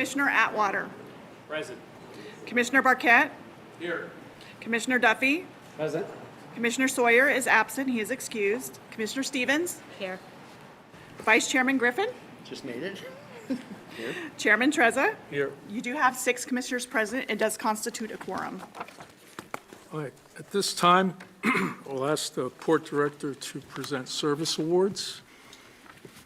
Commissioner Atwater. Present. Commissioner Barquette. Here. Commissioner Duffy. Present. Commissioner Sawyer is absent. He is excused. Commissioner Stevens. Here. Vice Chairman Griffin. Just made it. Chairman Trezza. Here. You do have 6 commissioners present. It does constitute a quorum. All right, at this time, I'll ask the Port Director to present service awards.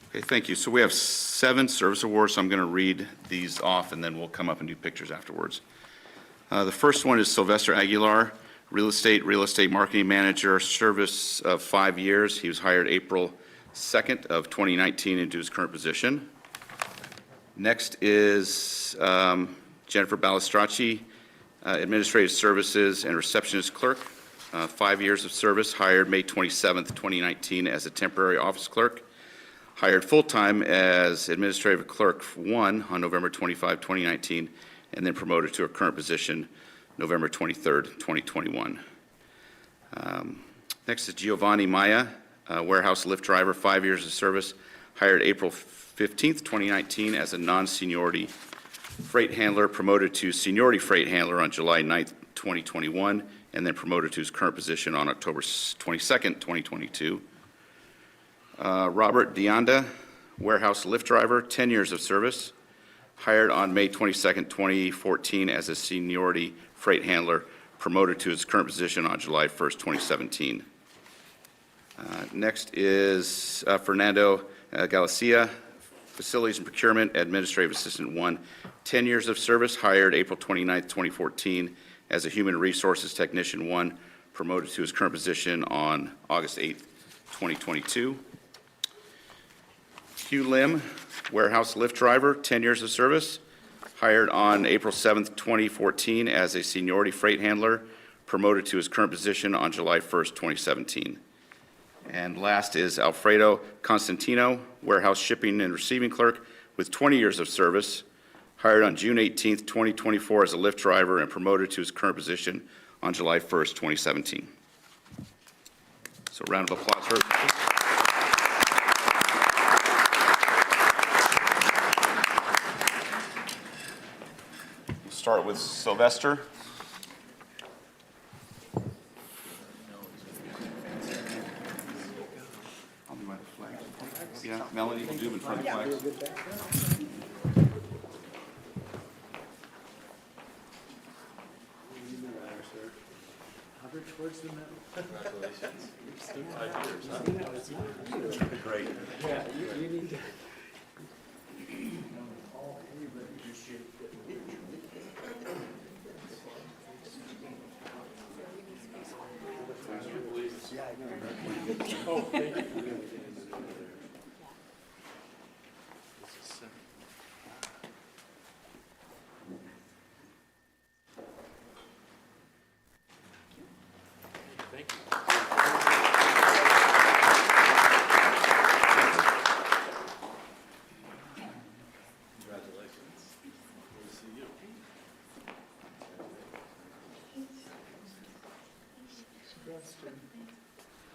Okay, thank you. So we have 7 service awards, so I'm going to read these off, and then we'll come up and do pictures afterwards. The first one is Sylvester Aguilar, Real Estate Marketing Manager, service of 5 years. He was hired April 2nd of 2019 into his current position. Next is Jennifer Balistracci, Administrative Services and Receptionist Clerk, 5 years of service, hired May 27th, 2019 as a temporary office clerk, hired full-time as Administrative Clerk 1 on November 25, 2019, and then promoted to her current position November 23rd, 2021. Next is Giovanni Maya, warehouse lift driver, 5 years of service, hired April 15th, 2019 as a non-seniority freight handler, promoted to seniority freight handler on July 9th, 2021, and then promoted to his current position on October 22nd, 2022. Robert Deonda, warehouse lift driver, 10 years of service, hired on May 22nd, 2014 as a seniority freight handler, promoted to his current position on July 1st, 2017. Next is Fernando Galicia, Facilities and Procurement Administrative Assistant 1, 10 years of service, hired April 29th, 2014 as a Human Resources Technician 1, promoted to his current position on August 8th, 2022. Hugh Lim, warehouse lift driver, 10 years of service, hired on April 7th, 2014 as a seniority freight handler, promoted to his current position on July 1st, 2017. And last is Alfredo Constantino, warehouse shipping and receiving clerk with 20 years of service, hired on June 18th, 2024 as a lift driver and promoted to his current position on July 1st, 2017. So round of applause for We'll start with Sylvester. I'll do my flag. Yeah, Melanie will do them in front of the flags.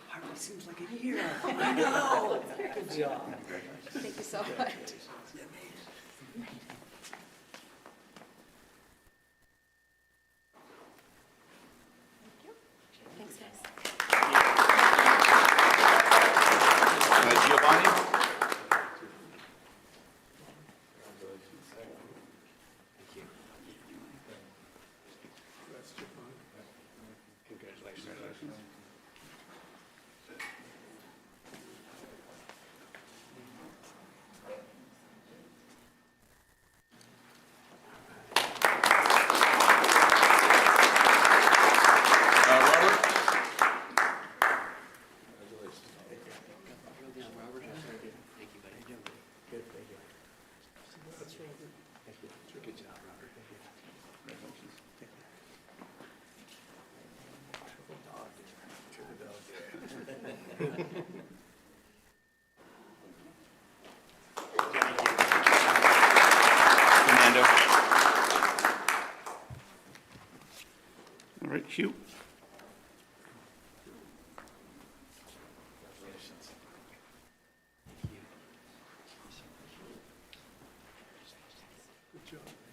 Hardly seems like a year. I know. Good job. Thank you so much. Thanks, guys. Giovanni? Fernando. All right, Hugh. Good job.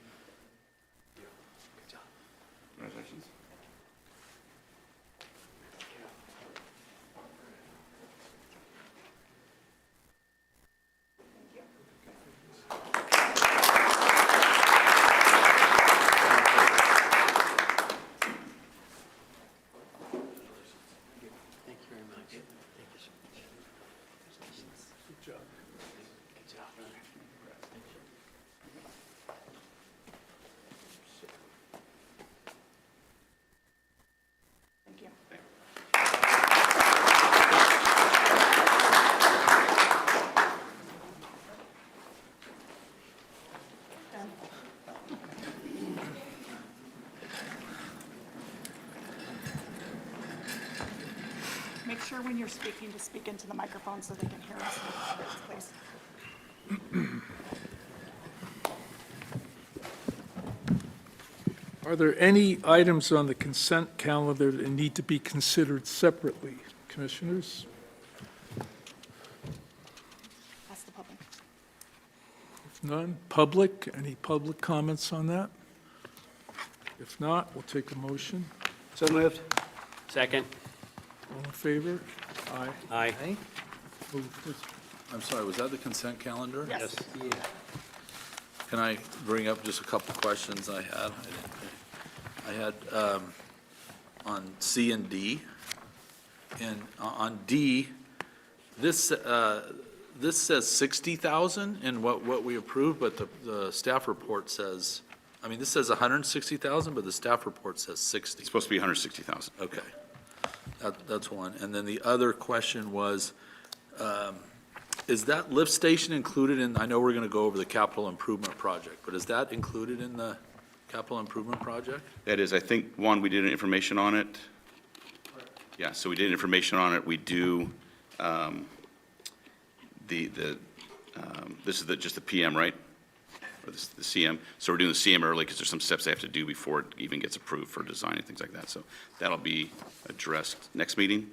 sure when you're speaking to speak into the microphone so they can hear us, please. Are there any items on the consent calendar that need to be considered separately? Commissioners? Ask the public. If none, public, any public comments on that? If not, we'll take a motion. So moved. Second. All in favor? Aye. Aye. Moved. I'm sorry, was that the consent calendar? Yes. Can I bring up just a couple questions I had? I had on C and D. And on D, this says 60,000 in what we approved, but the staff report says, I mean, this says 160,000, but the staff report says 60. It's supposed to be 160,000. Okay. That's one. And then the other question was, is that lift station included in, I know we're going to go over the capital improvement project, but is that included in the capital improvement project? That is, I think, one, we did an information on it. Yeah, so we did information on it. We do, this is just the PM, right? Or the CM. So we're doing the CM early because there's some steps they have to do before it even gets approved for design and things like that. So that'll be addressed next meeting.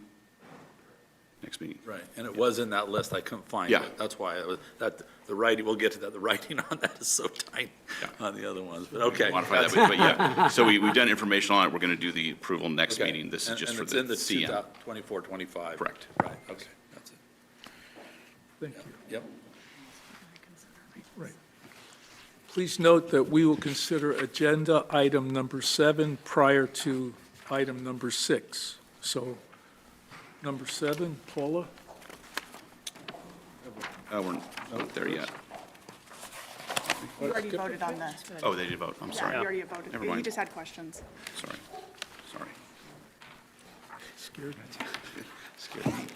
Next meeting. Right, and it was in that list, I couldn't find Yeah. it. That's why, the writing, we'll get to that, the writing on that is so tiny on the other ones, but okay. Modify that, but yeah. So we've done information on it. We're going to do the approval next Okay. meeting. This is And- just and for it's the in the CM. 24, 25. Correct. Right, okay, that's it. Thank you. Yep. Right. Please note that we will consider agenda item number 7 prior to item number 6. So, number 7, Paula? We're not there yet. You already voted on the, Oh, they did vote. I'm yeah, sorry. you already voted. Never He mind. just had questions. Sorry. Scared. Scared me.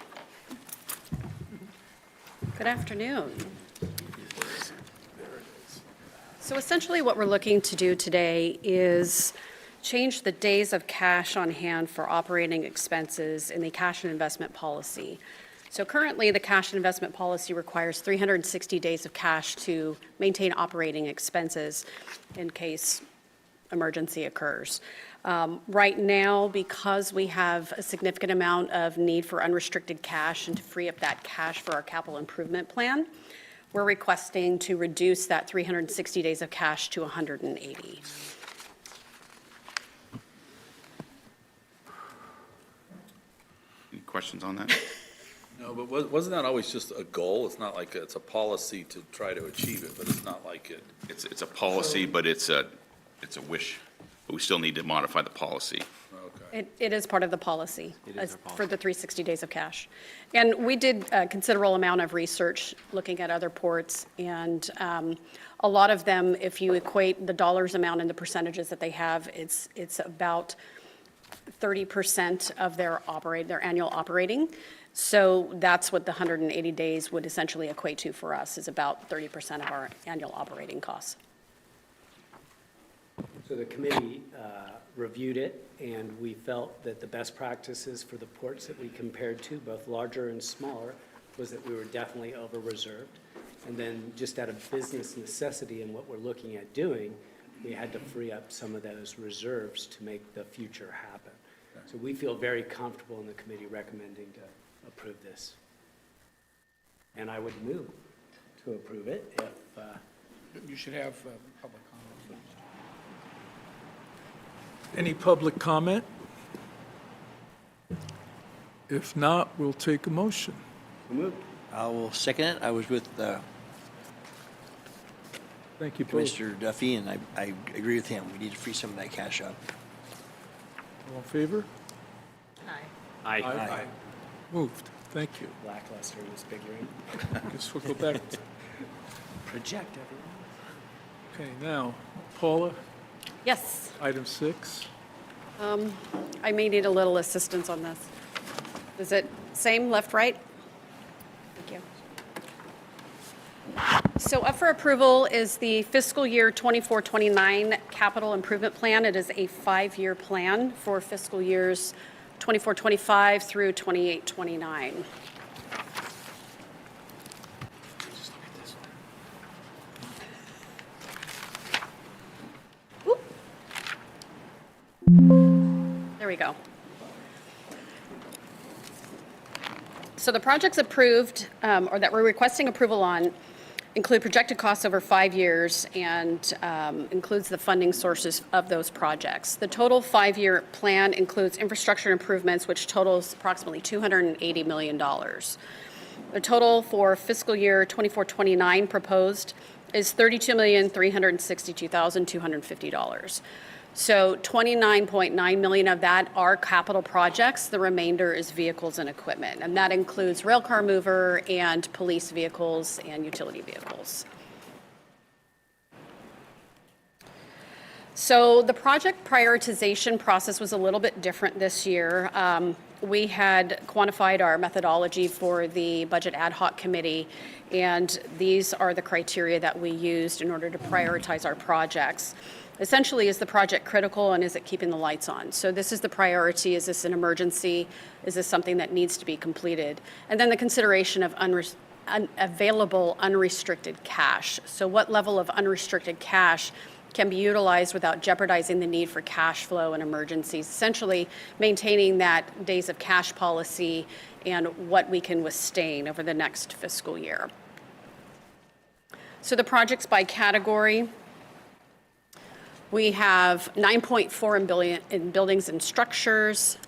Good afternoon. So essentially what we're looking to do today is change the days of cash on hand for operating expenses in the cash and investment policy. So currently, the cash and investment policy requires 360 days of cash to maintain operating expenses in case emergency occurs. Right now, because we have a significant amount of need for unrestricted cash and to free up that cash for our capital improvement plan, we're requesting to reduce that 360 days of cash to 180. Any questions on that? No, but wasn't that always just a goal? It's not like it's a policy to try to achieve it, but it's not like it. It's a policy, but it's a wish. But we still need to modify the policy. Okay. It is part of the policy for the 360 days of cash. And we did a considerable amount of research looking at other ports, and a lot of them, if you equate the dollars amount and the percentages that they have, it's about 30% of their annual operating. So that's what the 180 days would essentially equate to for us, is about 30% of our annual operating costs. So the committee reviewed it, and we felt that the best practices for the ports that we compared to, both larger and smaller, was that we were definitely over-reserved. And then just out of business necessity and what we're looking at doing, we had to free up some of those reserves to make the future happen. So we feel very comfortable in the committee recommending to approve this. And I would move to approve it if, You should have public comment. Any public comment? If not, we'll take a motion. I will second it. I was with Thank you both. Commissioner Duffy, and I agree with him. We need to free some of that cash up. All in favor? Aye. Aye. Moved. Thank you. lackluster in this big room. Guess we'll go back. Project everyone. Okay, now, Paula, Yes, item 6. I may need a little assistance on this. Is it same, left, right? Thank you. So up for approval is the fiscal year 24-29 capital improvement plan. It is a 5-year plan for fiscal years 24-25 through 28-29. Oop. There we go. So the projects approved, or that we're requesting approval on, include projected costs over 5 years and includes the funding sources of those projects. The total 5-year plan includes infrastructure improvements, which totals approximately $280 million. The total for fiscal year 24-29 proposed is $32,362,250. So 29.9 million of that are capital projects. The remainder is vehicles and equipment, and that includes railcar mover and police vehicles and utility vehicles. So the project prioritization process was a little bit different this year. We had quantified our methodology for the Budget Ad Hoc Committee, and these are the criteria that we used in order to prioritize our projects. Essentially, is the project critical and is it keeping the lights on? So this is the priority. Is this an emergency? Is this something that needs to be completed? And then the consideration of available unrestricted cash. So what level of unrestricted cash can be utilized without jeopardizing the need for cash flow in emergencies, essentially maintaining that days of cash policy and what we can withstand over the next fiscal year. So the projects by category. We have 9.4 in buildings and structures,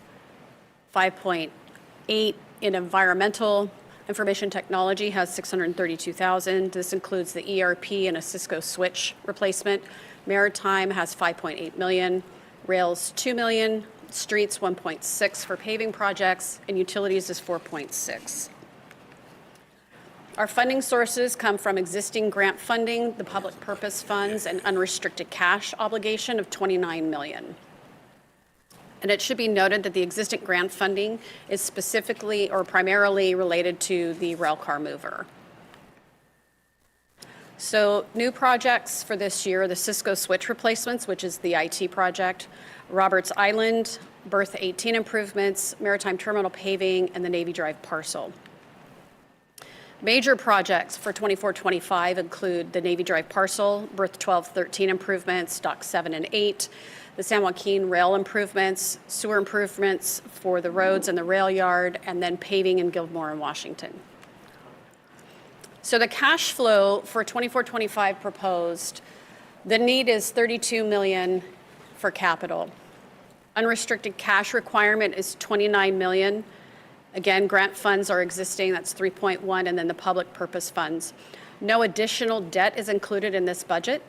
5.8 in environmental. Information technology has 632,000. This includes the ERP and a Cisco switch replacement. Maritime has 5.8 million. Rails 2 million. Streets 1.6 for paving projects, and utilities is 4.6. Our funding sources come from existing grant funding, the public purpose funds, and unrestricted cash obligation of 29 million. And it should be noted that the existing grant funding is specifically or primarily related to the railcar mover. So new projects for this year, the Cisco switch replacements, which is the IT project, Roberts Island, Berth 18 improvements, Maritime Terminal paving, and the Navy Drive parcel. Major projects for 24-25 include the Navy Drive parcel, Berth 12-13 improvements, Dock 7 and 8, the San Joaquin rail improvements, sewer improvements for the roads and the rail yard, and then paving in Gilmore and Washington. So the cash flow for 24-25 proposed, the need is 32 million for capital. Unrestricted cash requirement is 29 million. Again, grant funds are existing, that's 3.1, and then the public purpose funds. No additional debt is included in this budget.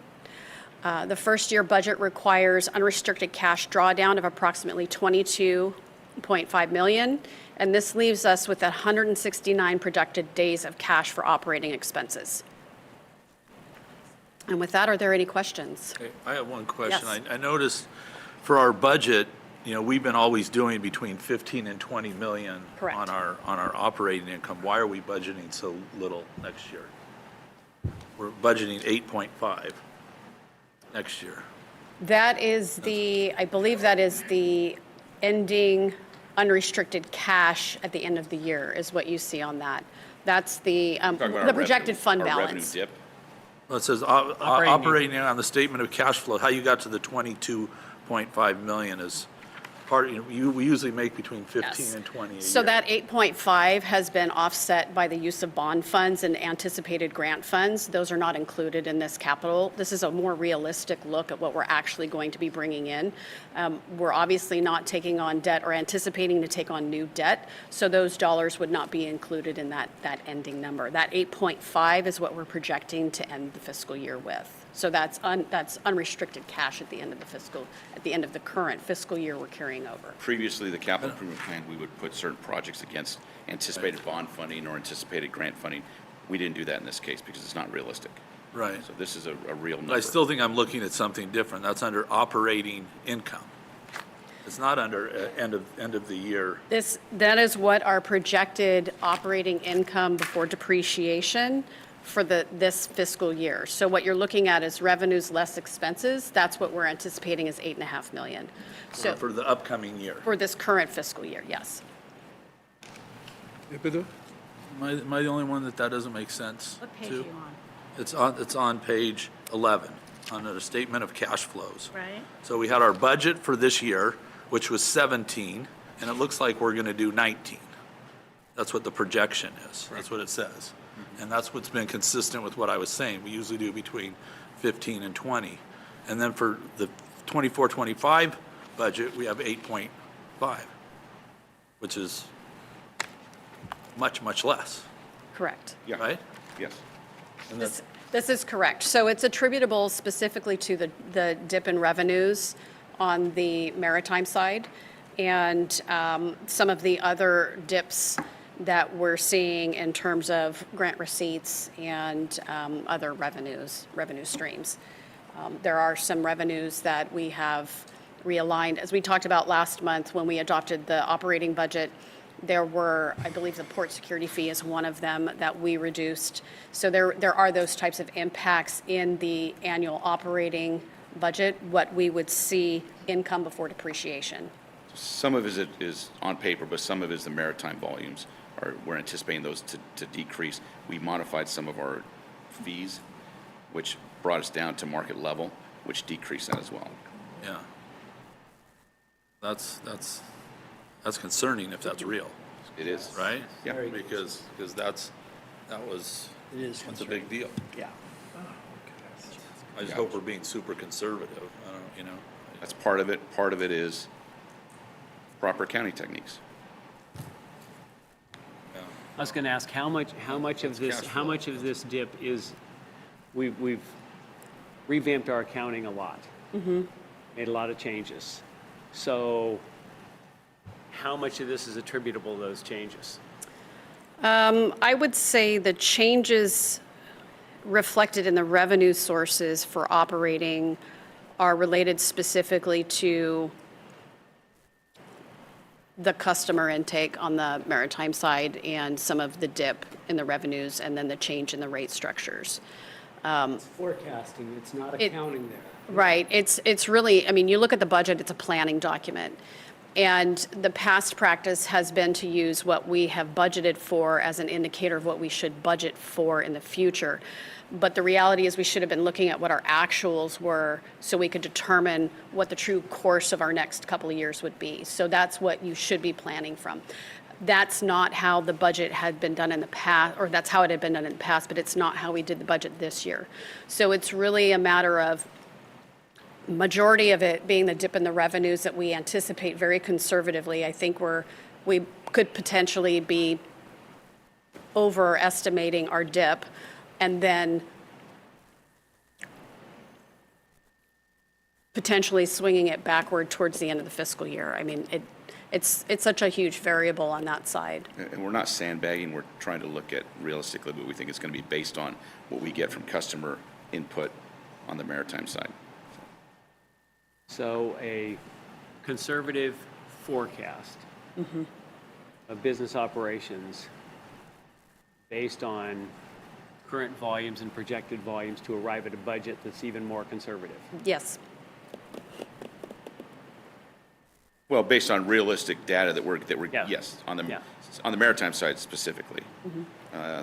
The first year budget requires unrestricted cash drawdown of approximately 22.5 million, and this leaves us with 169 projected days of cash for operating expenses. And with that, are there any questions? Okay, I have one question. Yes. I noticed for our budget, you know, we've been always doing between 15 and 20 million Correct. on our operating income. Why are we budgeting so little next year? We're budgeting 8.5 next year. That is the, I believe that is the ending unrestricted cash at the end of the year is what you see on that. That's the projected fund Our revenue balance. dip. Well, it says operating on the statement of cash flow, how you got to the 22.5 million is part, we usually make between 15 Yes. and 20 a year. So that 8.5 has been offset by the use of bond funds and anticipated grant funds. Those are not included in this capital. This is a more realistic look at what we're actually going to be bringing in. We're obviously not taking on debt or anticipating to take on new debt, so those dollars would not be included in that ending number. That 8.5 is what we're projecting to end the fiscal year with. So that's unrestricted cash at the end of the current fiscal year we're carrying over. Previously, the capital improvement plan, we would put certain projects against anticipated bond funding or anticipated grant funding. We didn't do that in this case because it's not realistic. Right. So this is a real number. But I still think I'm looking at something different. That's under operating income. It's not under end of the year. That is what our projected operating income before depreciation for this fiscal year. So what you're looking at is revenues less expenses. That's what we're anticipating is 8.5 million. So For the upcoming year. for this current fiscal year, yes. Ibido? Am I the only one that doesn't make sense What page to? are you on? It's on page 11, under the statement of cash flows. Right? So we had our budget for this year, which was 17, and it looks like we're going to do 19. That's what the projection is. That's what it says. And that's what's been consistent with what I was saying. We usually do between 15 and 20. And then for the 24-25 budget, we have 8.5, which is much, much less, Correct. Yeah. right? Yes. And This that's, this is correct. So it's attributable specifically to the dip in revenues on the maritime side and some of the other dips that we're seeing in terms of grant receipts and other revenue streams. There are some revenues that we have realigned. As we talked about last month when we adopted the operating budget, there were, I believe the port security fee is one of them that we reduced. So there are those types of impacts in the annual operating budget, what we would see income before depreciation. Some of it is on paper, but some of it is the maritime volumes. We're anticipating those to decrease. We modified some of our fees, which brought us down to market level, which decreased that as well. yeah. That's concerning if that's real, It is. right? Yeah. Very Because that was, It is that's a big deal. Yeah. I just hope we're being super conservative. I don't, you know. That's part of it. Part of it is proper accounting techniques. I was going to ask, how much of this, cash how flow. much of this dip is, we've revamped our accounting a lot. Made a lot of changes. So how much of this is attributable to those changes? I would say the changes reflected in the revenue sources for operating are related specifically to the customer intake on the maritime side and some of the dip in the revenues and then the change in the rate structures. Forecasting, it's not It- accounting there. Right, it's really, I mean, you look at the budget, it's a planning document. And the past practice has been to use what we have budgeted for as an indicator of what we should budget for in the future. But the reality is we should have been looking at what our actuals were so we could determine what the true course of our next couple of years would be. So that's what you should be planning from. That's not how the budget had been done in the past, or that's how it had been done in the past, but it's not how we did the budget this year. So it's really a matter of majority of it being the dip in the revenues that we anticipate very conservatively. I think we could potentially be overestimating our dip and then potentially swinging it backward towards the end of the fiscal year. I mean, it's such a huge variable on that side. And we're not sandbagging. We're trying to look at realistically, but we think it's going to be based on what we get from customer input on the maritime side. So a conservative forecast of business operations based on current volumes and projected volumes to arrive at a budget that's even more conservative. Yes. Well, based on realistic data that we're Yeah. yes, on Yeah. the maritime side specifically.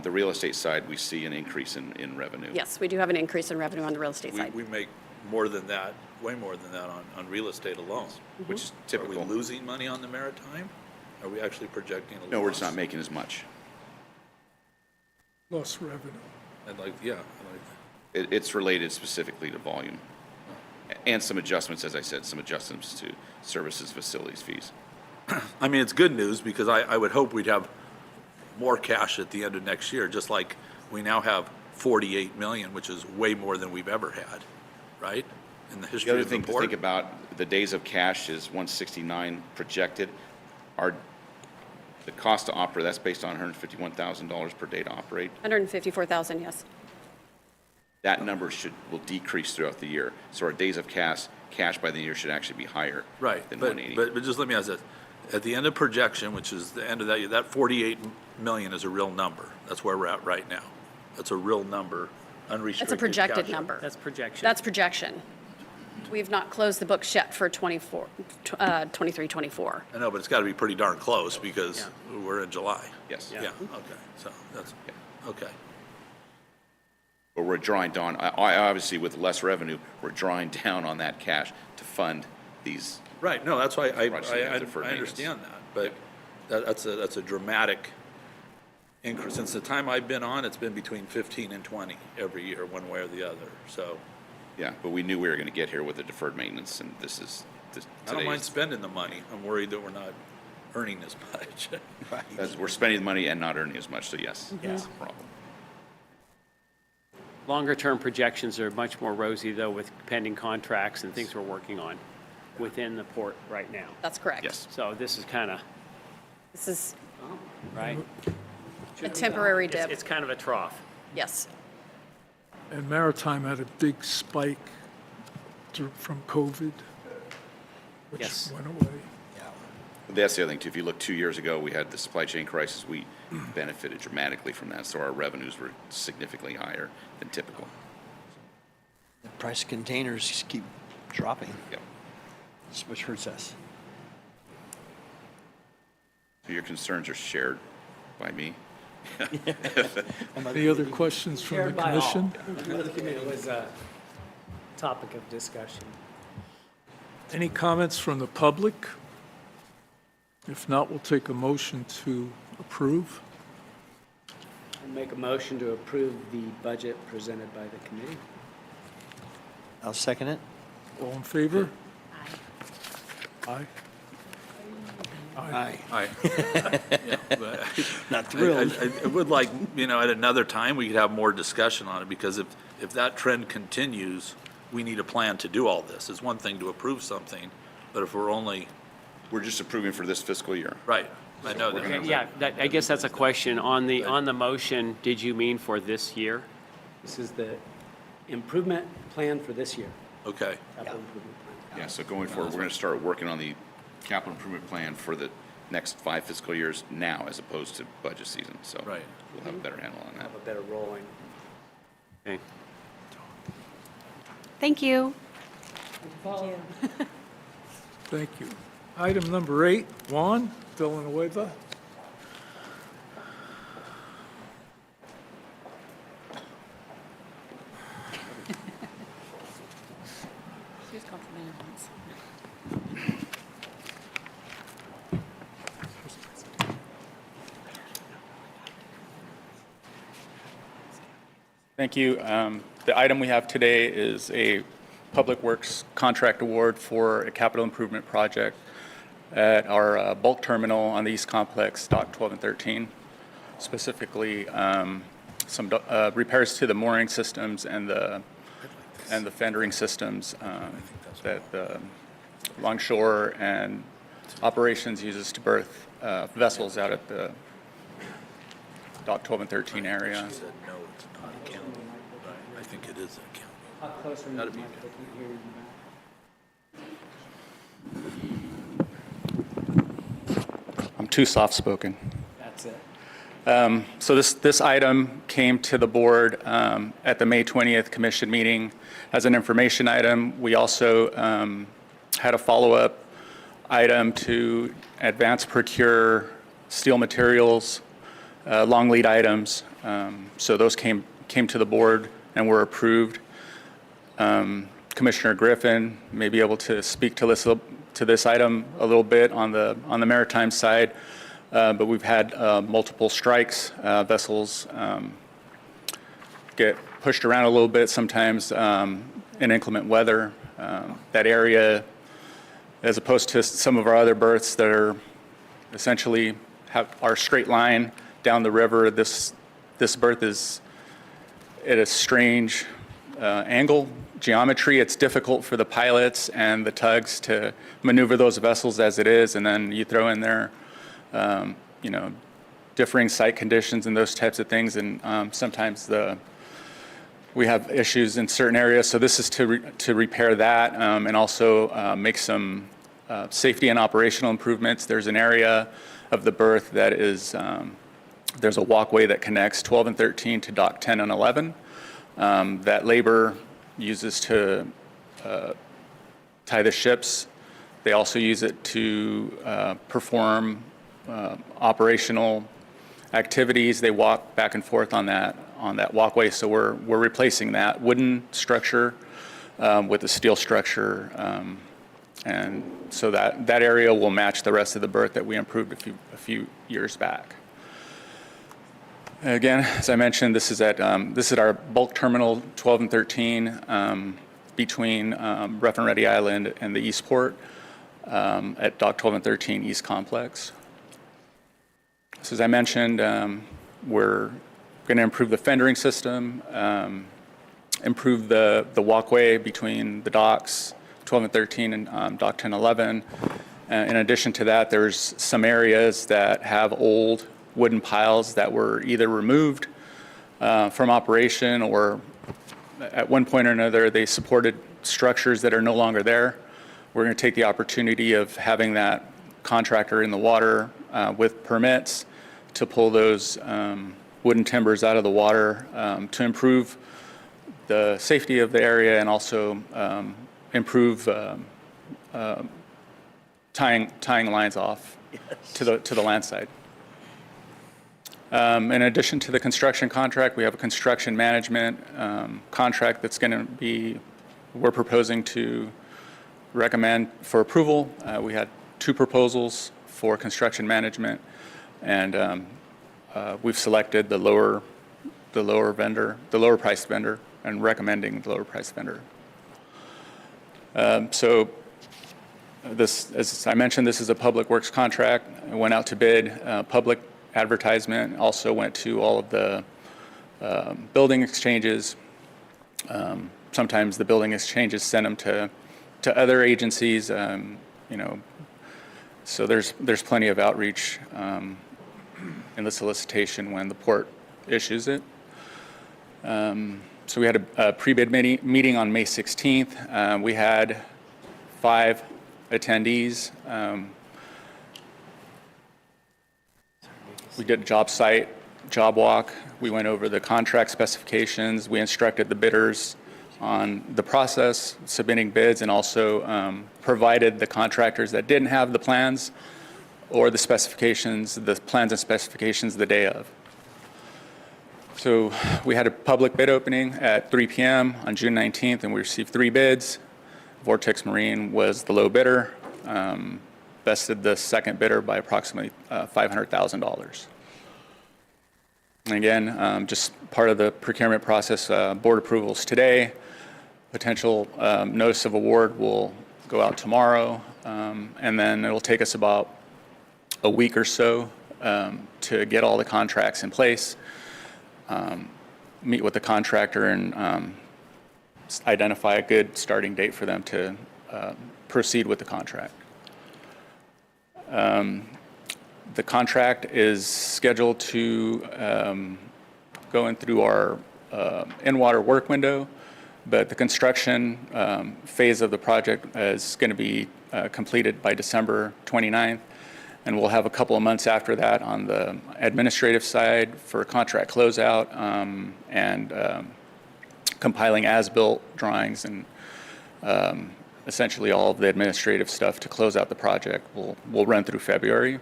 The real estate side, we see an increase in revenue. Yes, we do have an increase in revenue on the real estate side. We make more than that, way more than that on real estate alone. Which is Are we typical. losing money on the maritime? Are we actually projecting a loss? No, we're just not making as much. Lost revenue. I'd like, yeah, I'd like, It's related specifically to volume. And some adjustments, as I said, some adjustments to services, facilities, fees. I mean, it's good news because I would hope we'd have more cash at the end of next year, just like we now have 48 million, which is way more than we've ever had, right? In the The history other of the thing to port. think about, the days of cash is 169 projected. The cost to operate, that's based on $151,000 per day to operate. 154,000, yes. That number will decrease throughout the year. So our days of cash by the year should actually be higher Right, than but 180. but just let me ask this. At the end of projection, which is the end of that year, that 48 million is a real number. That's where we're at right now. That's a real number, unrestricted That's a projected cash. number. That's projection. That's projection. We've not closed the books yet for 23, 24. I know, but it's got to be pretty darn close because Yeah. we're in July. Yes. Yeah, okay, so that's, okay. But we're drawing down, obviously with less revenue, we're drawing down on that cash to fund these. Right, no, that's why I Right, so you have deferred maintenance. understand that, but that's a dramatic increase. Since the time I've been on, it's been between 15 and 20 every year, one way or the other, so Yeah, but we knew we were going to get here with the deferred maintenance, and this is, I don't mind today's, spending the money. I'm worried that we're not earning as much. we're spending the money and not earning as much, so yes, that's the problem. Longer-term projections are much more rosy, though, with pending contracts and things we're working on within the port right now. That's correct. Yes. So this is kind of, This is right? a temporary It's dip. kind of a trough. Yes. And Maritime had a big spike from COVID, which Yes. went away. That's the other thing, too. If you look 2 years ago, we had the supply chain crisis. We benefited dramatically from that, so our revenues were significantly higher than typical. The price of containers just keep dropping, Yep. which hurts us. So your concerns are shared by me. Any other questions from the Shared by all. commission? It was a topic of discussion. Any comments from the public? If not, we'll take a motion to approve. I'll make a motion to approve the budget presented by the committee. I'll second it. All in favor? Aye. Aye. Aye. Yeah, but Not thrilled. I would like, at another time, we could have more discussion on it, because if that trend continues, we need a plan to do all this. It's one thing to approve something, but if we're only, We're just approving for this fiscal year. right, I know We're that. gonna- Yeah, I guess that's a question. On the motion, did you mean for this year? This is the improvement plan for this year. Okay, Capital improvement plan. Yeah, so going forward, we're going to start working on the capital improvement plan for the next 5 fiscal years now, as opposed to budget season, so. Right. We'll have a better handle on that. Have a better rolling. Okay. Thank you. Thank you. Item number 8, Juan Villanueva. She was complimented once. Thank you. The item we have today is a Public Works contract award for a capital improvement project at our bulk terminal on the East Complex, Dock 12 and 13. Specifically, some repairs to the mooring systems and the fendering systems that the Longshore and Operations uses to berth vessels out at the Dock 12 and 13 area. she said, no, it's not a county. Right, I think it is a county. How close are you? Gotta be. Mike? I can't hear you. I'm too soft-spoken. That's it. So this item came to the board at the May 20th commission meeting as an information item. We also had a follow-up item to advance procure steel materials, long lead items. So those came to the board and were approved. Commissioner Griffin may be able to speak to this item a little bit on the maritime side. But we've had multiple strikes. Vessels get pushed around a little bit sometimes in inclement weather. That area, as opposed to some of our other berths that are essentially our straight line down the river, this berth is at a strange angle, geometry. It's difficult for the pilots and the tugs to maneuver those vessels as it is, and then you throw in there differing site conditions and those types of things, and sometimes we have issues in certain areas. So this is to repair that and also make some safety and operational improvements. There's an area of the berth that is There's a walkway that connects 12 and 13 to dock 10 and 11. That labor uses to tie the ships. They also use it to perform operational activities. They walk back and forth on that walkway. So we're replacing that wooden structure with a steel structure, and so that area will match the rest of the berth that we improved a few years back. Again, as I mentioned, this is at our bulk terminal 12 and 13 between Rough and Ready Island and the East Port at Dock 12 and 13 East Complex. So as I mentioned, we're going to improve the fendering system, improve the walkway between the docks 12 and 13 and dock 10 and 11. In addition to that, there's some areas that have old wooden piles that were either removed from operation, or at one point or another they supported structures that are no longer there. We're going to take the opportunity of having that contractor in the water with permits to pull those wooden timbers out of the water to improve the safety of the area and also improve tying lines off to the land side. In addition to the construction contract, we have a construction management contract that's going to be, we're proposing to recommend for approval. We had 2 proposals for construction management, and we've selected the lower priced vendor, and recommending the lower priced vendor. So this, as I mentioned, this is a public works contract. It went out to bid. Public advertisement also went to all of the building exchanges. Sometimes the building exchanges send them to other agencies. So there's plenty of outreach in the solicitation when the port issues it. So we had a pre-bid meeting on May 16th. We had 5 attendees. We did a job site, job walk. We went over the contract specifications. We instructed the bidders on the process, submitting bids, and also provided the contractors that didn't have the plans or the specifications, the plans and specifications the day of. So we had a public bid opening at 3 p.m. on June 19th, and we received 3 bids. Vortex Marine was the low bidder, bested the second bidder by approximately $500,000. And again, just part of the procurement process, board approvals today. Potential notice of award will go out tomorrow, and then it'll take us about a week or so to get all the contracts in place, meet with the contractor, and identify a good starting date for them to proceed with the contract. The contract is scheduled to go in through our in-water work window, but the construction phase of the project is going to be completed by December 29th, and we'll have a couple of months after that on the administrative side for contract closeout and compiling as-built drawings and essentially all of the administrative stuff to close out the project. We'll run through February.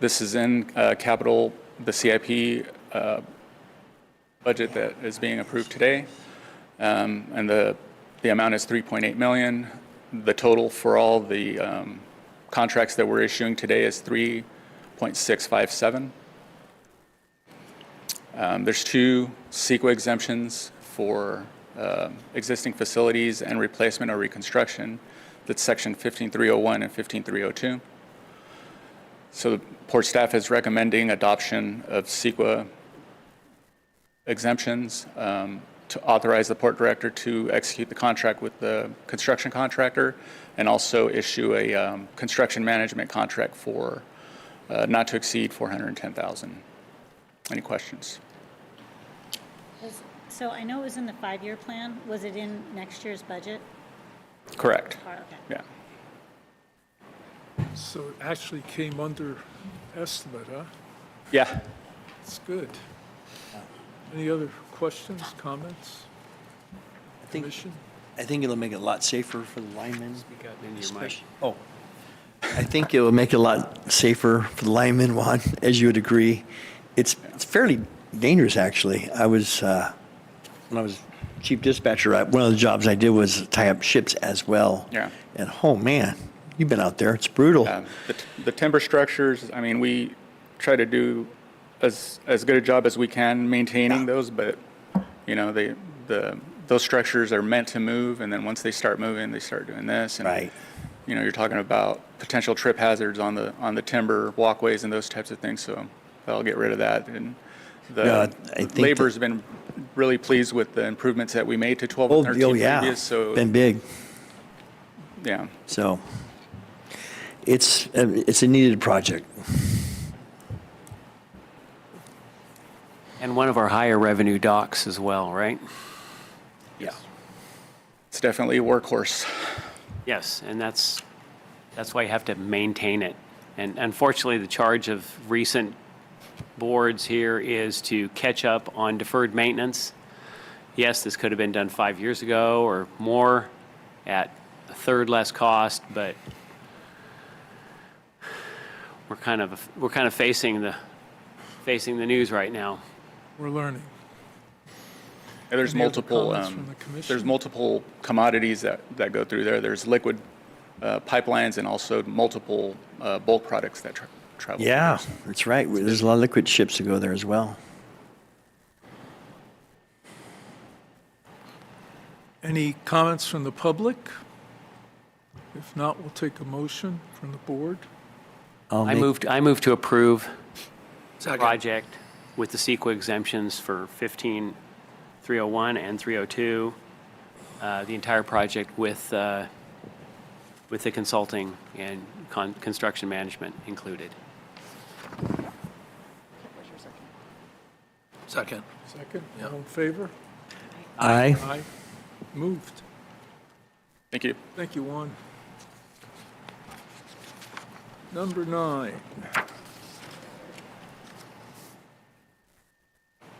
This is in capital, the CIP budget that is being approved today, and the amount is $3.8 million. The total for all the contracts that we're issuing today is $3.657. There's 2 CEQA exemptions for existing facilities and replacement or reconstruction. That's section 15301 and 15302. So the port staff is recommending adoption of CEQA exemptions to authorize the port director to execute the contract with the construction contractor and also issue a construction management contract for not to exceed $410,000. Any questions? So I know it was in the 5-year plan. Was it in next year's budget? Correct. Okay. Yeah. So it actually came under estimate, huh? Yeah. It's good. Any other questions, comments? Commission? I think it'll make it a lot safer for the linemen. Speak up into your mic. Oh, I think it will make it a lot safer for the linemen, Juan, as you would agree. It's fairly dangerous, actually. When I was chief dispatcher, one of the jobs I did was tie up ships as well. Yeah. And, oh, man, you've been out there. It's brutal. The timber structures, I mean, we try to do as good a job as we can maintaining those, but, you know, those structures are meant to move, and then once they start moving, they start doing this. And, Right. you know, you're talking about potential trip hazards on the timber walkways and those types of things, so I'll get rid of that. And No, I the think labor's been really pleased with the improvements that we made to 12 Oh, and 13 oh, yeah. previous, so, Been big. yeah. So it's a needed project. And one of our higher revenue docks as well, right? Yeah. It's definitely a workhorse. Yes, and that's why you have to maintain it. And unfortunately, the charge of recent boards here is to catch up on deferred maintenance. Yes, this could have been done 5 years ago or more at a third less cost, but we're kind of facing the news right now. We're learning. And there's Any other multiple, comments from the commission? there's multiple commodities that go through there. There's liquid pipelines and also multiple bulk products that travel. through Yeah, there, so. that's right. There's a lot of liquid ships that go there as well. Any comments from the public? If not, we'll take a motion from the board. I move to approve the project with the CEQA exemptions for 15301 and 302, the entire project with the consulting and construction management included. Second. Second, all in favor? Aye. Aye. Moved. Thank you. Thank you, Juan. Number 9.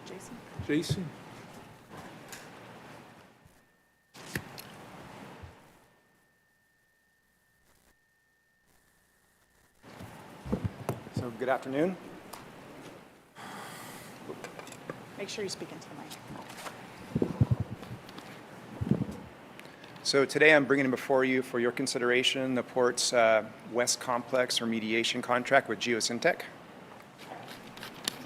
Jason? Jason? So, good afternoon. Make sure you speak into the mic. So today I'm bringing before you for your consideration the Port's West Complex remediation contract with Geosyntec.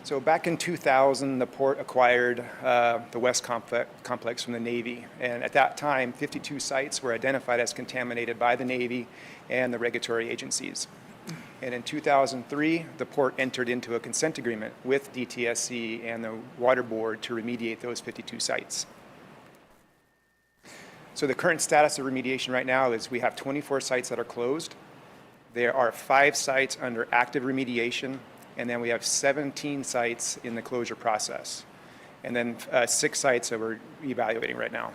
So back in 2000, the Port acquired the West Complex from the Navy. And at that time, 52 sites were identified as contaminated by the Navy and the regulatory agencies. And in 2003, the Port entered into a consent agreement with DTSC and the Water Board to remediate those 52 sites. So the current status of remediation right now is we have 24 sites that are closed. There are 5 sites under active remediation, and then we have 17 sites in the closure process. And then 6 sites that we're evaluating right now.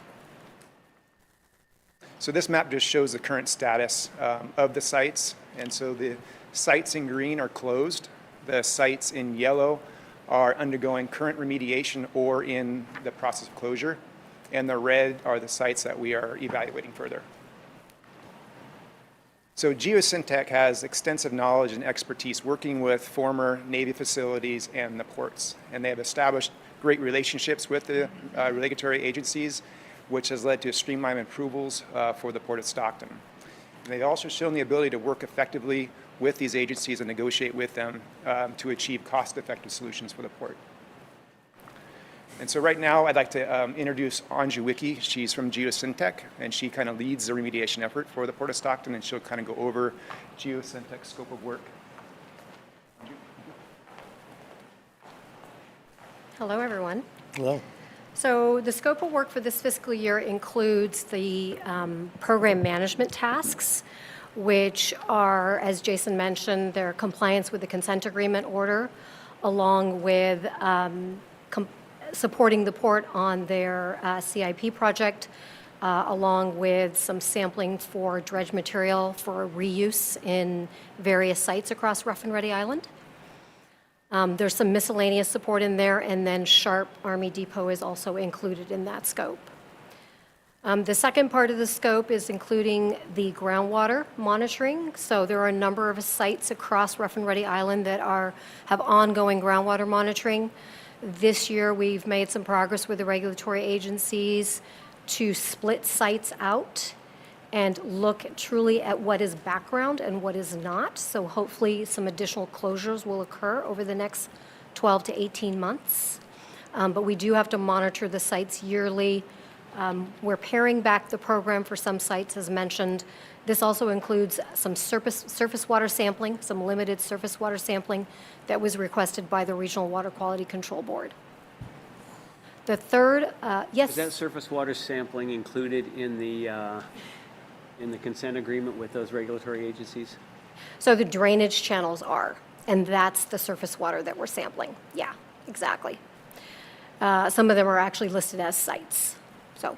So this map just shows the current status of the sites. And so the sites in green are closed. The sites in yellow are undergoing current remediation or in the process of closure. And the red are the sites that we are evaluating further. So Geosyntec has extensive knowledge and expertise working with former Navy facilities and the ports. And they have established great relationships with the regulatory agencies, which has led to streamlined approvals for the Port of Stockton. And they've also shown the ability to work effectively with these agencies and negotiate with them to achieve cost-effective solutions for the port. And so right now, I'd like to introduce Anju Wicki. She's from Geosyntec, and she kind of leads the remediation effort for the Port of Stockton, and she'll kind of go over Geosyntec's scope of work. Hello, everyone. Hello. So the scope of work for this fiscal year includes the program management tasks, which are, as Jason mentioned, their compliance with the consent agreement order, along with supporting the port on their CIP project, along with some sampling for dredge material for reuse in various sites across Rough and Ready Island. There's some miscellaneous support in there, and then Sharp Army Depot is also included in that scope. The second part of the scope is including the groundwater monitoring. So there are a number of sites across Rough and Ready Island that have ongoing groundwater monitoring. This year, we've made some progress with the regulatory agencies to split sites out and look truly at what is background and what is not. So hopefully, some additional closures will occur over the next 12 to 18 months. But we do have to monitor the sites yearly. We're paring back the program for some sites, as mentioned. This also includes some surface water sampling, some limited surface water sampling that was requested by the Regional Water Quality Control Board. The third, yes? Is that surface water sampling included in the consent agreement with those regulatory agencies? So the drainage channels are, and that's the surface water that we're sampling. Yeah, exactly. Some of them are actually listed as sites. So,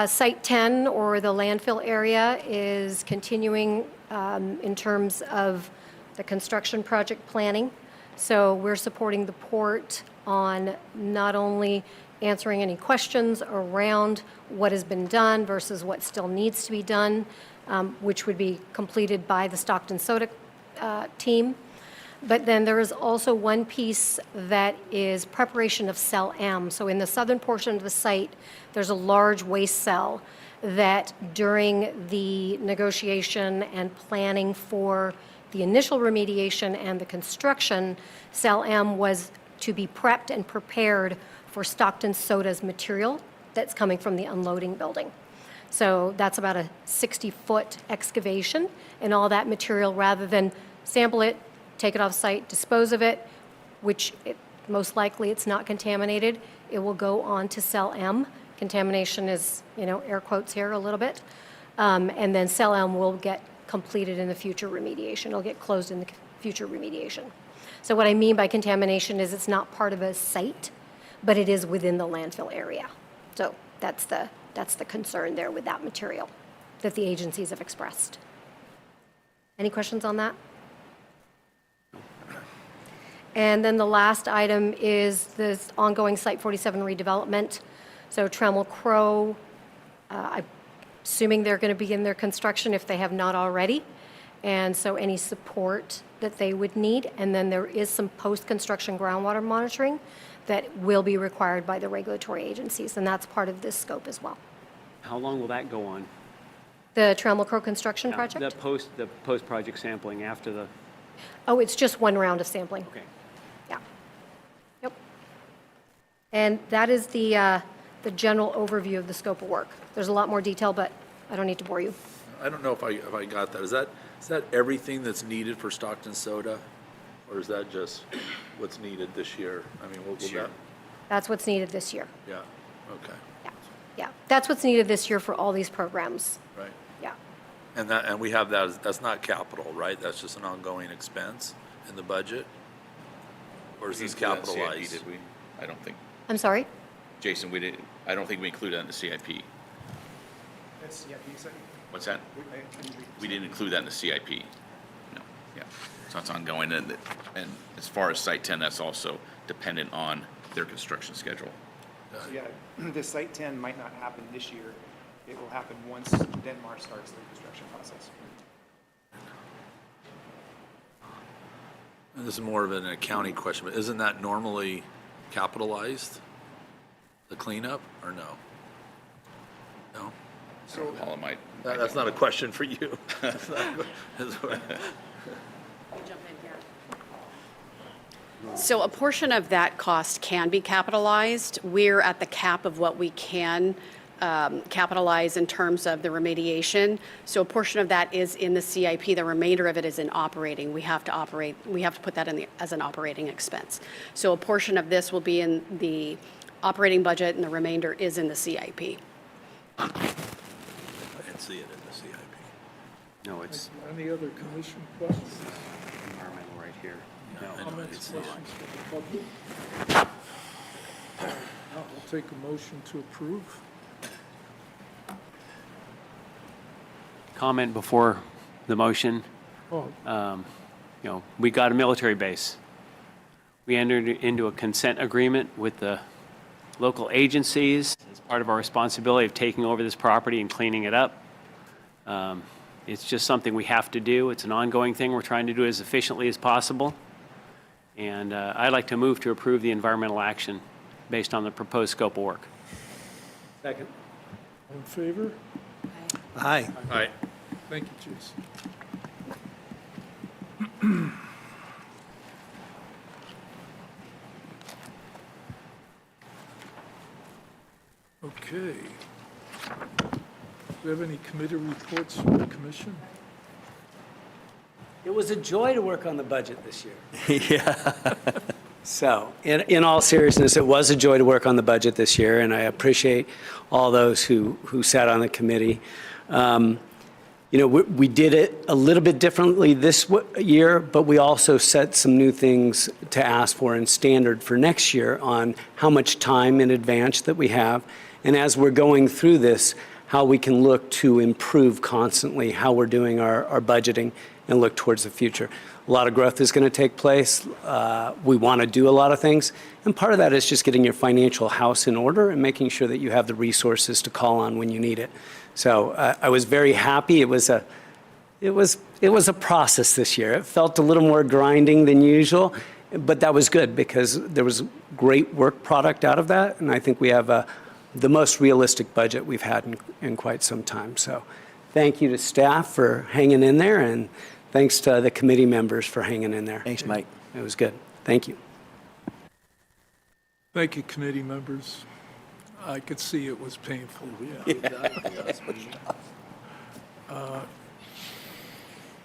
Site 10, or the landfill area, is continuing in terms of the construction project planning. So we're supporting the port on not only answering any questions around what has been done versus what still needs to be done, which would be completed by the Stockton Soda team. But then there is also one piece that is preparation of cell M. So in the southern portion of the site, there's a large waste cell that during the negotiation and planning for the initial remediation and the construction, cell M was to be prepped and prepared for Stockton Soda's material that's coming from the unloading building. So that's about a 60-foot excavation, and all that material, rather than sample it, take it off site, dispose of it, which most likely it's not contaminated, it will go on to cell M. Contamination is, air quotes here a little bit. And then cell M will get completed in the future remediation. It'll get closed in the future remediation. So what I mean by contamination is it's not part of a site, but it is within the landfill area. So that's the concern there with that material that the agencies have expressed. Any questions on that? And then the last item is this ongoing Site 47 redevelopment. So Trammell Crow, I'm assuming they're going to begin their construction if they have not already. And so any support that they would need. And then there is some post-construction groundwater monitoring that will be required by the regulatory agencies. And that's part of this scope as well. How long will that go on? The Trammell Crow construction project? The post-project sampling after the, Oh, it's just one round of sampling. okay. Yeah. Yep. And that is the general overview of the scope of work. There's a lot more detail, but I don't need to bore you. I don't know if I got that. Is that everything that's needed for Stockton Soda? Or is that just what's needed this year? I mean, will that? That's what's needed this year. Yeah, okay, Yeah. That's what's needed this year for all these programs. right. Yeah. And we have that, that's not capital, right? That's just an ongoing expense in the budget? Or is this capitalized? Did we? I don't think, I'm sorry? Jason, I don't think we included that in the CIP. That's, yeah, you said, What's that? We didn't include that in the CIP. No, yeah. So it's ongoing, and as far as Site 10, that's also dependent on their construction schedule. so yeah, the Site 10 might not happen this year. It will happen once Denmark starts the construction process. And this is more of an accounting question, but isn't that normally capitalized? The cleanup, or no? No? So Paula might. That's not a question for you. So a portion of that cost can be capitalized. We're at the cap of what we can capitalize in terms of the remediation. So a portion of that is in the CIP. The remainder of it is in operating. We have to put that in as an operating expense. So a portion of this will be in the operating budget, and the remainder is in the CIP. I didn't see it in the CIP. No, it's Any other commission questions? environmental right here. I know, I Comments, didn't see it. questions for the public? Now, we'll take a motion to approve. comment before the motion. Oh, We got a military base. We entered into a consent agreement with the local agencies as part of our responsibility of taking over this property and cleaning it up. It's just something we have to do. It's an ongoing thing. We're trying to do it as efficiently as possible. And I'd like to move to approve the environmental action based on the proposed scope of work. Second. all in favor? Aye. All right. Thank you, Jason. Okay. Do we have any committee reports from the commission? It was a joy to work on the budget this year. Yeah. So, in all seriousness, it was a joy to work on the budget this year, and I appreciate all those who sat on the committee. We did it a little bit differently this year, but we also set some new things to ask for in standard for next year on how much time in advance that we have, and as we're going through this, how we can look to improve constantly how we're doing our budgeting and look towards the future. A lot of growth is going to take place. We want to do a lot of things. And part of that is just getting your financial house in order and making sure that you have the resources to call on when you need it. So I was very happy. It was a process this year. It felt a little more grinding than usual, but that was good because there was great work product out of that. And I think we have the most realistic budget we've had in quite some time. So thank you to staff for hanging in there, and thanks to the committee members for hanging in there. Thanks, Mike. It was good. Thank you. Thank you, committee members. I could see it was painful.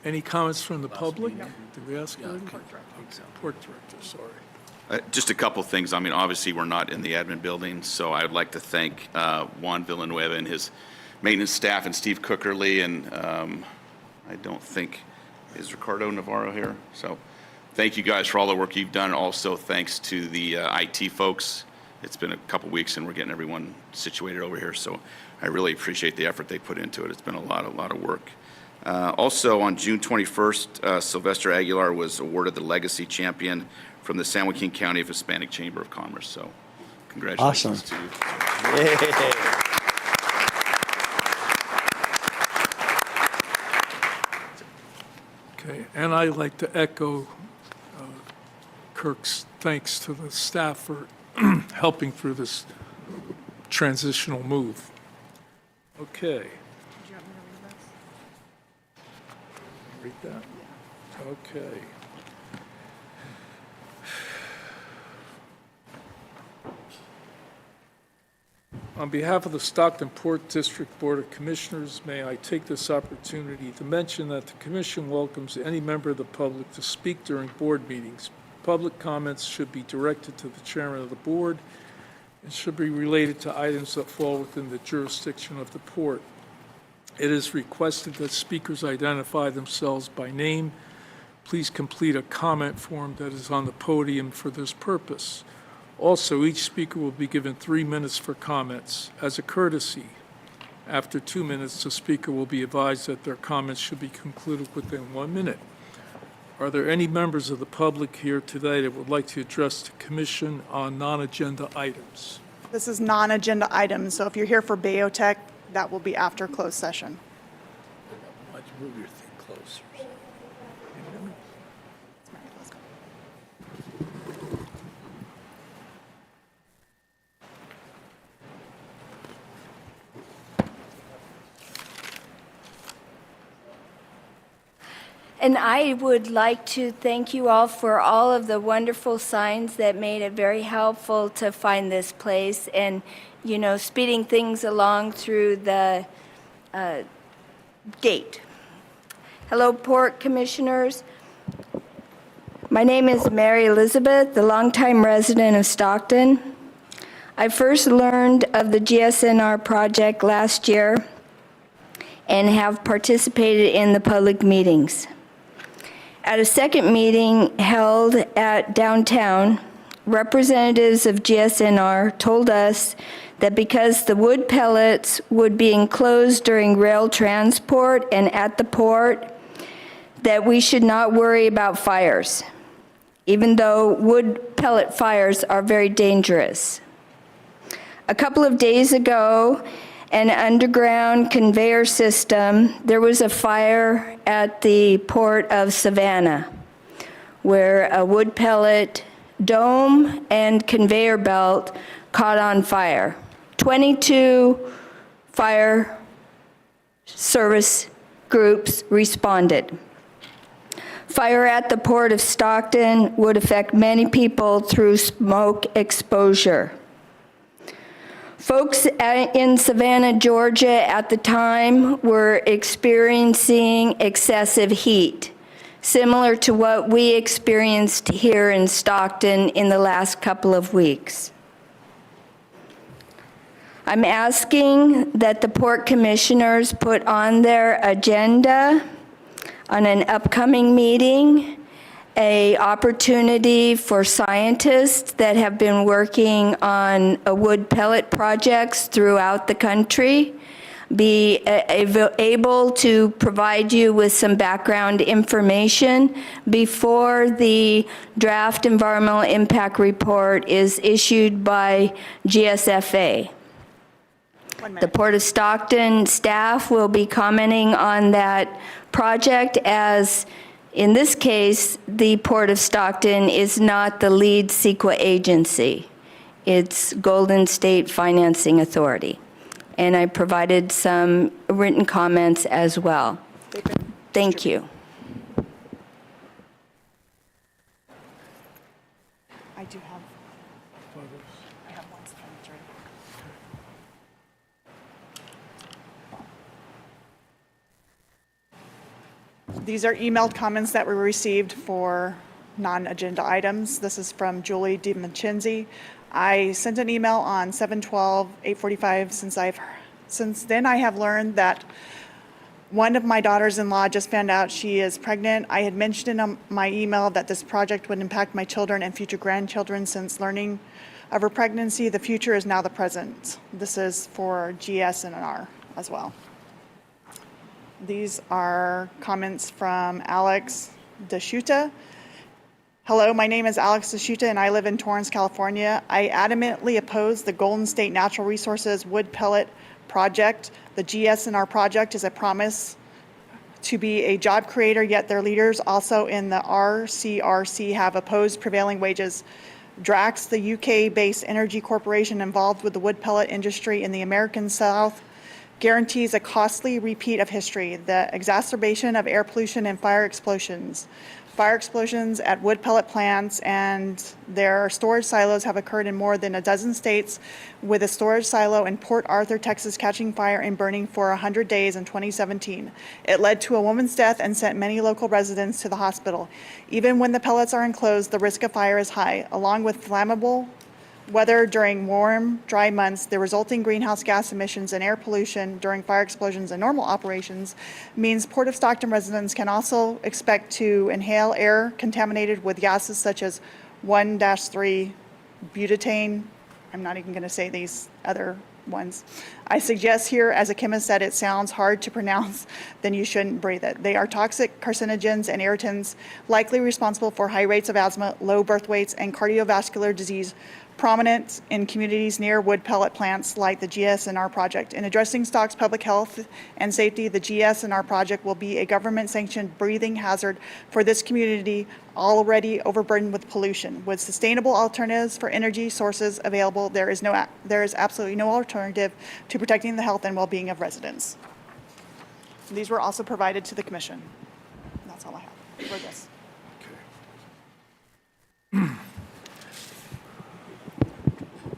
Any comments from the public? Did we ask already? Port director, sorry. Just a couple things. I mean, obviously, we're not in the admin building, so I'd like to thank Juan Villanueva and his maintenance staff and Steve Cookerly, and I don't think, is Ricardo Navarro here? So thank you guys for all the work you've done. Also, thanks to the IT folks. It's been a couple weeks, and we're getting everyone situated over here, so I really appreciate the effort they put into it. It's been a lot of work. Also, on June 21st, Sylvester Aguilar was awarded the Legacy Champion from the San Joaquin County Hispanic Chamber of Commerce. So congratulations to you. Okay, and I'd like to echo Kirk's thanks to the staff for helping through this transitional move. Okay. Read that? Okay. On behalf of the Stockton Port District Board of Commissioners, may I take this opportunity to mention that the Commission welcomes any member of the public to speak during board meetings. Public comments should be directed to the chairman of the board and should be related to items that fall within the jurisdiction of the port. It is requested that speakers identify themselves by name. Please complete a comment form that is on the podium for this purpose. Also, each speaker will be given 3 minutes for comments. As a courtesy, after 2 minutes, the speaker will be advised that their comments should be concluded within 1 minute. Are there any members of the public here today that would like to address the commission on non-agenda items? This is non-agenda items, so if you're here for Bayotech, that will be after closed session. Why'd you move your thing closer? And I would like to thank you all for all of the wonderful signs that made it very helpful to find this place and, speeding things along through the gate. Hello, Port Commissioners. My name is Mary Elizabeth, the longtime resident of Stockton. I first learned of the GSNR project last year and have participated in the public meetings. At a second meeting held at downtown, representatives of GSNR told us that because the wood pellets would be enclosed during rail transport and at the port, that we should not worry about fires, even though wood pellet fires are very dangerous. A couple of days ago, an underground conveyor system, there was a fire at the port of Savannah, where a wood pellet dome and conveyor belt caught on fire. 22 fire service groups responded. Fire at the port of Stockton would affect many people through smoke exposure. Folks in Savannah, Georgia at the time were experiencing excessive heat, similar to what we experienced here in Stockton in the last couple of weeks. I'm asking that the Port Commissioners put on their agenda on an upcoming meeting an opportunity for scientists that have been working on wood pellet projects throughout the country be able to provide you with some background information before the draft environmental impact report is issued by GSFA. The Port of Stockton staff will be commenting on that project, as in this case, the Port of Stockton is not the lead CEQA agency. It's Golden State Financing Authority. And I provided some written comments as well. Thank you. I do have, I have one signature. These are emailed comments that we received for non-agenda items. This is from Julie DiMincenzi. I sent an email on 7/12/845. Since then, I have learned that one of my daughters-in-law just found out she is pregnant. I had mentioned in my email that this project would impact my children and future grandchildren. Since learning of her pregnancy, the future is now the present. This is for GSNR as well. These are comments from Alex DeSchutte. Hello, my name is Alex DeSchutte and I live in Torrance, California. I adamantly oppose the Golden State Natural Resources wood pellet project. The GSNR project is a promise to be a job creator, yet their leaders also in the RCRC have opposed prevailing wages. Drax, the UK-based energy corporation involved with the wood pellet industry in the American South, guarantees a costly repeat of history, the exacerbation of air pollution and fire explosions. Fire explosions at wood pellet plants and their storage silos have occurred in more than a dozen states, with a storage silo in Port Arthur, Texas catching fire and burning for 100 days in 2017. It led to a woman's death and sent many local residents to the hospital. Even when the pellets are enclosed, the risk of fire is high. Along with flammable weather during warm, dry months, the resulting greenhouse gas emissions and air pollution during fire explosions and normal operations means Port of Stockton residents can also expect to inhale air contaminated with gases such as 1-3 butane. I'm not even going to say these other ones. I suggest here, as a chemist, that it sounds hard to pronounce, then you shouldn't breathe it. They are toxic carcinogens and irritants, likely responsible for high rates of asthma, low birth weights, and cardiovascular disease, prominent in communities near wood pellet plants like the GSNR project. In addressing Stock's public health and safety, the GSNR project will be a government-sanctioned breathing hazard for this community already overburdened with pollution. With sustainable alternatives for energy sources available, there is absolutely no alternative to protecting the health and well-being of residents. These were also provided to the commission. That's all I have for this.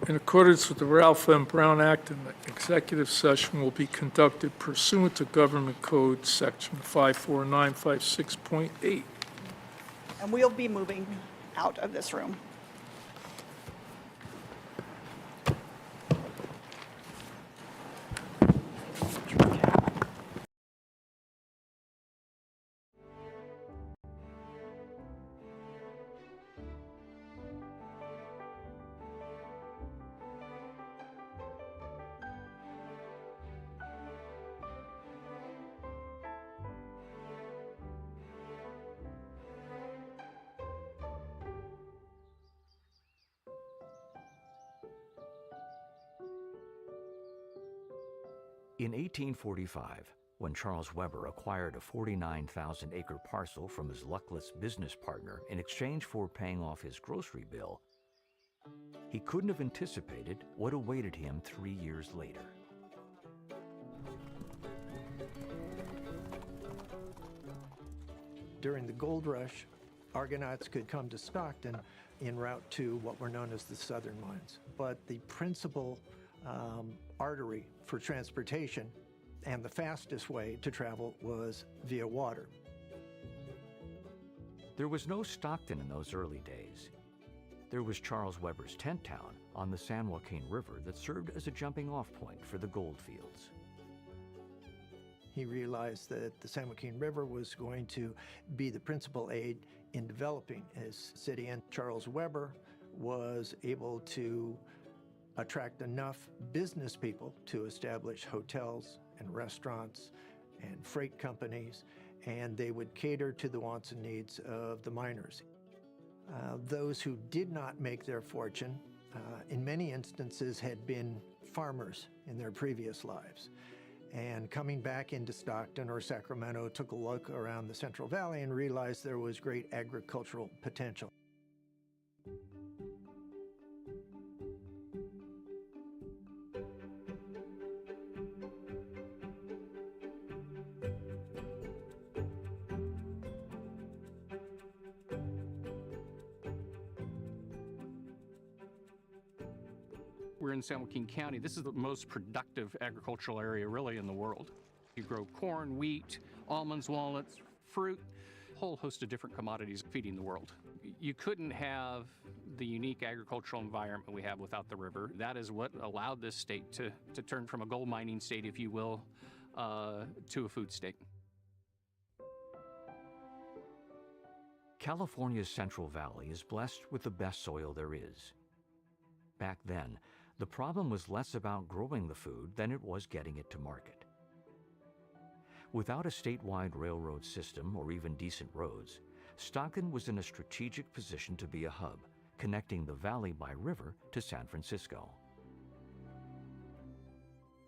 In accordance with the Ralph M. Brown Act, an executive session will be conducted pursuant to Government Code Section 54956.8. And we'll be moving out of this room. In 1845, when Charles Weber acquired a 49,000-acre parcel from his luckless business partner in exchange for paying off his grocery bill, he couldn't have anticipated what awaited him 3 years later. During the gold rush, Argonauts could come to Stockton en route to what were known as the southern mines. But the principal artery for transportation and the fastest way to travel was via water. There was no Stockton in those early days. There was Charles Weber's tent town on the San Joaquin River that served as a jumping-off point for the gold fields. He realized that the San Joaquin River was going to be the principal aid in developing his city, and Charles Weber was able to attract enough business people to establish hotels and restaurants and freight companies, and they would cater to the wants and needs of the miners. Those who did not make their fortune, in many instances, had been farmers in their previous lives. And coming back into Stockton or Sacramento, took a look around the Central Valley and realized there was great agricultural potential. We're in San Joaquin County. This is the most productive agricultural area really in the world. You grow corn, wheat, almonds, walnuts, fruit, a whole host of different commodities feeding the world. You couldn't have the unique agricultural environment we have without the river. That is what allowed this state to turn from a gold mining state, if you will, to a food state. California's Central Valley is blessed with the best soil there is. Back then, the problem was less about growing the food than it was getting it to market. Without a statewide railroad system or even decent roads, Stockton was in a strategic position to be a hub, connecting the valley by river to San Francisco.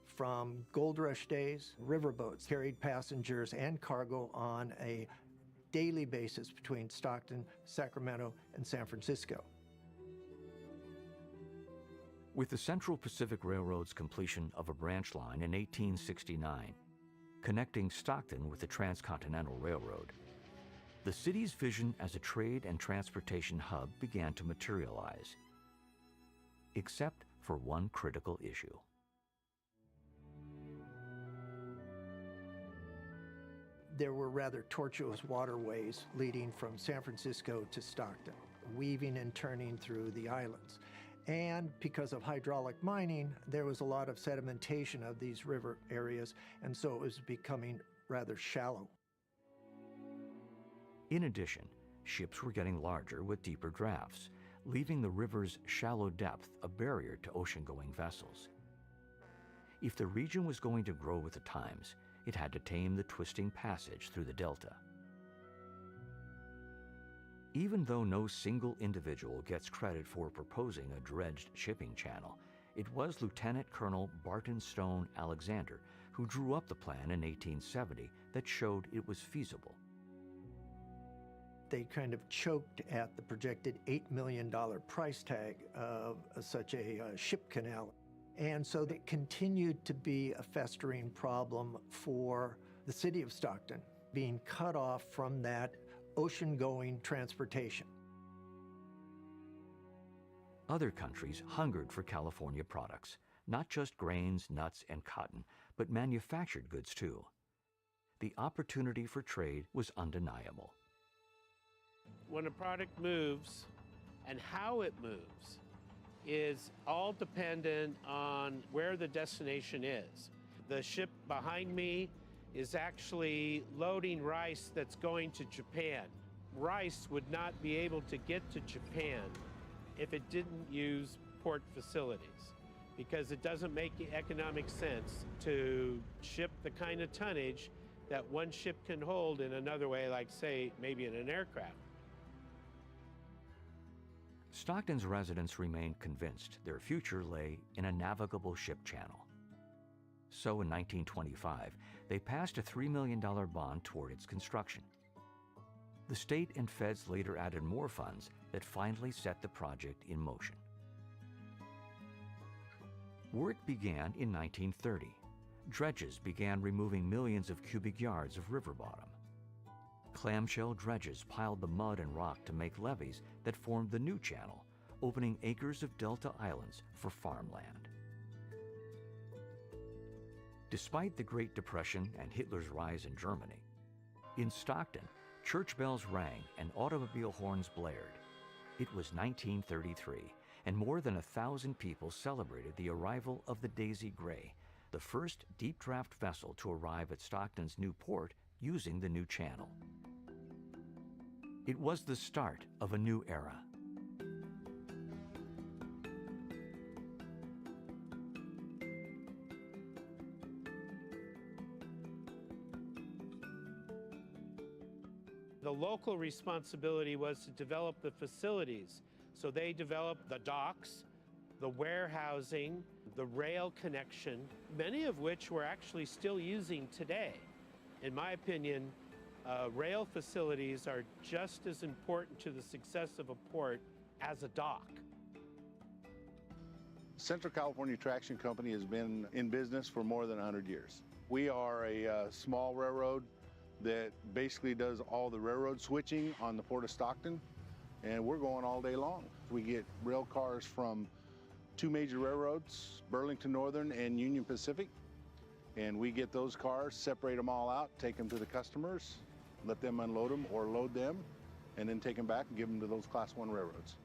From gold rush days, riverboats carried passengers and cargo on a daily basis between Stockton, Sacramento, and San Francisco. With the Central Pacific Railroad's completion of a branch line in 1869, connecting Stockton with the Transcontinental Railroad, the city's vision as a trade and transportation hub began to materialize, except for one critical issue. There were rather tortuous waterways leading from San Francisco to Stockton, weaving and turning through the islands. And because of hydraulic mining, there was a lot of sedimentation of these river areas, and so it was becoming rather shallow. In addition, ships were getting larger with deeper drafts, leaving the river's shallow depth a barrier to ocean-going vessels. If the region was going to grow with the times, it had to tame the twisting passage through the delta. Even though no single individual gets credit for proposing a dredged shipping channel, it was Lieutenant Colonel Barton Stone Alexander who drew up the plan in 1870 that showed it was feasible. They kind of choked at the projected $8 million price tag of such a ship canal. And so it continued to be a festering problem for the city of Stockton, being cut off from that ocean-going transportation. Other countries hungered for California products, not just grains, nuts, and cotton, but manufactured goods too. The opportunity for trade was undeniable. When a product moves and how it moves is all dependent on where the destination is. The ship behind me is actually loading rice that's going to Japan. Rice would not be able to get to Japan if it didn't use port facilities, because it doesn't make economic sense to ship the kind of tonnage that one ship can hold in another way, like say maybe in an aircraft. Stockton's residents remained convinced their future lay in a navigable ship channel. So in 1925, they passed a $3 million bond toward its construction. The state and feds later added more funds that finally set the project in motion. Work began in 1930. Dredges began removing millions of cubic yards of river bottom. Clamshell dredges piled the mud and rock to make levees that formed the new channel, opening acres of delta islands for farmland. Despite the Great Depression and Hitler's rise in Germany, in Stockton, church bells rang and automobile horns blared. It was 1933, and more than 1,000 people celebrated the arrival of the Daisy Gray, the first deep draft vessel to arrive at Stockton's new port using the new channel. It was the start of a new era. The local responsibility was to develop the facilities. So they developed the docks, the warehousing, the rail connection, many of which we're actually still using today. In my opinion, rail facilities are just as important to the success of a port as a dock. Central California Traction Company has been in business for more than 100 years. We are a small railroad that basically does all the railroad switching on the Port of Stockton, and we're going all day long. We get rail cars from two major railroads, Burlington Northern and Union Pacific, and we get those cars, separate them all out, take them to the customers, let them unload them or load them, and then take them back and give them to those Class 1 railroads.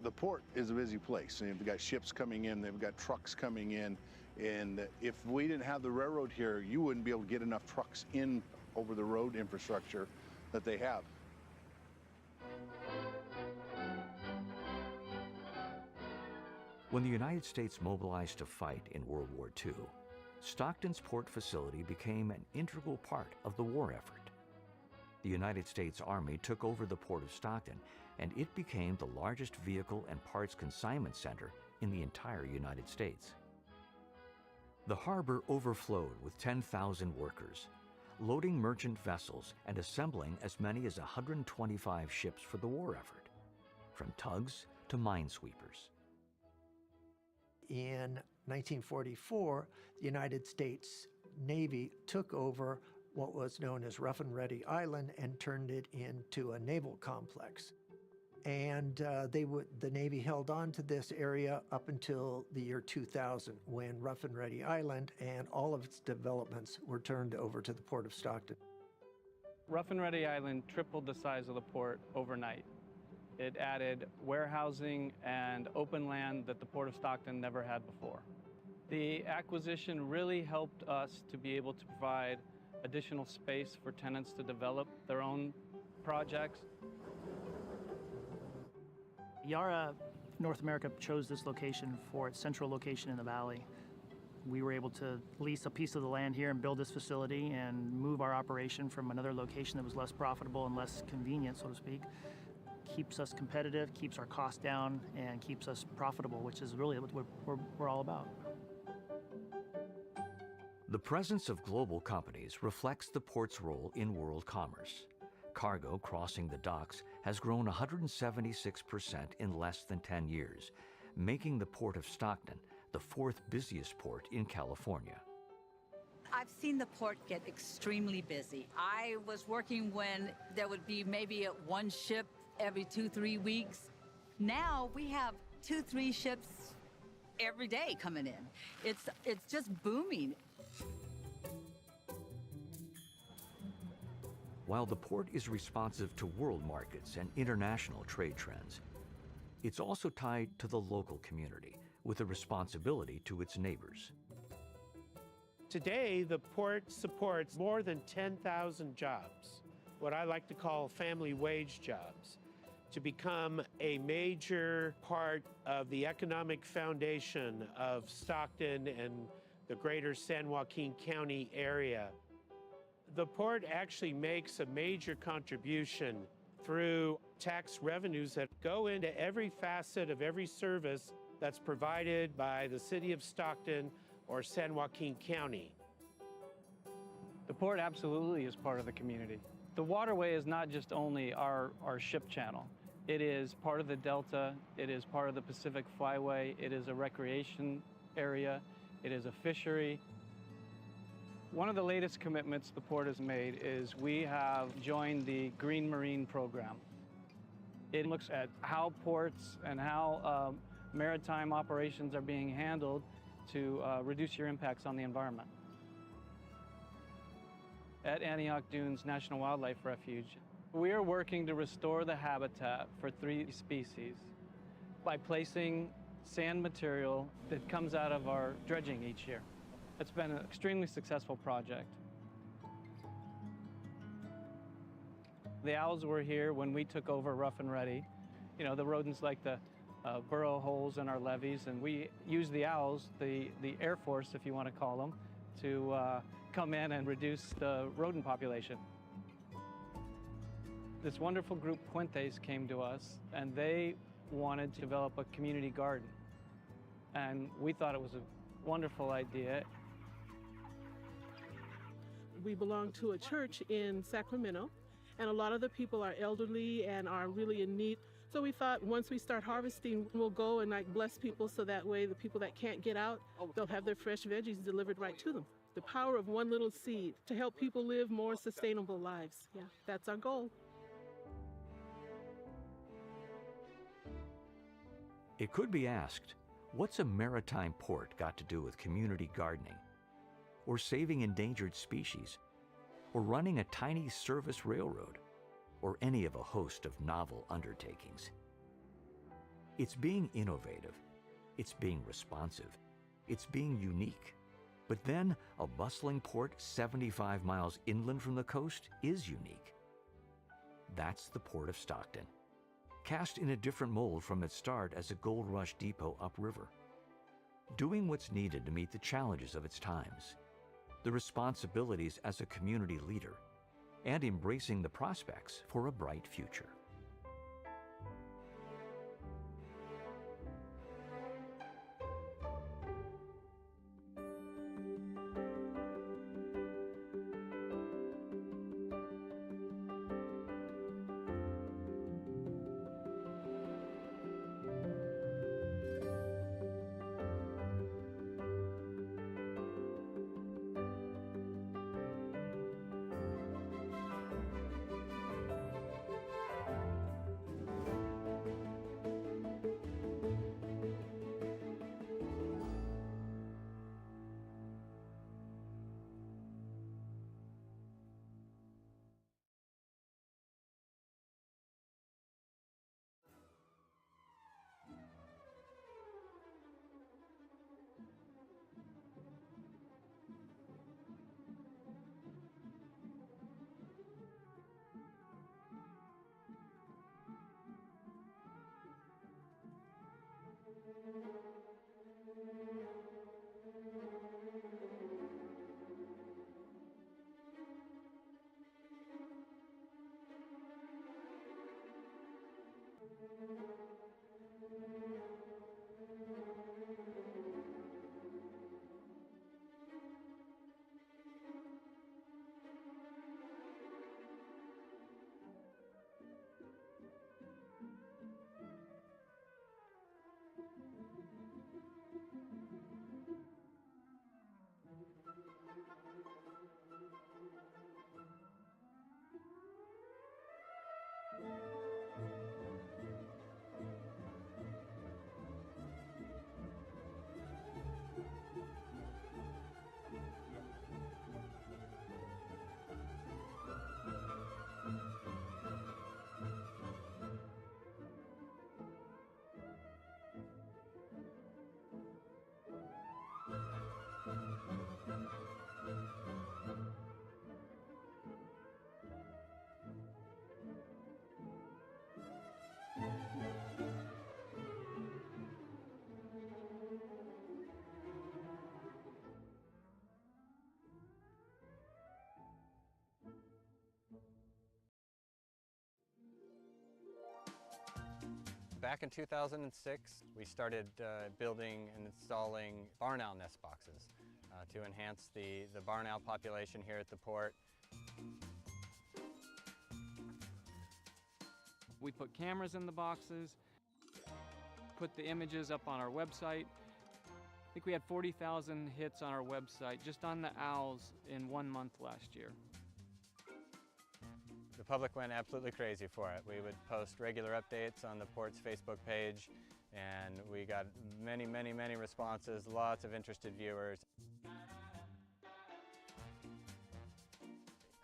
The port is a busy place, and they've got ships coming in, they've got trucks coming in, and if we didn't have the railroad here, you wouldn't be able to get enough trucks in over the road infrastructure that they have. When the United States mobilized to fight in World War II, Stockton's port facility became an integral part of the war effort. The United States Army took over the Port of Stockton, and it became the largest vehicle and parts consignment center in the entire United States. The harbor overflowed with 10,000 workers, loading merchant vessels and assembling as many as 125 ships for the war effort, from tugs to minesweepers. In 1944, the United States Navy took over what was known as Rough and Ready Island and turned it into a naval complex. And the Navy held on to this area up until the year 2000, when Rough and Ready Island and all of its developments were turned over to the Port of Stockton. Rough and Ready Island tripled the size of the port overnight. It added warehousing and open land that the Port of Stockton never had before. The acquisition really helped us to be able to provide additional space for tenants to develop their own projects. Yara North America chose this location for its central location in the valley. We were able to lease a piece of the land here and build this facility and move our operation from another location that was less profitable and less convenient, so to speak. Keeps us competitive, keeps our costs down, and keeps us profitable, which is really what we're all about. The presence of global companies reflects the port's role in world commerce. Cargo crossing the docks has grown 176% in less than 10 years, making the Port of Stockton the fourth busiest port in California. I've seen the port get extremely busy. I was working when there would be maybe one ship every 2-3 weeks. Now we have 2-3 ships every day coming in. It's just booming. While the port is responsive to world markets and international trade trends, it's also tied to the local community with a responsibility to its neighbors. Today, the port supports more than 10,000 jobs, what I like to call family wage jobs, to become a major part of the economic foundation of Stockton and the greater San Joaquin County area. The port actually makes a major contribution through tax revenues that go into every facet of every service that's provided by the city of Stockton, or San Joaquin County? The port absolutely is part of the community. The waterway is not just only our ship channel. It is part of the Delta, it is part of the Pacific Flyway, it is a recreation area, it is a fishery. One of the latest commitments the port has made is we have joined the Green Marine Program. It looks at how ports and how maritime operations are being handled to reduce your impacts on the environment. At Antioch Dunes National Wildlife Refuge, we are working to restore the habitat for 3 species by placing sand material that comes out of our dredging each year. It's been an extremely successful project. The owls were here when we took over Rough and Ready. You know, the rodents like to burrow holes in our levees, and we use the owls, the Air Force, if you want to call them, to come in and reduce the rodent population. This wonderful group, Puentes, came to us, and they wanted to develop a community garden. And we thought it was a wonderful idea. We belong to a church in Sacramento, and a lot of the people are elderly and are really in need. So we thought once we start harvesting, we'll go and bless people so that way the people that can't get out, they'll have their fresh veggies delivered right to them. The power of one little seed to help people live more sustainable lives. Yeah, that's our goal. It could be asked, what's a maritime port got to do with community gardening, or saving endangered species, or running a tiny service railroad, or any of a host of novel undertakings? It's being innovative, it's being responsive, it's being unique. But then, a bustling port 75 miles inland from the coast is unique. That's the Port of Stockton, cast in a different mold from its start as a gold rush depot upriver, doing what's needed to meet the challenges of its times, the responsibilities as a community leader, and embracing the prospects for a bright future. back in 2006, we started building and installing barn owl nest boxes to enhance the barn owl population here at the port. We put cameras in the boxes, put the images up on our website. I think we had 40,000 hits on our website just on the owls in 1 month last year. The public went absolutely crazy for it. We would post regular updates on the port's Facebook page, and we got many, many, many responses, lots of interested viewers.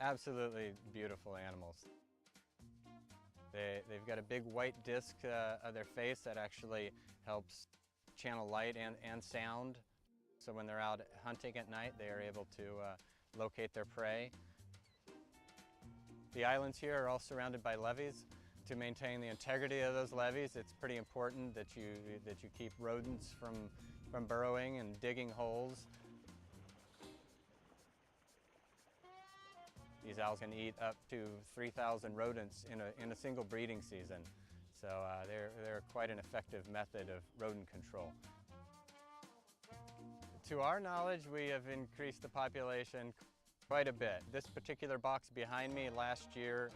Absolutely beautiful animals. They've got a big white disc of their face that actually helps channel light and sound. So when they're out hunting at night, they are able to locate their prey. The islands here are all surrounded by levees. To maintain the integrity of those levees, it's pretty important that you keep rodents from burrowing and digging holes. These owls can eat up to 3,000 rodents in a single breeding season. So they're quite an effective method of rodent control. To our knowledge, we have increased the population quite a bit. This particular box behind me last year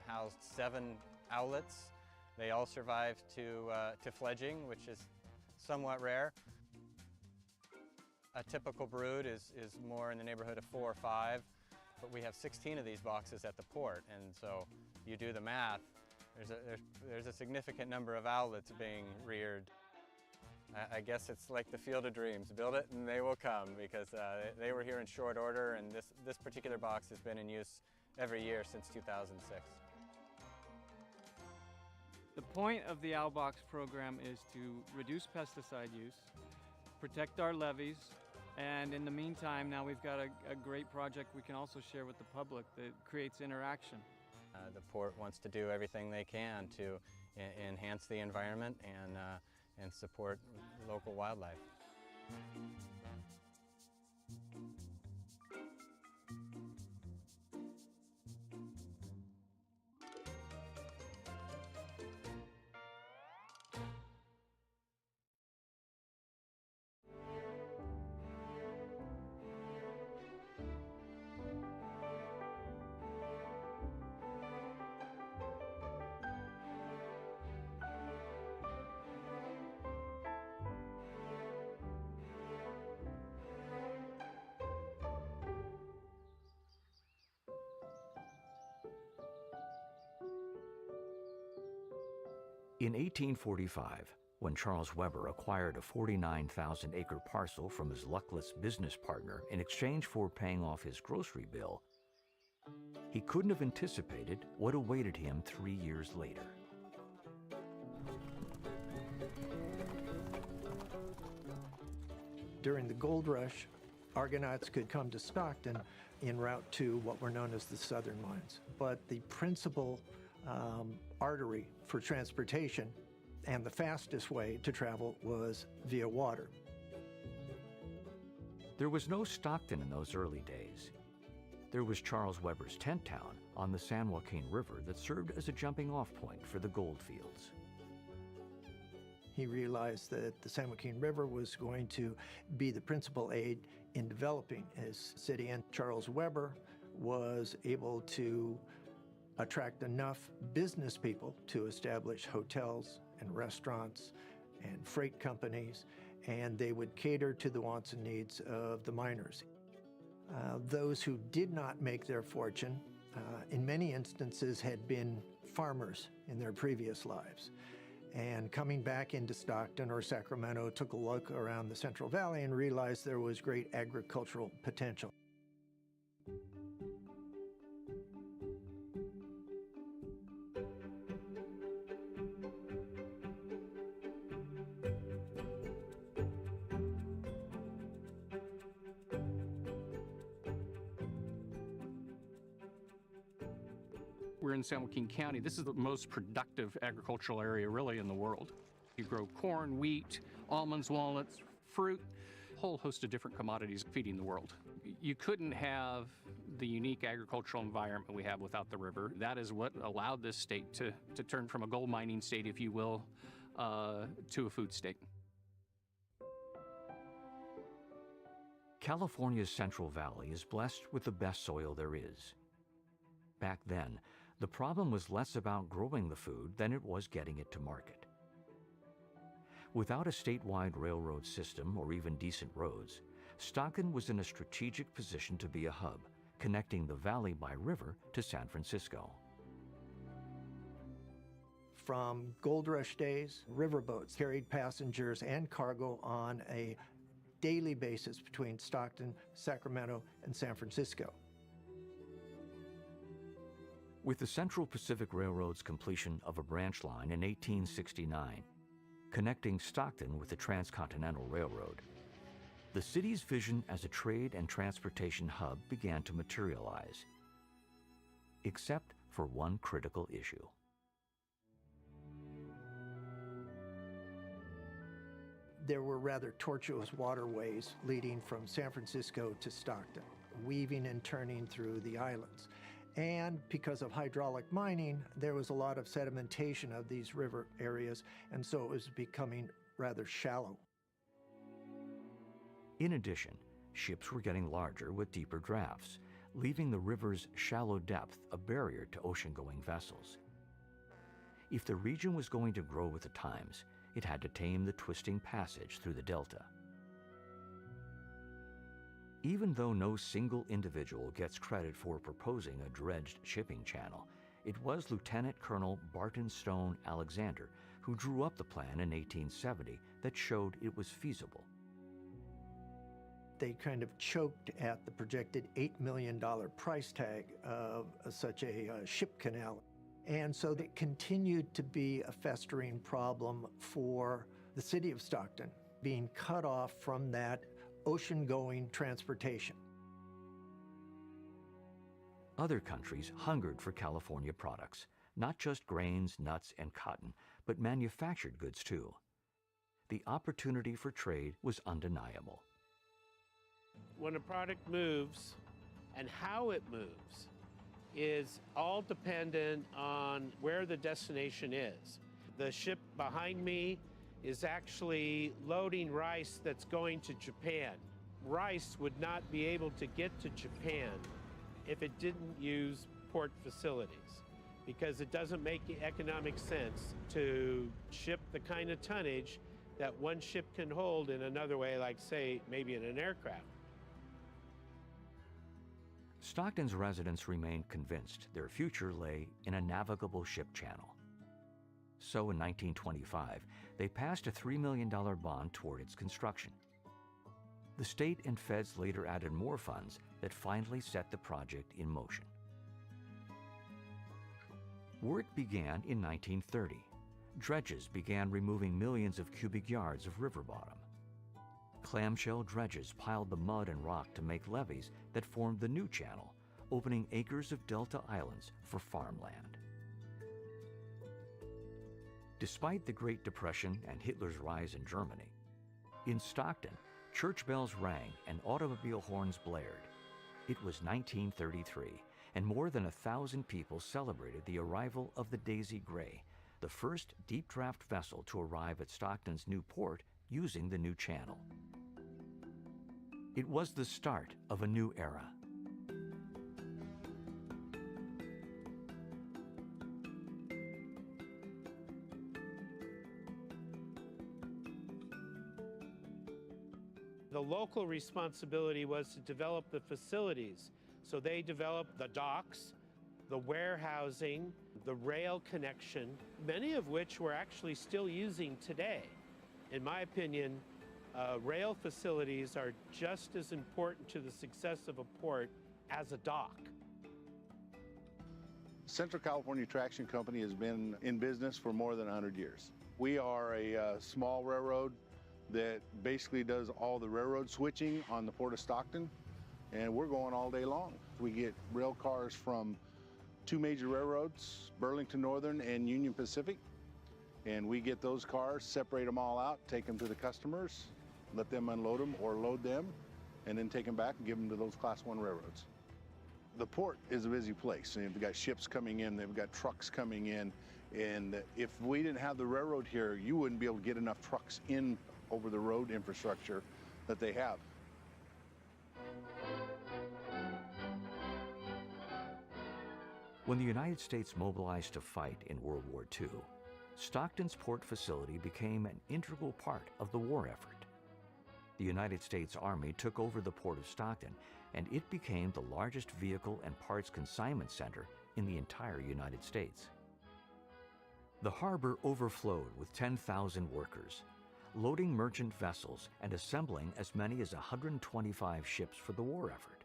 housed 7 owlets. They all survived to fledging, which is somewhat rare. A typical brood is more in the neighborhood of 4 or 5. But we have 16 of these boxes at the port, and so you do the math, there's a significant number of owlets being reared. I guess it's like the Field of Dreams. Build it and they will come, because they were here in short order, and this particular box has been in use every year since 2006. The point of the Owl Box program is to reduce pesticide use, protect our levees, and in the meantime, now we've got a great project we can also share with the public that creates interaction. The port wants to do everything they can to enhance the environment and support local wildlife. In 1845, when Charles Weber acquired a 49,000-acre parcel from his luckless business partner in exchange for paying off his grocery bill, he couldn't have anticipated what awaited him 3 years later. During the gold rush, Argonauts could come to Stockton en route to what were known as the southern mines. But the principal artery for transportation and the fastest way to travel was via water. There was no Stockton in those early days. There was Charles Weber's tent town on the San Joaquin River that served as a jumping-off point for the gold fields. He realized that the San Joaquin River was going to be the principal aid in developing his city, and Charles Weber was able to attract enough business people to establish hotels and restaurants and freight companies, and they would cater to the wants and needs of the miners. Those who did not make their fortune, in many instances, had been farmers in their previous lives. And coming back into Stockton or Sacramento, took a look around the Central Valley and realized there was great agricultural potential. We're in San Joaquin County. This is the most productive agricultural area really in the world. You grow corn, wheat, almonds, walnuts, fruit, a whole host of different commodities feeding the world. You couldn't have the unique agricultural environment we have without the river. That is what allowed this state to turn from a gold mining state, if you will, to a food state. California's Central Valley is blessed with the best soil there is. Back then, the problem was less about growing the food than it was getting it to market. Without a statewide railroad system or even decent roads, Stockton was in a strategic position to be a hub, connecting the valley by river to San Francisco. From gold rush days, riverboats carried passengers and cargo on a daily basis between Stockton, Sacramento, and San Francisco. With the Central Pacific Railroad's completion of a branch line in 1869, connecting Stockton with the Transcontinental Railroad, the city's vision as a trade and transportation hub began to materialize, except for one critical issue. There were rather tortuous waterways leading from San Francisco to Stockton, weaving and turning through the islands. And because of hydraulic mining, there was a lot of sedimentation of these river areas, and so it was becoming rather shallow. In addition, ships were getting larger with deeper drafts, leaving the river's shallow depth a barrier to ocean-going vessels. If the region was going to grow with the times, it had to tame the twisting passage through the delta. Even though no single individual gets credit for proposing a dredged shipping channel, it was Lieutenant Colonel Barton Stone Alexander who drew up the plan in 1870 that showed it was feasible. They kind of choked at the projected $8 million price tag of such a ship canal. And so it continued to be a festering problem for the city of Stockton, being cut off from that ocean-going transportation. Other countries hungered for California products, not just grains, nuts, and cotton, but manufactured goods too. The opportunity for trade was undeniable. When a product moves and how it moves is all dependent on where the destination is. The ship behind me is actually loading rice that's going to Japan. Rice would not be able to get to Japan if it didn't use port facilities, because it doesn't make economic sense to ship the kind of tonnage that one ship can hold in another way, like say maybe in an aircraft. Stockton's residents remained convinced their future lay in a navigable ship channel. So in 1925, they passed a $3 million bond toward its construction. The state and feds later added more funds that finally set the project in motion. Work began in 1930. Dredges began removing millions of cubic yards of river bottom. Clamshell dredges piled the mud and rock to make levees that formed the new channel, opening acres of delta islands for farmland. Despite the Great Depression and Hitler's rise in Germany, in Stockton, church bells rang and automobile horns blared. It was 1933, and more than 1,000 people celebrated the arrival of the Daisy Gray, the first deep draft vessel to arrive at Stockton's new port using the new channel. It was the start of a new era. The local responsibility was to develop the facilities. So they developed the docks, the warehousing, the rail connection, many of which we're actually still using today. In my opinion, rail facilities are just as important to the success of a port as a dock. Central California Traction Company has been in business for more than 100 years. We are a small railroad that basically does all the railroad switching on the Port of Stockton, and we're going all day long. We get rail cars from two major railroads, Burlington Northern and Union Pacific, and we get those cars, separate them all out, take them to the customers, let them unload them or load them, and then take them back and give them to those Class 1 railroads. The port is a busy place, and they've got ships coming in, they've got trucks coming in. And if we didn't have the railroad here, you wouldn't be able to get enough trucks in over the road infrastructure that they have. When the United States mobilized to fight in World War II, Stockton's port facility became an integral part of the war effort. The United States Army took over the Port of Stockton, and it became the largest vehicle and parts consignment center in the entire United States. The harbor overflowed with 10,000 workers, loading merchant vessels and assembling as many as 125 ships for the war effort,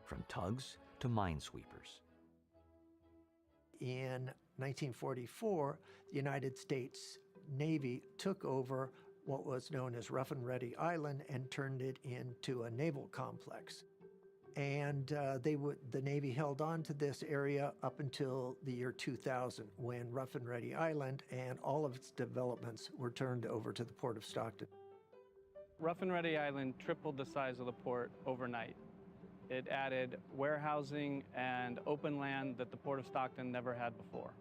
from tugs to minesweepers. In 1944, the United States Navy took over what was known as Rough and Ready Island and turned it into a naval complex. And the Navy held on to this area up until the year 2000, when Rough and Ready Island and all of its developments were turned over to the Port of Stockton. Rough and Ready Island tripled the size of the port overnight. It added warehousing and open land that the Port of Stockton never had before.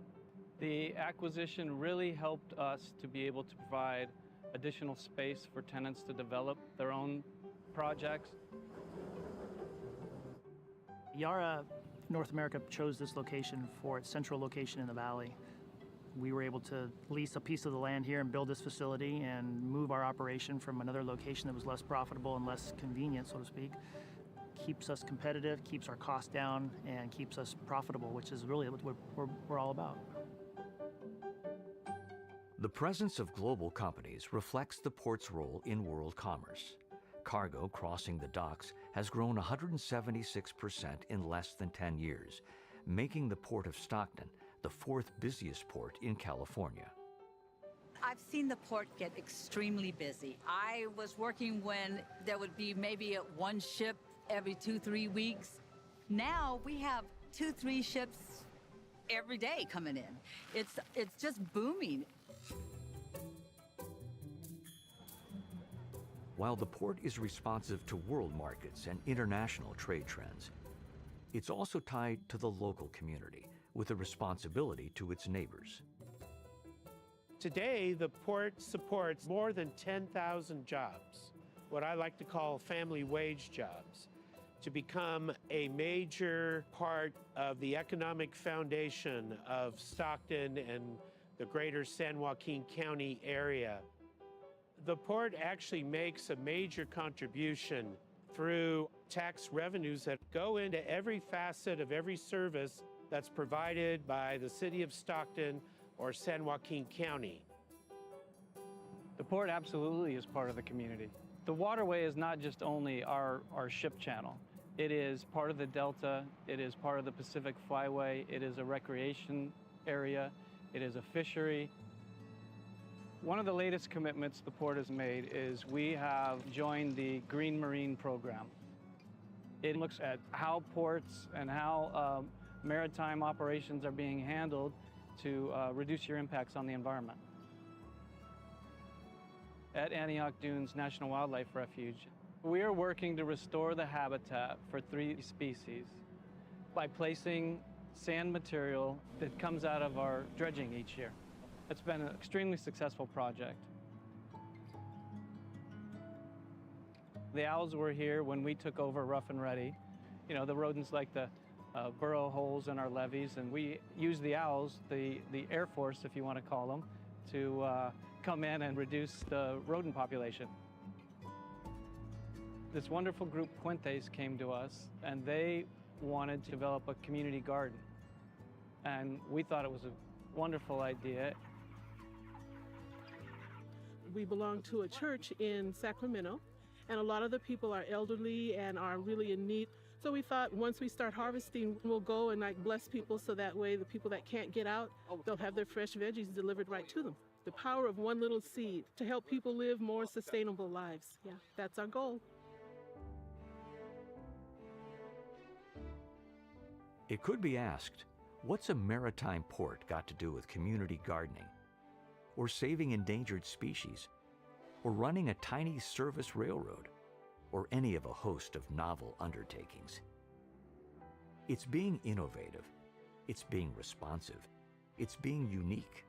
The acquisition really helped us to be able to provide additional space for tenants to develop their own projects. Yara North America chose this location for its central location in the valley. We were able to lease a piece of the land here and build this facility and move our operation from another location that was less profitable and less convenient, so to speak. Keeps us competitive, keeps our costs down, and keeps us profitable, which is really what we're all about. The presence of global companies reflects the port's role in world commerce. Cargo crossing the docks has grown 176% in less than 10 years, making the Port of Stockton the fourth busiest port in California. I've seen the port get extremely busy. I was working when there would be maybe one ship every 2-3 weeks. Now we have 2-3 ships every day coming in. It's just booming. While the port is responsive to world markets and international trade trends, it's also tied to the local community with a responsibility to its neighbors. Today, the port supports more than 10,000 jobs, what I like to call family wage jobs, to become a major part of the economic foundation of Stockton and the greater San Joaquin County area. The port actually makes a major contribution through tax revenues that go into every facet of every service that's provided by the city of Stockton or San Joaquin County. The port absolutely is part of the community. The waterway is not just only our ship channel. It is part of the Delta, it is part of the Pacific Flyway, it is a recreation area, it is a fishery. One of the latest commitments the port has made is we have joined the Green Marine program. It looks at how ports and how maritime operations are being handled to reduce your impacts on the environment. At Antioch Dunes National Wildlife Refuge, we are working to restore the habitat for 3 species by placing sand material that comes out of our dredging each year. It's been an extremely successful project. The owls were here when we took over Rough and Ready. You know, the rodents like to burrow holes in our levees, and we use the owls, the Air Force, if you want to call them, to come in and reduce the rodent population. This wonderful group, Quintes, came to us, and they wanted to develop a community garden. And we thought it was a wonderful idea. We belong to a church in Sacramento, and a lot of the people are elderly and are really in need. So we thought once we start harvesting, we'll go and bless people so that way the people that can't get out, they'll have their fresh veggies delivered right to them. The power of one little seed to help people live more sustainable lives. Yeah, that's our goal. It could be asked, what's a maritime port got to do with community gardening, or saving endangered species, or running a tiny service railroad, or any of a host of novel undertakings? It's being innovative, it's being responsive, It's being unique.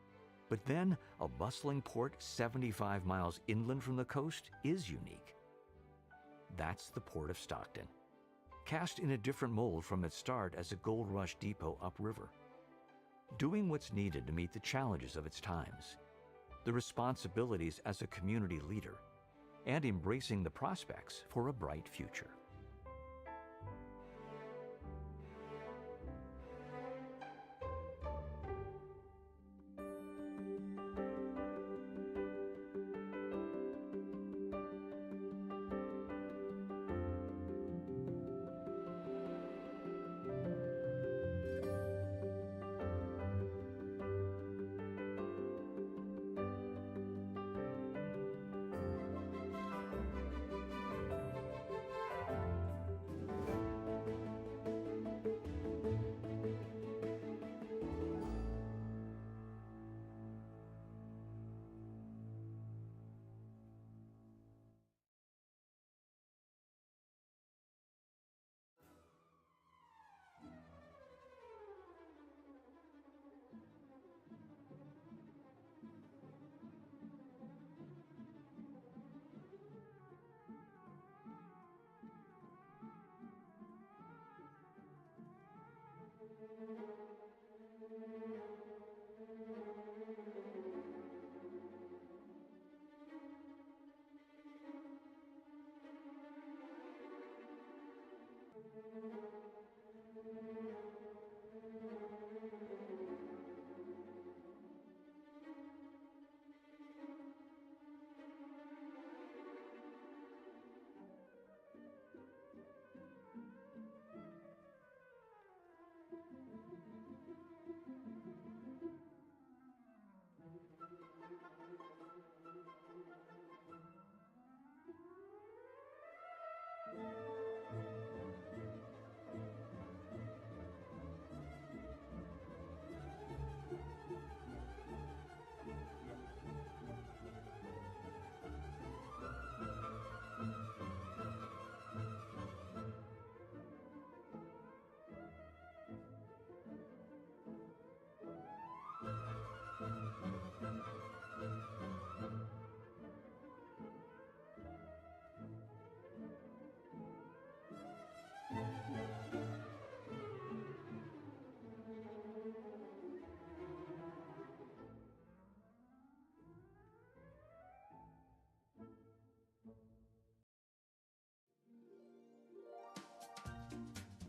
But then, a bustling port 75 miles inland from the coast is unique. That's the Port of Stockton, cast in a different mold from its start as a gold rush depot upriver. Doing what's needed to meet the challenges of its times, the responsibilities as a community leader, and embracing the prospects for a bright future.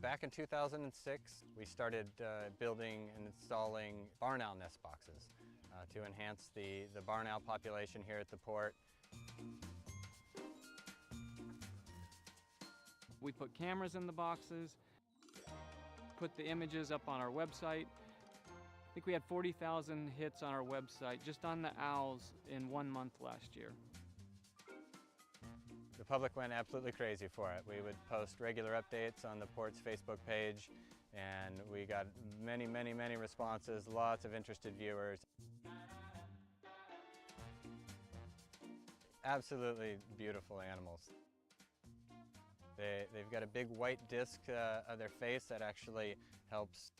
Back in 2006, we started building and installing barn owl nest boxes to enhance the barn owl population here at the port. We put cameras in the boxes, put the images up on our website. I think we had 40,000 hits on our website just on the owls in 1 month last year. The public went absolutely crazy for it. We would post regular updates on the port's Facebook page, and we got many, many, many responses, lots of interested viewers. Absolutely beautiful animals. They've got a big white disc of their face that actually helps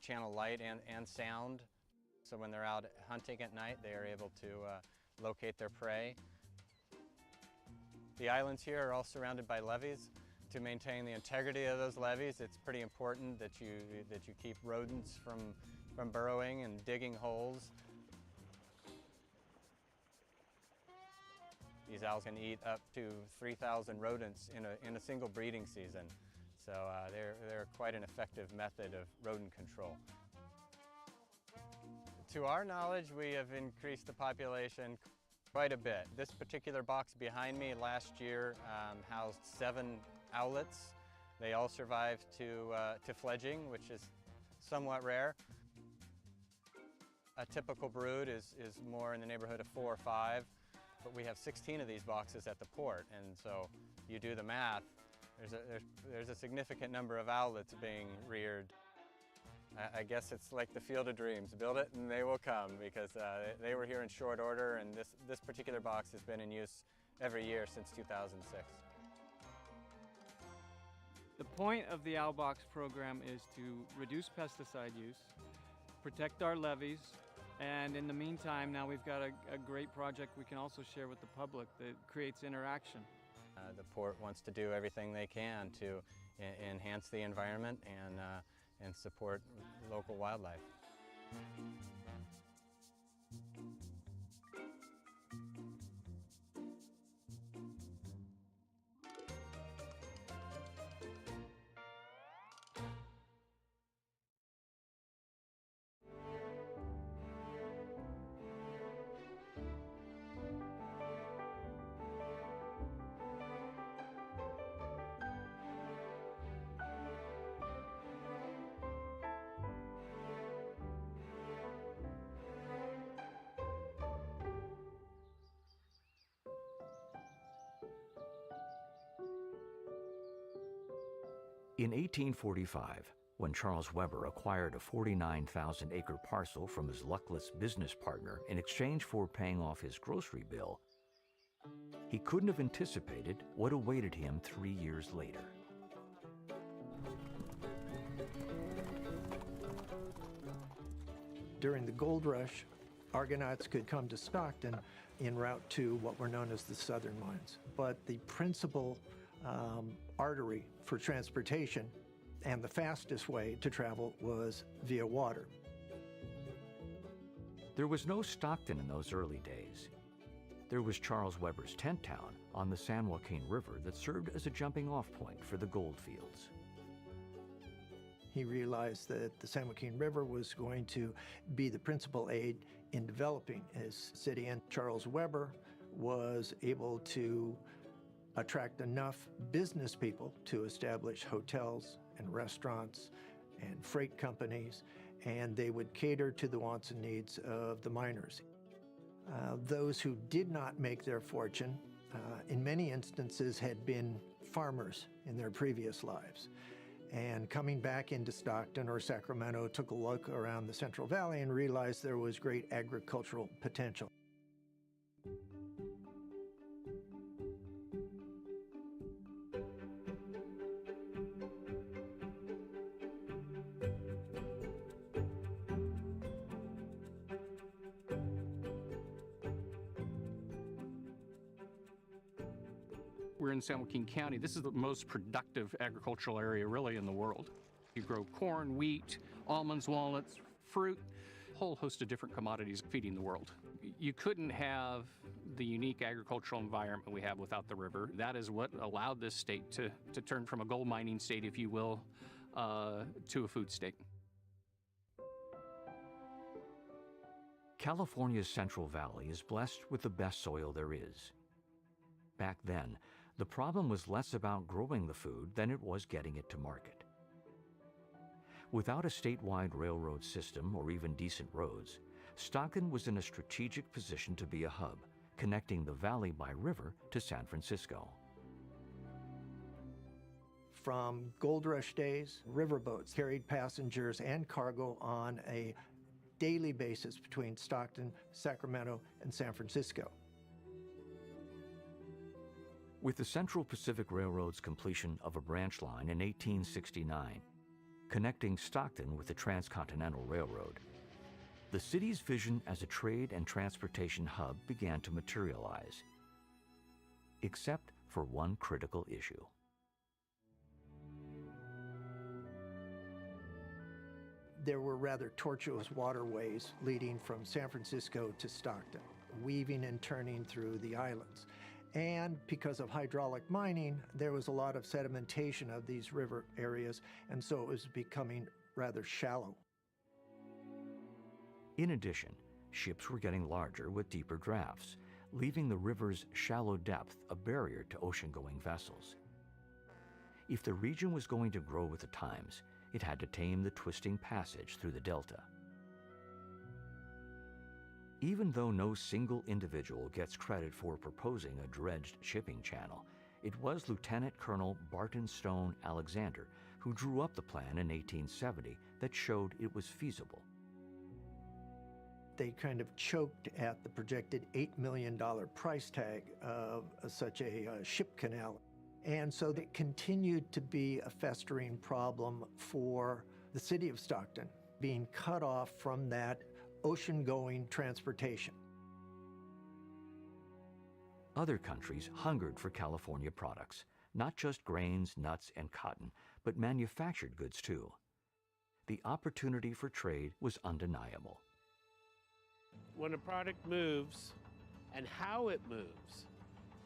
channel light and sound. So when they're out hunting at night, they are able to locate their prey. The islands here are all surrounded by levees. To maintain the integrity of those levees, it's pretty important that you keep rodents from burrowing and digging holes. These owls can eat up to 3,000 rodents in a single breeding season. So they're quite an effective method of rodent control. To our knowledge, we have increased the population quite a bit. This particular box behind me last year housed 7 owlets. They all survived to fledging, which is somewhat rare. A typical brood is more in the neighborhood of 4 or 5, but we have 16 of these boxes at the port, and so you do the math, there's a significant number of owlets being reared. I guess it's like the Field of Dreams. Build it and they will come, because they were here in short order, and this particular box has been in use every year since 2006. The point of the Owl Box program is to reduce pesticide use, protect our levees, and in the meantime, now we've got a great project we can also share with the public that creates interaction. The port wants to do everything they can to enhance the environment and support local wildlife. In 1845, when Charles Weber acquired a 49,000-acre parcel from his luckless business partner in exchange for paying off his grocery bill, he couldn't have anticipated what awaited him 3 years later. During the gold rush, Argonauts could come to Stockton en route to what were known as the southern mines. But the principal artery for transportation and the fastest way to travel was via water. There was no Stockton in those early days. There was Charles Weber's tent town on the San Joaquin River that served as a jumping-off point for the gold fields. He realized that the San Joaquin River was going to be the principal aid in developing his city, and Charles Weber was able to attract enough business people to establish hotels and restaurants and freight companies, and they would cater to the wants and needs of the miners. Those who did not make their fortune, in many instances, had been farmers in their previous lives. And coming back into Stockton or Sacramento, took a look around the Central Valley and realized there was great agricultural potential. We're in San Joaquin County. This is the most productive agricultural area really in the world. You grow corn, wheat, almonds, walnuts, fruit, a whole host of different commodities feeding the world. You couldn't have the unique agricultural environment we have without the river. That is what allowed this state to turn from a gold mining state, if you will, to a food state. California's Central Valley is blessed with the best soil there is. Back then, the problem was less about growing the food than it was getting it to market. Without a statewide railroad system or even decent roads, Stockton was in a strategic position to be a hub, connecting the valley by river to San Francisco. From gold rush days, riverboats carried passengers and cargo on a daily basis between Stockton, Sacramento, and San Francisco. With the Central Pacific Railroad's completion of a branch line in 1869, connecting Stockton with the Transcontinental Railroad, the city's vision as a trade and transportation hub began to materialize, except for one critical issue. There were rather tortuous waterways leading from San Francisco to Stockton, weaving and turning through the islands. And because of hydraulic mining, there was a lot of sedimentation of these river areas, and so it was becoming rather shallow. In addition, ships were getting larger with deeper drafts, leaving the river's shallow depth a barrier to ocean-going vessels. If the region was going to grow with the times, it had to tame the twisting passage through the delta. Even though no single individual gets credit for proposing a dredged shipping channel, it was Lieutenant Colonel Barton Stone Alexander who drew up the plan in 1870 that showed it was feasible. They kind of choked at the projected $8 million price tag of such a ship canal. And so it continued to be a festering problem for the city of Stockton being cut off from that ocean-going transportation. Other countries hungered for California products, not just grains, nuts, and cotton, but manufactured goods too. The opportunity for trade was undeniable. When a product moves and how it moves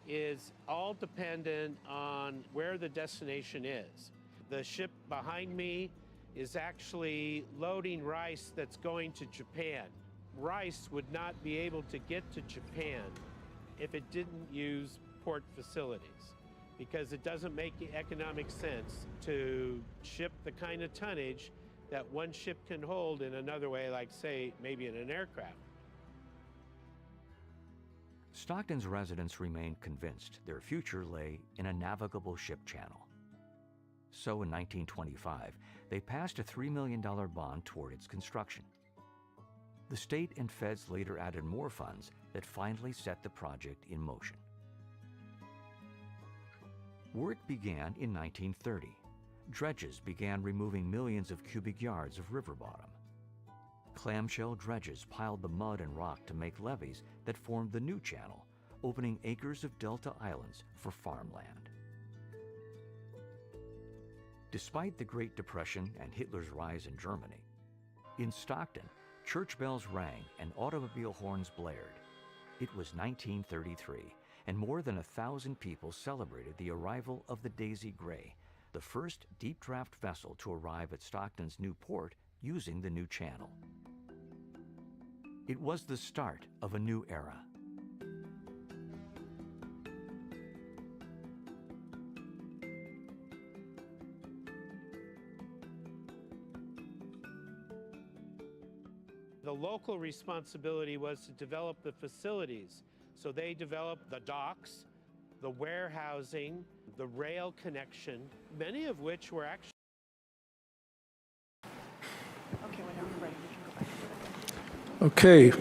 is all dependent on where the destination is. The ship behind me is actually loading rice that's going to Japan. Rice would not be able to get to Japan if it didn't use port facilities, because it doesn't make economic sense to ship the kind of tonnage that one ship can hold in another way, like, say, maybe in an aircraft. Stockton's residents remained convinced their future lay in a navigable ship channel. So in 1925, they passed a $3 million bond toward its construction. The state and feds later added more funds that finally set the project in motion. Work began in 1930. Dredges began removing millions of cubic yards of river bottom. Clamshell dredges piled the mud and rock to make levees that formed the new channel, opening acres of delta islands for farmland. Despite the Great Depression and Hitler's rise in Germany, in Stockton, church bells rang and automobile horns blared. It was 1933, and more than 1,000 people celebrated the arrival of the Daisy Gray, the first deep draft vessel to arrive at Stockton's new port using the new channel. It was the start of a new era. The local responsibility was to develop the facilities. So they developed the docks, the warehousing, the rail connection, many of which were actually. Okay, whenever you're ready, we can go back. Okay,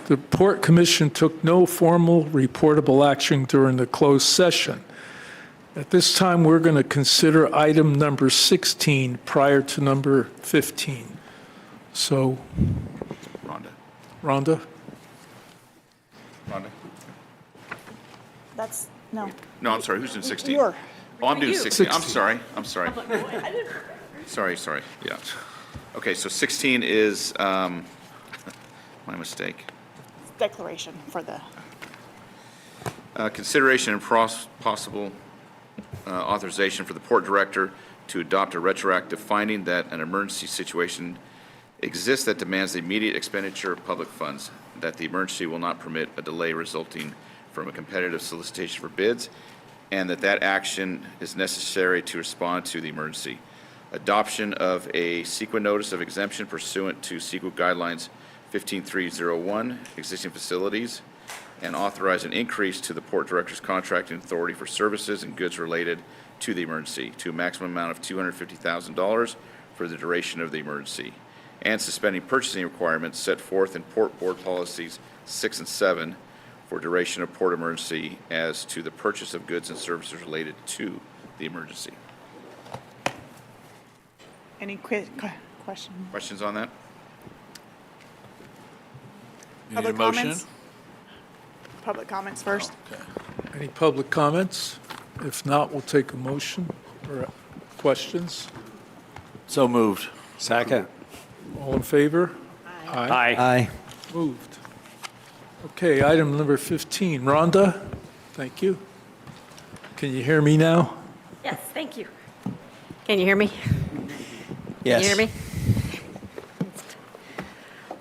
the Port Commission took no formal reportable action during the closed session. At this time, we're going to consider item number 16 prior to number 15. So, Rhonda? That's, no. No, I'm sorry, who's doing 16? You're. Oh, I'm doing You. 16. I'm 16. sorry. Sorry, yeah. Okay, so 16 is, my mistake. Declaration for the, Consideration and possible authorization for the port director to adopt a retroactive finding that an emergency situation exists that demands the immediate expenditure of public funds, that the emergency will not permit a delay resulting from a competitive solicitation for bids, and that action is necessary to respond to the emergency. Adoption of a CEQA notice of exemption pursuant to CEQA guidelines 15301, existing facilities, and authorize an increase to the port director's contracting authority for services and goods related to the emergency to a maximum amount of $250,000 for the duration of the emergency, and suspending purchasing requirements set forth in Port Board Policies 6 and 7 for duration of port emergency as to the purchase of goods and services related to the emergency. any question? Questions on that? You need a Public motion? comments? Public comments first. Any public comments? If not, we'll take a motion or questions. So moved. Second. All in favor? Aye. Moved. Okay, item number 15. Rhonda, thank you. Can you hear me now? Yes, thank you. Can you hear me? Yes. Can you hear me?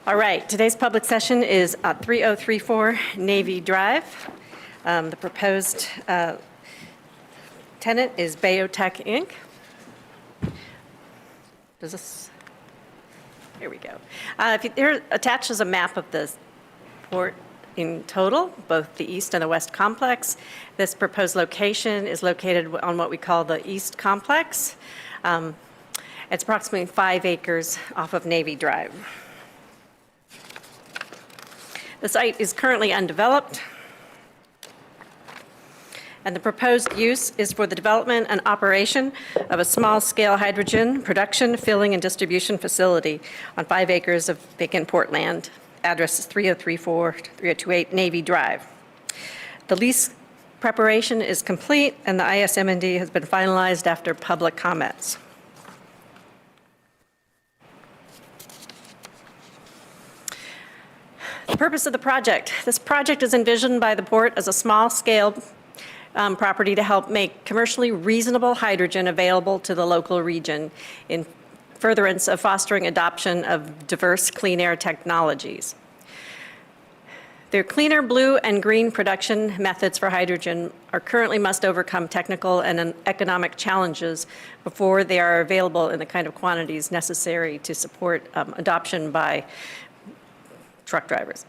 All right, today's public session is 3034 Navy Drive. The proposed tenant is Bayotech Inc. Does this, here we go. There attached is a map of the port in total, both the east and the west complex. This proposed location is located on what we call the east complex. It's approximately 5 acres off of Navy Drive. The site is currently undeveloped. and the proposed use is for the development and operation of a small-scale hydrogen production, filling, and distribution facility on 5 acres of vacant port land. Address is 3034, 3028 Navy Drive. The lease preparation is complete, and the ISMND has been finalized after public comments. The purpose of the project. This project is envisioned by the port as a small-scale property to help make commercially reasonable hydrogen available to the local region in furtherance of fostering adoption of diverse clean air technologies. Their cleaner blue and green production methods for hydrogen are currently must overcome technical and economic challenges before they are available in the kind of quantities necessary to support adoption by truck drivers.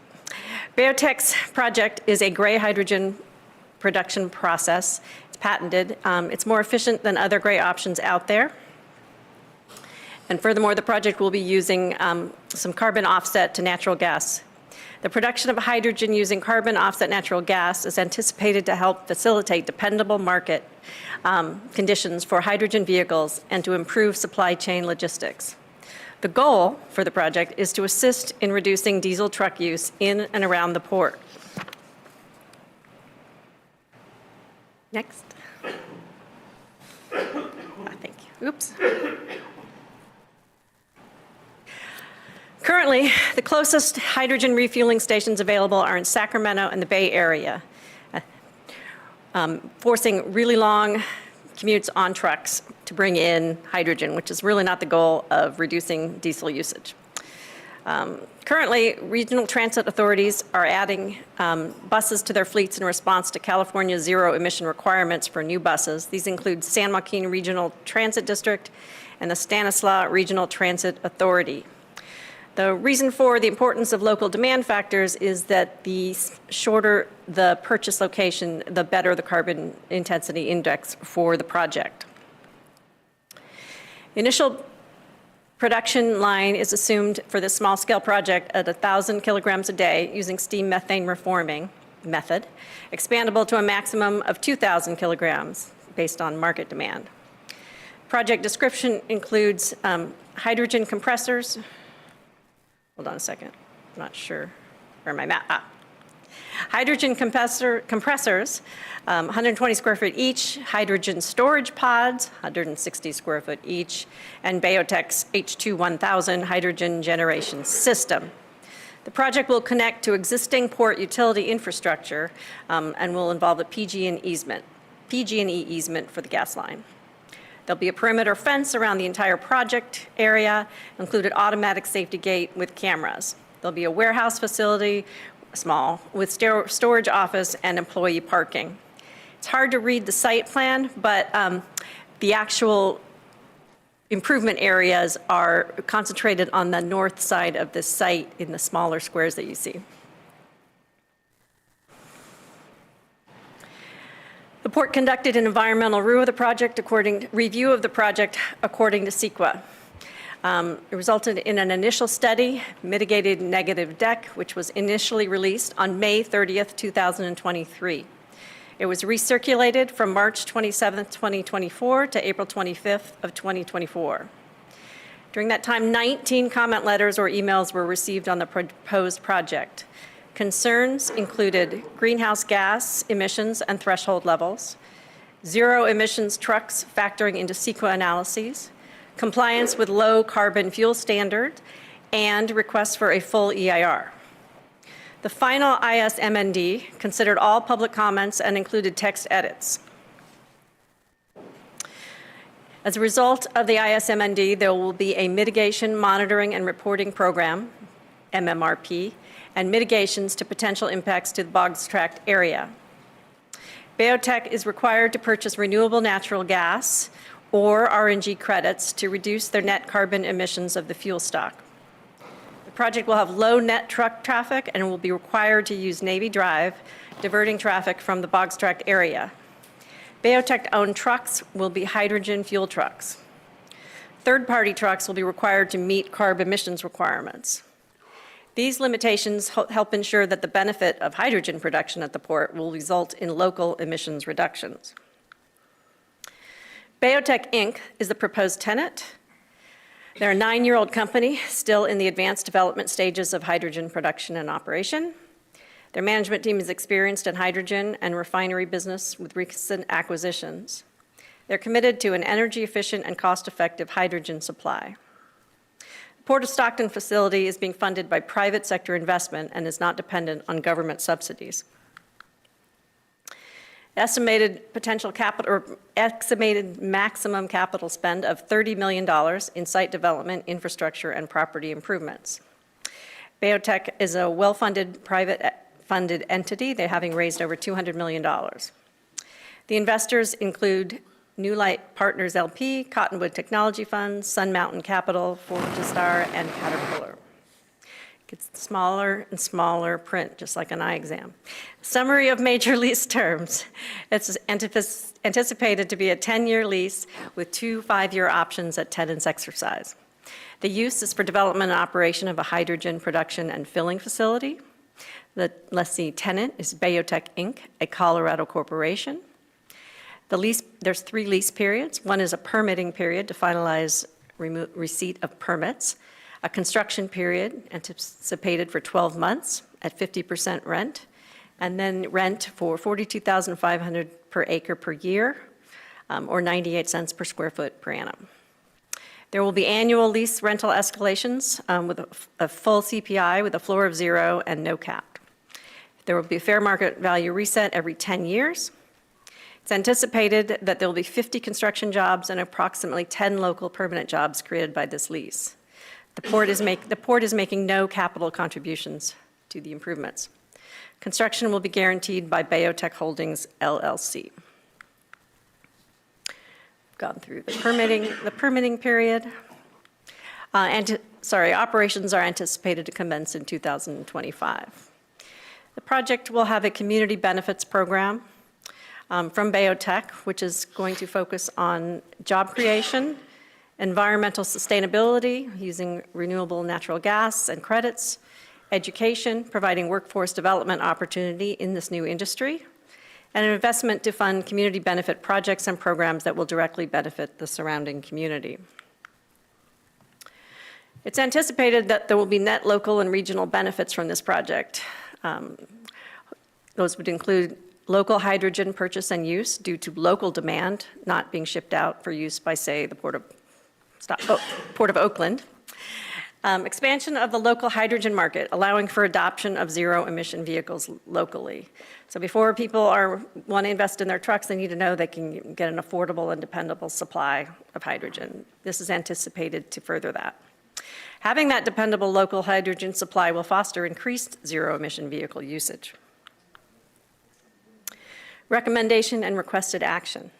Bayotech's project is a gray hydrogen production process. It's patented. It's more efficient than other gray options out there. And furthermore, the project will be using some carbon offset to natural gas. The production of hydrogen using carbon offset natural gas is anticipated to help facilitate dependable market conditions for hydrogen vehicles and to improve supply chain logistics. The goal for the project is to assist in reducing diesel truck use in and around the port. Next. Thank you. Oops. Currently, the closest hydrogen refueling stations available are in Sacramento and the Bay Area, forcing really long commutes on trucks to bring in hydrogen, which is really not the goal of reducing diesel usage. Currently, regional transit authorities are adding buses to their fleets in response to California's zero emission requirements for new buses. These include San Joaquin Regional Transit District and the Stanislaus Regional Transit Authority. The reason for the importance of local demand factors is that the shorter the purchase location, the better the carbon intensity index for the project. Initial production line is assumed for this small-scale project at 1,000 kilograms a day using steam methane reforming method, expandable to a maximum of 2,000 kilograms based on market demand. Project description includes hydrogen compressors. Hold on a second, I'm not sure where my map, Hydrogen compressors, 120 square foot each, hydrogen storage pods, 160 square foot each, and Bayotech's H2-1000 hydrogen generation system. The project will connect to existing port utility infrastructure and will involve a PG&E easement for the gas line. There'll be a perimeter fence around the entire project area, included automatic safety gate with cameras. There'll be a warehouse facility, small, with storage office and employee parking. It's hard to read the site plan, but the actual improvement areas are concentrated on the north side of this site in the smaller squares that you see. The port conducted an environmental review of the project according to CEQA. It resulted in an initial study, Mitigated Negative Deck, which was initially released on May 30th, 2023. It was recirculated from March 27th, 2024 to April 25th of 2024. During that time, 19 comment letters or emails were received on the proposed project. Concerns included greenhouse gas emissions and threshold levels, zero emissions trucks factoring into CEQA analyses, compliance with low carbon fuel standard, and requests for a full EIR. The final ISMND considered all public comments and included text edits. As a result of the ISMND, there will be a mitigation, monitoring, and reporting program, MMRP, and mitigations to potential impacts to the Boggs Tract area. Bayotech is required to purchase renewable natural gas or RNG credits to reduce their net carbon emissions of the fuel stock. The project will have low net truck traffic and will be required to use Navy Drive, diverting traffic from the Boggs Tract area. Bayotech-owned trucks will be hydrogen fuel trucks. Third-party trucks will be required to meet CARB emissions requirements. These limitations help ensure that the benefit of hydrogen production at the port will result in local emissions reductions. Bayotech Inc. is the proposed tenant. They're a 9-year-old company still in the advanced development stages of hydrogen production and operation. Their management team is experienced in hydrogen and refinery business with recent acquisitions. They're committed to an energy-efficient and cost-effective hydrogen supply. The Port of Stockton facility is being funded by private sector investment and is not dependent on government subsidies. Estimated potential capital, or estimated maximum capital spend of $30 million in site development, infrastructure, and property improvements. Bayotech is a well-funded, private-funded entity. They're having raised over $200 million. The investors include New Light Partners LP, Cottonwood Technology Funds, Sun Mountain Capital, Fortistar, and Caterpillar. It gets smaller and smaller print, just like an eye exam. Summary of major lease terms. It's anticipated to be a 10-year lease with 2 5-year options at tenants' exercise. The use is for development and operation of a hydrogen production and filling facility. The lessee tenant is Bayotech Inc., a Colorado corporation. There's 3 lease periods. One is a permitting period to finalize receipt of permits, a construction period anticipated for 12 months at 50% rent, and then rent for $42,500 per acre per year, or 98 cents per square foot per annum. There will be annual lease rental escalations with a full CPI with a floor of 0 and no cap. There will be a fair market value reset every 10 years. It's anticipated that there will be 50 construction jobs and approximately 10 local permanent jobs created by this lease. The port is making no capital contributions to the improvements. Construction will be guaranteed by Bayotech Holdings, LLC. Gone through the permitting period. Operations are anticipated to commence in 2025. The project will have a community benefits program from Bayotech, which is going to focus on job creation, environmental sustainability using renewable natural gas and credits, education, providing workforce development opportunity in this new industry, and an investment to fund community benefit projects and programs that will directly benefit the surrounding community. It's anticipated that there will be net local and regional benefits from this project. Those would include local hydrogen purchase and use due to local demand not being shipped out for use by, say, the Port of Oakland. Expansion of the local hydrogen market, allowing for adoption of zero-emission vehicles locally. So before people want to invest in their trucks, they need to know they can get an affordable and dependable supply of hydrogen. This is anticipated to further that. Having that dependable local hydrogen supply will foster increased zero-emission vehicle usage. Recommendation and requested action.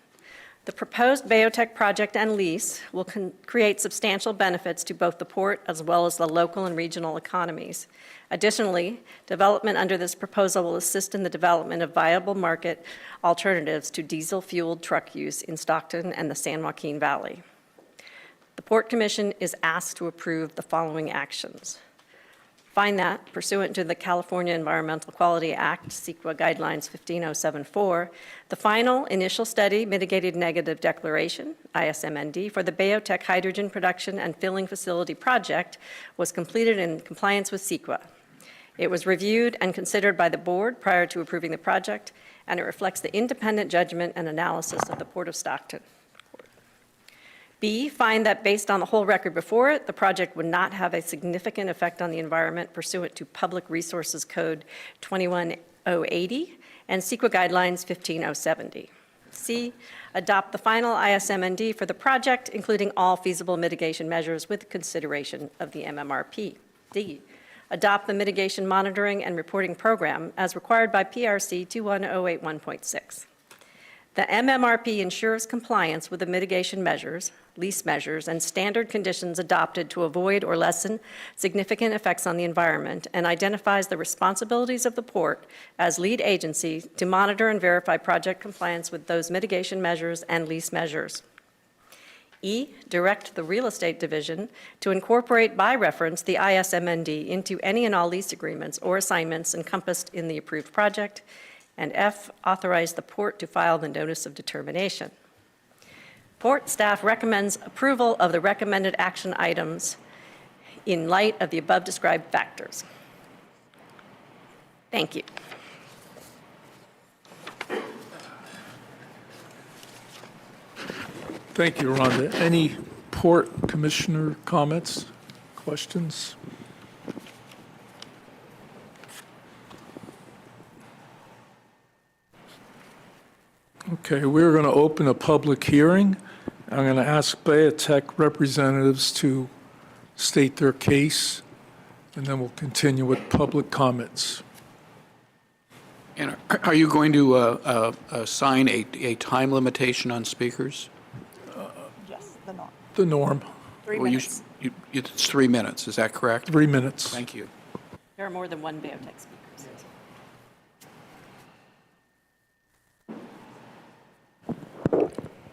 The proposed Bayotech project and lease will create substantial benefits to both the port as well as the local and regional economies. Additionally, development under this proposal will assist in the development of viable market alternatives to diesel-fueled truck use in Stockton and the San Joaquin Valley. The Port Commission is asked to approve the following actions. Find that, pursuant to the California Environmental Quality Act, CEQA Guidelines 15074, the final initial study mitigated negative declaration, ISMND, for the Bayotech Hydrogen Production and Filling Facility project was completed in compliance with CEQA. It was reviewed and considered by the board prior to approving the project, and it reflects the independent judgment and analysis of the Port of Stockton. B, find that based on the whole record before it, the project would not have a significant effect on the environment pursuant to Public Resources Code 21080 and CEQA Guidelines 15070. C, adopt the final ISMND for the project, including all feasible mitigation measures with consideration of the MMRP. D, adopt the mitigation monitoring and reporting program as required by PRC 21081.6. The MMRP ensures compliance with the mitigation measures, lease measures, and standard conditions adopted to avoid or lessen significant effects on the environment, and identifies the responsibilities of the port as lead agency to monitor and verify project compliance with those mitigation measures and lease measures. E, direct the real estate division to incorporate by reference the ISMND into any and all lease agreements or assignments encompassed in the approved project. And F, authorize the port to file the notice of determination. Port staff recommends approval of the recommended action items in light of the above described factors. Thank you. Thank you, Rhonda. Any Port Commissioner comments, questions? Okay, we're going to open a public hearing. I'm going to ask Bayotech representatives to state their case, and then we'll continue with public comments. And are you going to assign a time limitation on speakers? Yes, the norm. The norm, 3 Well, minutes. It's 3 minutes, is that correct? 3 minutes. Thank you. There are more than one Bayotech speakers.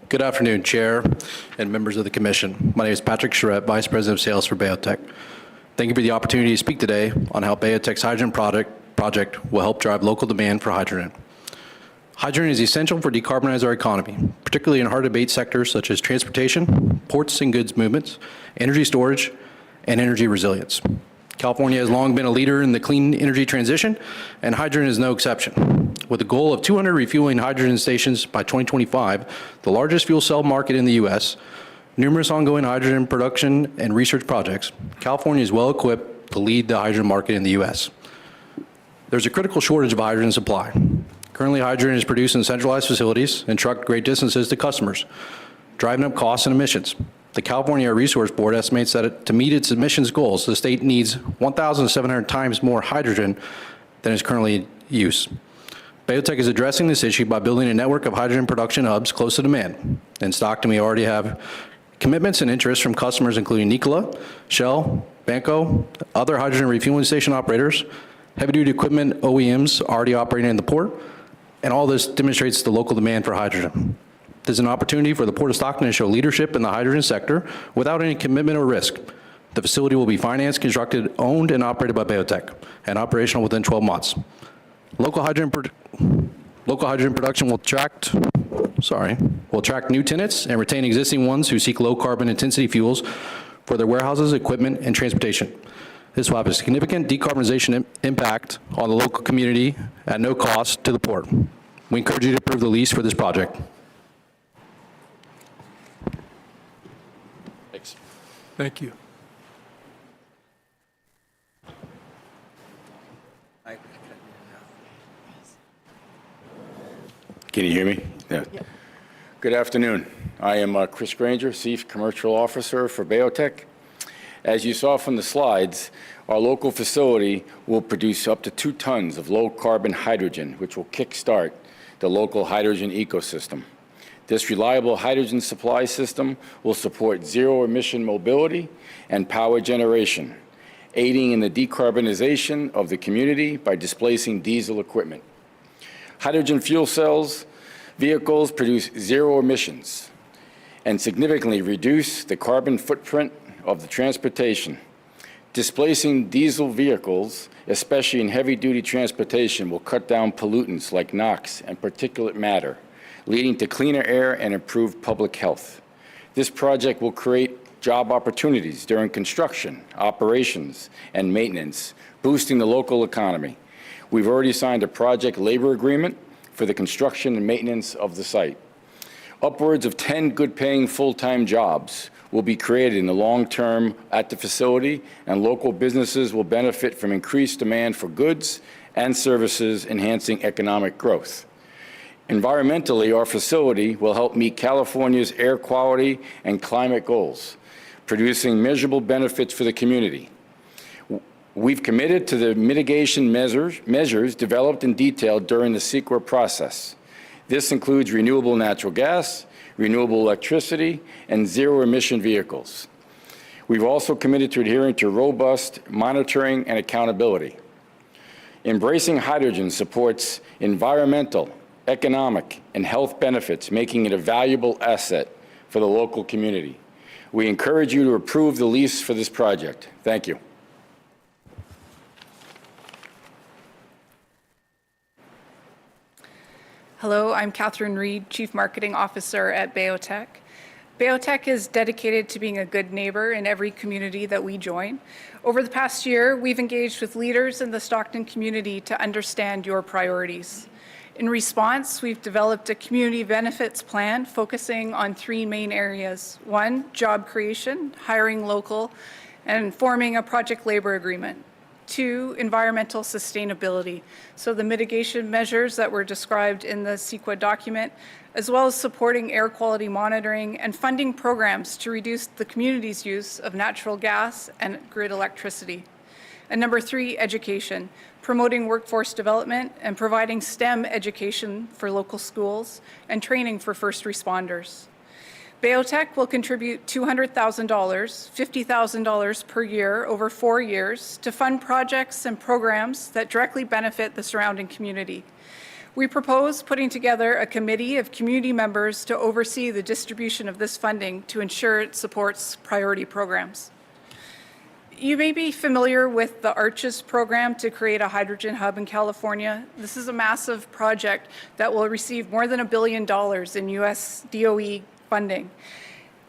Good afternoon, Chair and members of the Commission. My name is Patrick Charette, Vice President of Sales for Bayotech. Thank you for the opportunity to speak today on how Bayotech's hydrogen project will help drive local demand for hydrogen. Hydrogen is essential for decarbonizing our economy, particularly in hard-to-abate sectors such as transportation, ports and goods movements, energy storage, and energy resilience. California has long been a leader in the clean energy transition, and hydrogen is no exception. With a goal of 200 refueling hydrogen stations by 2025, the largest fuel cell market in the U.S., numerous ongoing hydrogen production and research projects, California is well equipped to lead the hydrogen market in the U.S. There's a critical shortage of hydrogen supply. Currently, hydrogen is produced in centralized facilities and trucked great distances to customers, driving up costs and emissions. The California Air Resource Board estimates that to meet its emissions goals, the state needs 1,700 times more hydrogen than is currently in use. Bayotech is addressing this issue by building a network of hydrogen production hubs close to demand. In Stockton, we already have commitments and interest from customers including Nikola, Shell, Banco, other hydrogen refueling station operators, heavy-duty equipment OEMs already operating in the port, and all this demonstrates the local demand for hydrogen. There's an opportunity for the Port of Stockton to show leadership in the hydrogen sector without any commitment or risk. The facility will be financed, constructed, owned, and operated by Bayotech, and operational within 12 months. Local hydrogen production will attract new tenants and retain existing ones who seek low carbon intensity fuels for their warehouses, equipment, and transportation. This will have a significant decarbonization impact on the local community at no cost to the port. We encourage you to approve the lease for this project. Thanks. Thank you. Can you hear me? Yeah. Good afternoon. I am Chris Granger, Chief Commercial Officer for Bayotech. As you saw from the slides, our local facility will produce up to 2 tons of low-carbon hydrogen, which will kickstart the local hydrogen ecosystem. This reliable hydrogen supply system will support zero-emission mobility and power generation, aiding in the decarbonization of the community by displacing diesel equipment. Hydrogen fuel cells vehicles produce zero emissions and significantly reduce the carbon footprint of the transportation. Displacing diesel vehicles, especially in heavy-duty transportation, will cut down pollutants like NOx and particulate matter, leading to cleaner air and improved public health. This project will create job opportunities during construction, operations, and maintenance, boosting the local economy. We've already signed a project labor agreement for the construction and maintenance of the site. Upwards of 10 good-paying full-time jobs will be created in the long term at the facility, and local businesses will benefit from increased demand for goods and services, enhancing economic growth. Environmentally, our facility will help meet California's air quality and climate goals, producing measurable benefits for the community. We've committed to the mitigation measures developed in detail during the CEQA process. This includes renewable natural gas, renewable electricity, and zero-emission vehicles. We've also committed to adhering to robust monitoring and accountability. Embracing hydrogen supports environmental, economic, and health benefits, making it a valuable asset for the local community. We encourage you to approve the lease for this project. Thank you. Hello, I'm Catherine Reed, Chief Marketing Officer at Bayotech. Bayotech is dedicated to being a good neighbor in every community that we join. Over the past year, we've engaged with leaders in the Stockton community to understand your priorities. In response, we've developed a community benefits plan focusing on 3 main areas. 1, job creation, hiring local, and forming a project labor agreement. 2, environmental sustainability, so the mitigation measures that were described in the CEQA document, as well as supporting air quality monitoring and funding programs to reduce the community's use of natural gas and grid electricity. And number 3, education, promoting workforce development and providing STEM education for local schools and training for first responders. Bayotech will contribute $200,000, $50,000 per year over 4 years to fund projects and programs that directly benefit the surrounding community. We propose putting together a committee of community members to oversee the distribution of this funding to ensure it supports priority programs. You may be familiar with the ARCHES program to create a hydrogen hub in California. This is a massive project that will receive more than $1 billion in US DOE funding.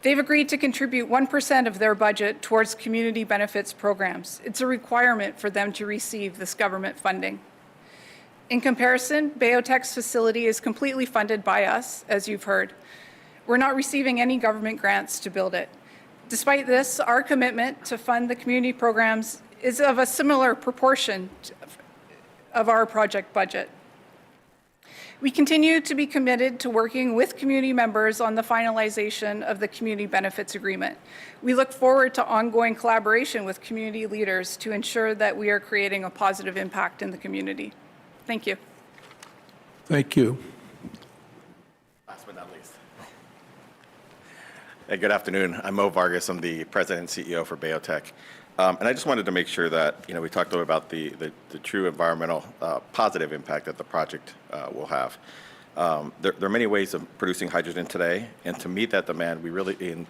They've agreed to contribute 1% of their budget towards community benefits programs. It's a requirement for them to receive this government funding. In comparison, Bayotech's facility is completely funded by us, as you've heard. We're not receiving any government grants to build it. Despite this, our commitment to fund the community programs is of a similar proportion of our project budget. We continue to be committed to working with community members on the finalization of the community benefits agreement. We look forward to ongoing collaboration with community leaders to ensure that we are creating a positive impact in the community. Thank you. Thank you. Last but not least. Hey, good afternoon. I'm Mo Vargas. I'm the president and CEO for Bayotech. And I just wanted to make sure that, we talked a little about the true environmental positive impact that the project will have. There are many ways of producing hydrogen today, and to meet that demand,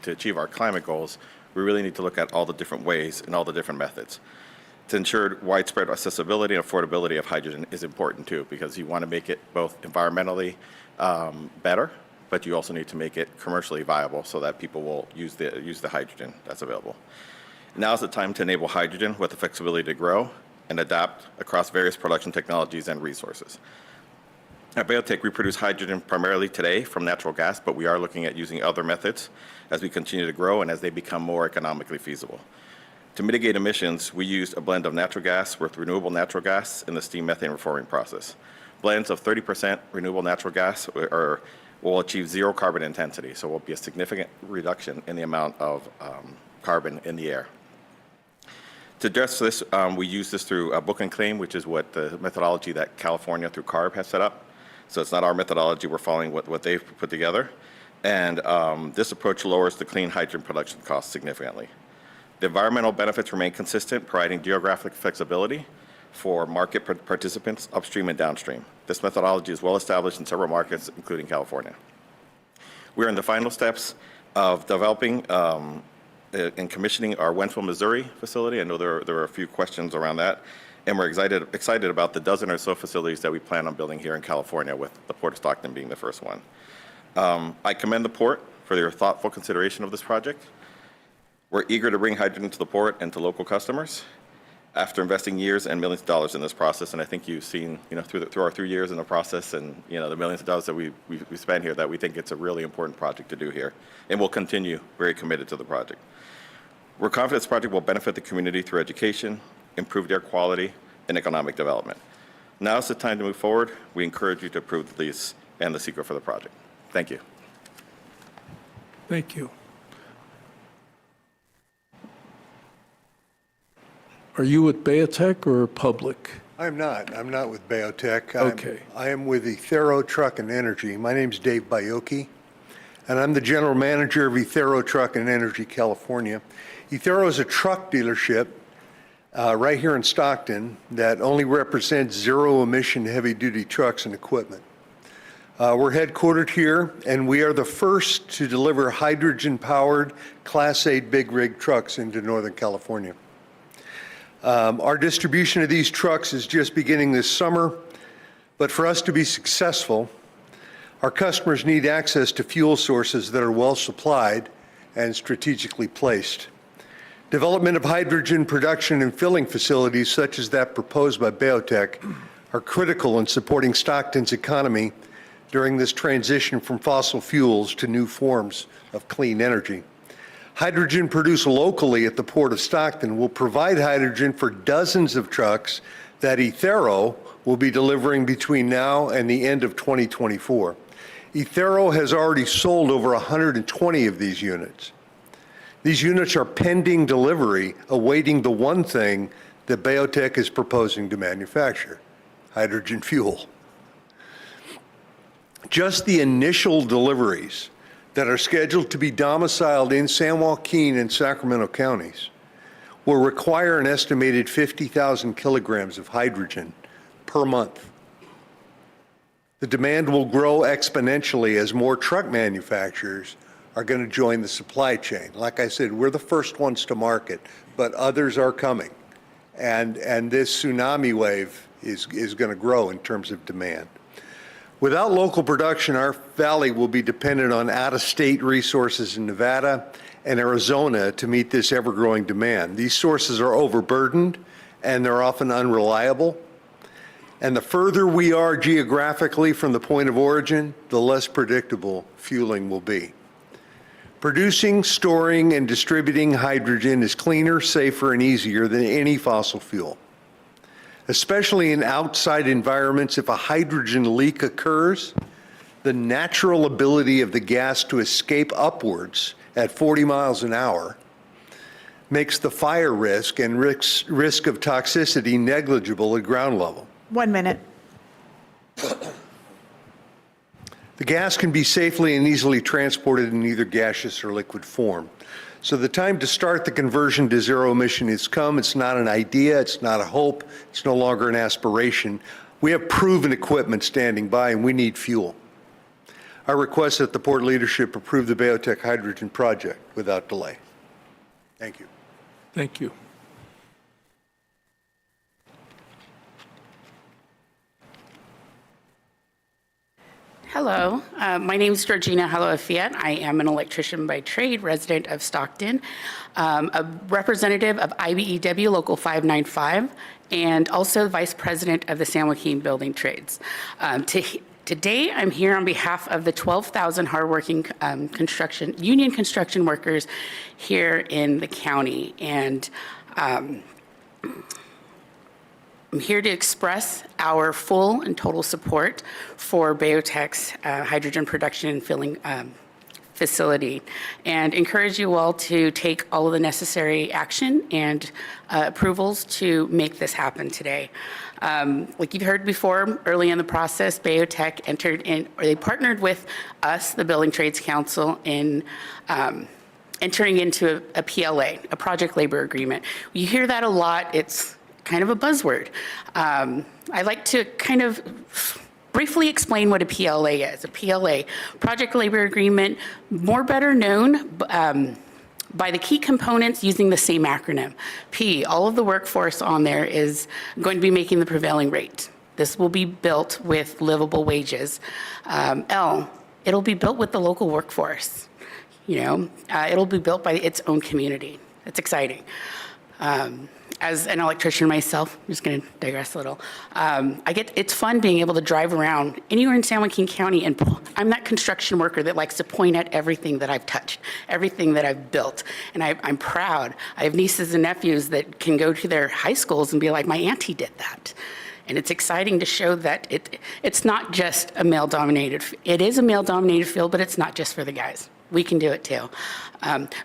to achieve our climate goals, we really need to look at all the different ways and all the different methods. To ensure widespread accessibility and affordability of hydrogen is important too, because you want to make it both environmentally better, but you also need to make it commercially viable so that people will use the hydrogen that's available. Now is the time to enable hydrogen with the flexibility to grow and adapt across various production technologies and resources. At Bayotech, we produce hydrogen primarily today from natural gas, but we are looking at using other methods as we continue to grow and as they become more economically feasible. To mitigate emissions, we used a blend of natural gas with renewable natural gas in the steam methane reforming process. Blends of 30% renewable natural gas will achieve 0 carbon intensity, so it will be a significant reduction in the amount of carbon in the air. To address this, we use this through book and claim, which is what the methodology that California through CARB has set up. So it's not our methodology, we're following what they've put together. And this approach lowers the clean hydrogen production costs significantly. The environmental benefits remain consistent, providing geographic flexibility for market participants upstream and downstream. This methodology is well established in several markets, including California. We're in the final steps of developing and commissioning our Wentzville, Missouri facility. I know there are a few questions around that. And we're excited about the dozen or so facilities that we plan on building here in California, with the Port of Stockton being the first one. I commend the port for their thoughtful consideration of this project. We're eager to bring hydrogen to the port and to local customers after investing years and millions of dollars in this process. And I think you've seen, through our 3 years in the process and, the millions of dollars that we spent here, that we think it's a really important project to do here. And we'll continue very committed to the project. We're confident this project will benefit the community through education, improved air quality, and economic development. Now is the time to move forward. We encourage you to approve the lease and the CEQA for the project. Thank you. Thank you. Are you with Bayotech or Public? I'm not. I'm not with Bayotech. Okay. I am with Ethero Truck and Energy. My name's Dave Bayoki, and I'm the general manager of Ethero Truck and Energy California. Ethero is a truck dealership right here in Stockton that only represents zero-emission heavy-duty trucks and equipment. We're headquartered here, and we are the first to deliver hydrogen-powered Class 8 big rig trucks into Northern California. Our distribution of these trucks is just beginning this summer, but for us to be successful, our customers need access to fuel sources that are well supplied and strategically placed. Development of hydrogen production and filling facilities such as that proposed by BayoTech are critical in supporting Stockton's economy during this transition from fossil fuels to new forms of clean energy. Hydrogen produced locally at the Port of Stockton will provide hydrogen for dozens of trucks that Ethero will be delivering between now and the end of 2024. Ethero has already sold over 120 of these units. These units are pending delivery, awaiting the one thing that BayoTech is proposing to manufacture: hydrogen fuel. Just the initial deliveries that are scheduled to be domiciled in San Joaquin and Sacramento counties will require an estimated 50,000 kilograms of hydrogen per month. The demand will grow exponentially as more truck manufacturers are going to join the supply chain. Like I said, we're the first ones to market, but others are coming. And this tsunami wave is going to grow in terms of demand. Without local production, our valley will be dependent on out-of-state resources in Nevada and Arizona to meet this ever-growing demand. These sources are overburdened and they're often unreliable. And the further we are geographically from the point of origin, the less predictable fueling will be. Producing, storing, and distributing hydrogen is cleaner, safer, and easier than any fossil fuel. Especially in outside environments, if a hydrogen leak occurs, the natural ability of the gas to escape upwards at 40 miles an hour makes the fire risk and risk of toxicity negligible at ground level. 1 minute. The gas can be safely and easily transported in either gaseous or liquid form. So the time to start the conversion to zero emission has come. It's not an idea, it's not a hope, it's no longer an aspiration. We have proven equipment standing by and we need fuel. I request that the Port leadership approve the BayoTech hydrogen project without delay. Thank you. Thank you. Hello, my name is Georgina Haloafiat. I am an electrician by trade, resident of Stockton, a representative of IBEW Local 595, and also vice president of the San Joaquin Building Trades. Today, I'm here on behalf of the 12,000 hardworking union construction workers here in the county, and I'm here to express our full and total support for BayoTech's hydrogen production and filling facility, and encourage you all to take all of the necessary action and approvals to make this happen today. Like you've heard before, early in the process, BayoTech entered in, or they partnered with us, the Building Trades Council, in entering into a PLA, a project labor agreement. You hear that a lot. It's kind of a buzzword. I'd like to kind of briefly explain what a PLA is. A PLA, project labor agreement, more better known by the key components using the same acronym. P, all of the workforce on there is going to be making the prevailing rate. This will be built with livable wages. L, it'll be built with the local workforce. It'll be built by its own community. It's exciting. As an electrician myself, I'm just going to digress a little. It's fun being able to drive around anywhere in San Joaquin County, and I'm that construction worker that likes to point at everything that I've touched, everything that I've built, and I'm proud. I have nieces and nephews that can go to their high schools and be like, my auntie did that. And it's exciting to show that it's not just a male-dominated, it is a male-dominated field, but it's not just for the guys. We can do it too.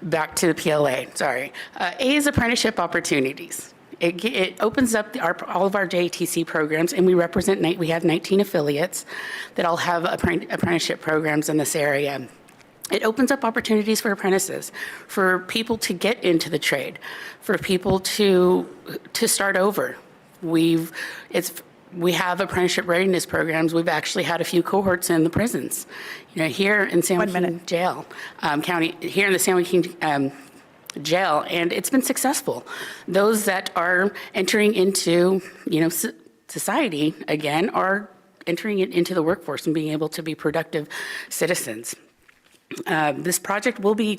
Back to the PLA, sorry. A is apprenticeship opportunities. It opens up all of our JATC programs, and we have 19 affiliates that all have apprenticeship programs in this area. It opens up opportunities for apprentices, for people to get into the trade, for people to start over. We have apprenticeship readiness programs. We've actually had a few cohorts in the prisons. Here in San Joaquin Jail, County, here in the San Joaquin jail, and it's been successful. Those that are entering into, society again are entering it into the workforce and being able to be productive citizens. This project will be,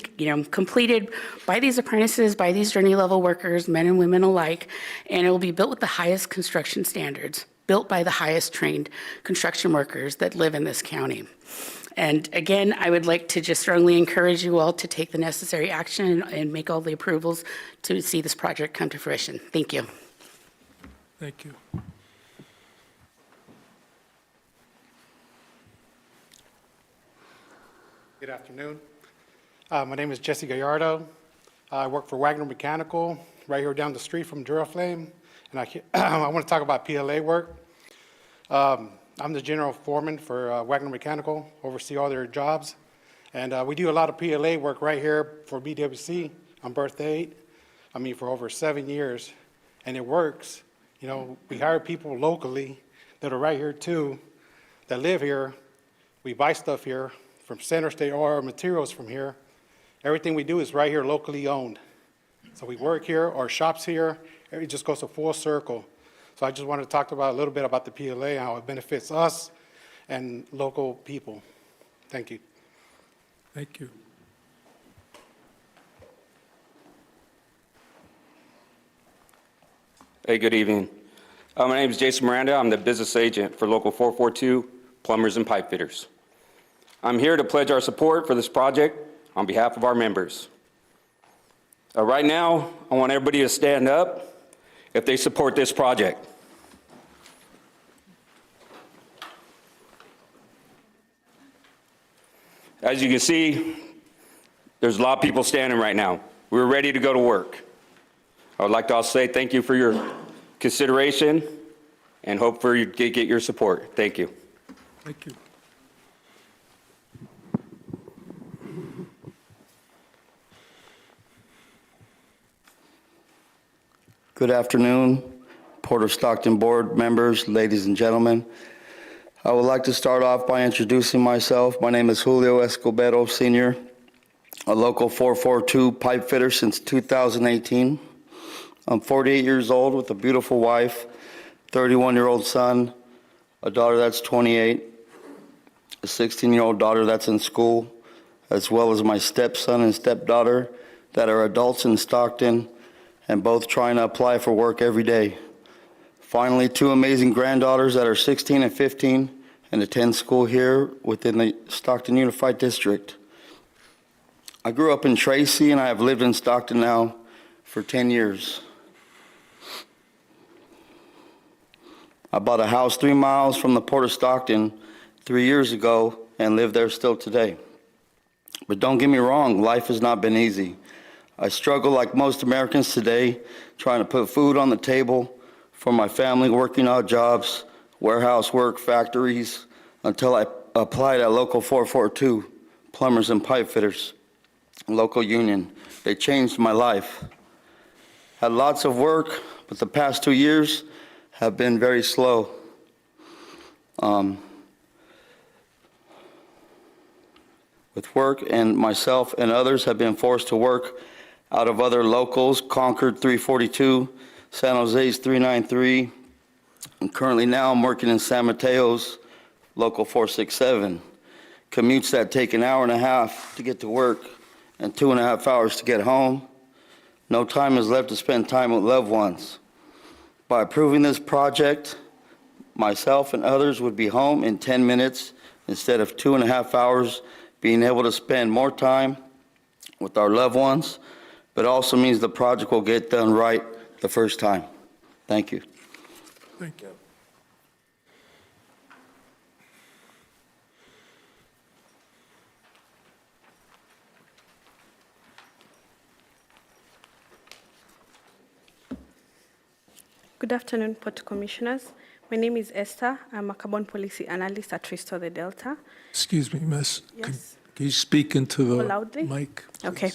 completed by these apprentices, by these journey level workers, men and women alike, and it will be built with the highest construction standards, built by the highest trained construction workers that live in this county. And again, I would like to just strongly encourage you all to take the necessary action and make all the approvals to see this project come to fruition. Thank you. Thank you. Good afternoon. My name is Jesse Gallardo. I work for Wagner Mechanical right here down the street from Duraflame, and I want to talk about PLA work. I'm the general foreman for Wagner Mechanical, oversee all their jobs, and we do a lot of PLA work right here for BWC on Berth 8. For over 7 years, and it works. We hire people locally that are right here too, that live here. We buy stuff here from Center State, all our materials from here. Everything we do is right here locally owned. So we work here, our shop's here, it just goes a full circle. So I just wanted to talk about a little bit about the PLA, how it benefits us and local people. Thank you. Thank you. Hey, good evening. My name is Jason Miranda. I'm the business agent for Local 442 Plumbers and Pipe Fitters. I'm here to pledge our support for this project on behalf of our members. Right now, I want everybody to stand up if they support this project. As you can see, there's a lot of people standing right now. We're ready to go to work. I would like to also say thank you for your consideration and hope for you to get your support. Thank you. Thank you. Good afternoon, Port of Stockton board members, ladies and gentlemen. I would like to start off by introducing myself. My name is Julio Escobedo, Sr., a local 442 pipe fitter since 2018. I'm 48 years old with a beautiful wife, 31-year-old son, a daughter that's 28, a 16-year-old daughter that's in school, as well as my stepson and stepdaughter that are adults in Stockton and both trying to apply for work every day. Finally, two amazing granddaughters that are 16 and 15 and attend school here within the Stockton Unified District. I grew up in Tracy and I have lived in Stockton now for 10 years. I bought a house 3 miles from the Port of Stockton 3 years ago and live there still today. But don't get me wrong, life has not been easy. I struggle like most Americans today, trying to put food on the table for my family, working odd jobs, warehouse work, factories, until I applied at Local 442, Plumbers and Pipe Fitters, local union. They changed my life. Had lots of work, but the past 2 years have been very slow. With work, and myself and others have been forced to work out of other locals, Concord 342, San Jose's 393, and currently now I'm working in San Mateo's, Local 467. Commutes that take an hour and a half to get to work and 2.5 hours to get home. No time is left to spend time with loved ones. By approving this project, myself and others would be home in 10 minutes instead of 2.5 hours, being able to spend more time with our loved ones, but also means the project will get done right the first time. Thank you. Thank you. Good afternoon, Port Commissioners. My name is Esther. I'm a carbon policy analyst at Restore the Delta. Excuse me, miss. Yes. Can you speak into the More loudly? mic? Okay.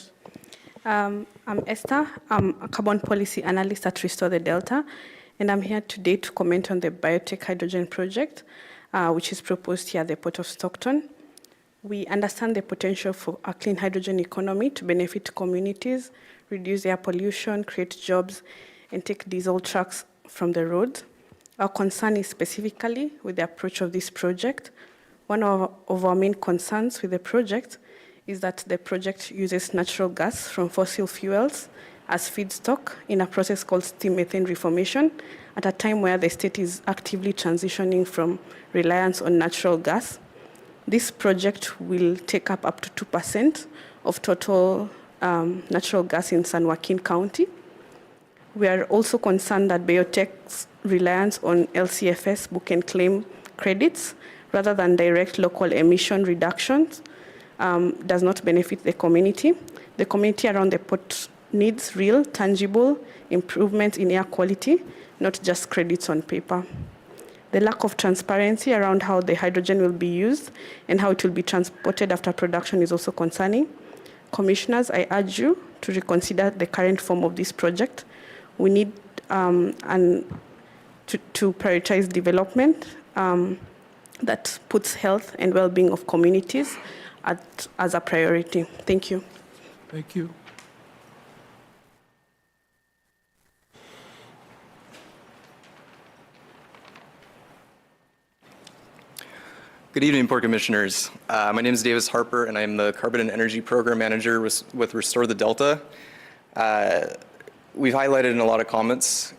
I'm Esther. I'm a carbon policy analyst at Restore the Delta. and I'm here today to comment on the biotech hydrogen project, which is proposed here at the Port of Stockton. We understand the potential for a clean hydrogen economy to benefit communities, reduce air pollution, create jobs, and take diesel trucks from the road. Our concern is specifically with the approach of this project. One of our main concerns with the project is that the project uses natural gas from fossil fuels as feedstock in a process called steam methane reformation at a time where the state is actively transitioning from reliance on natural gas. This project will take up to 2% of total natural gas in San Joaquin County. We are also concerned that biotech's reliance on LCFS book and claim credits rather than direct local emission reductions does not benefit the community. The community around the port needs real, tangible improvements in air quality, not just credits on paper. The lack of transparency around how the hydrogen will be used and how it will be transported after production is also concerning. Commissioners, I urge you to reconsider the current form of this project. We need to prioritize development that puts health and well-being of communities as a priority. Thank you. Thank you. Good evening, Port Commissioners. My name is Davis Harper, and I'm the Carbon and Energy Program Manager with Restore the Delta. We've highlighted in a lot of comments,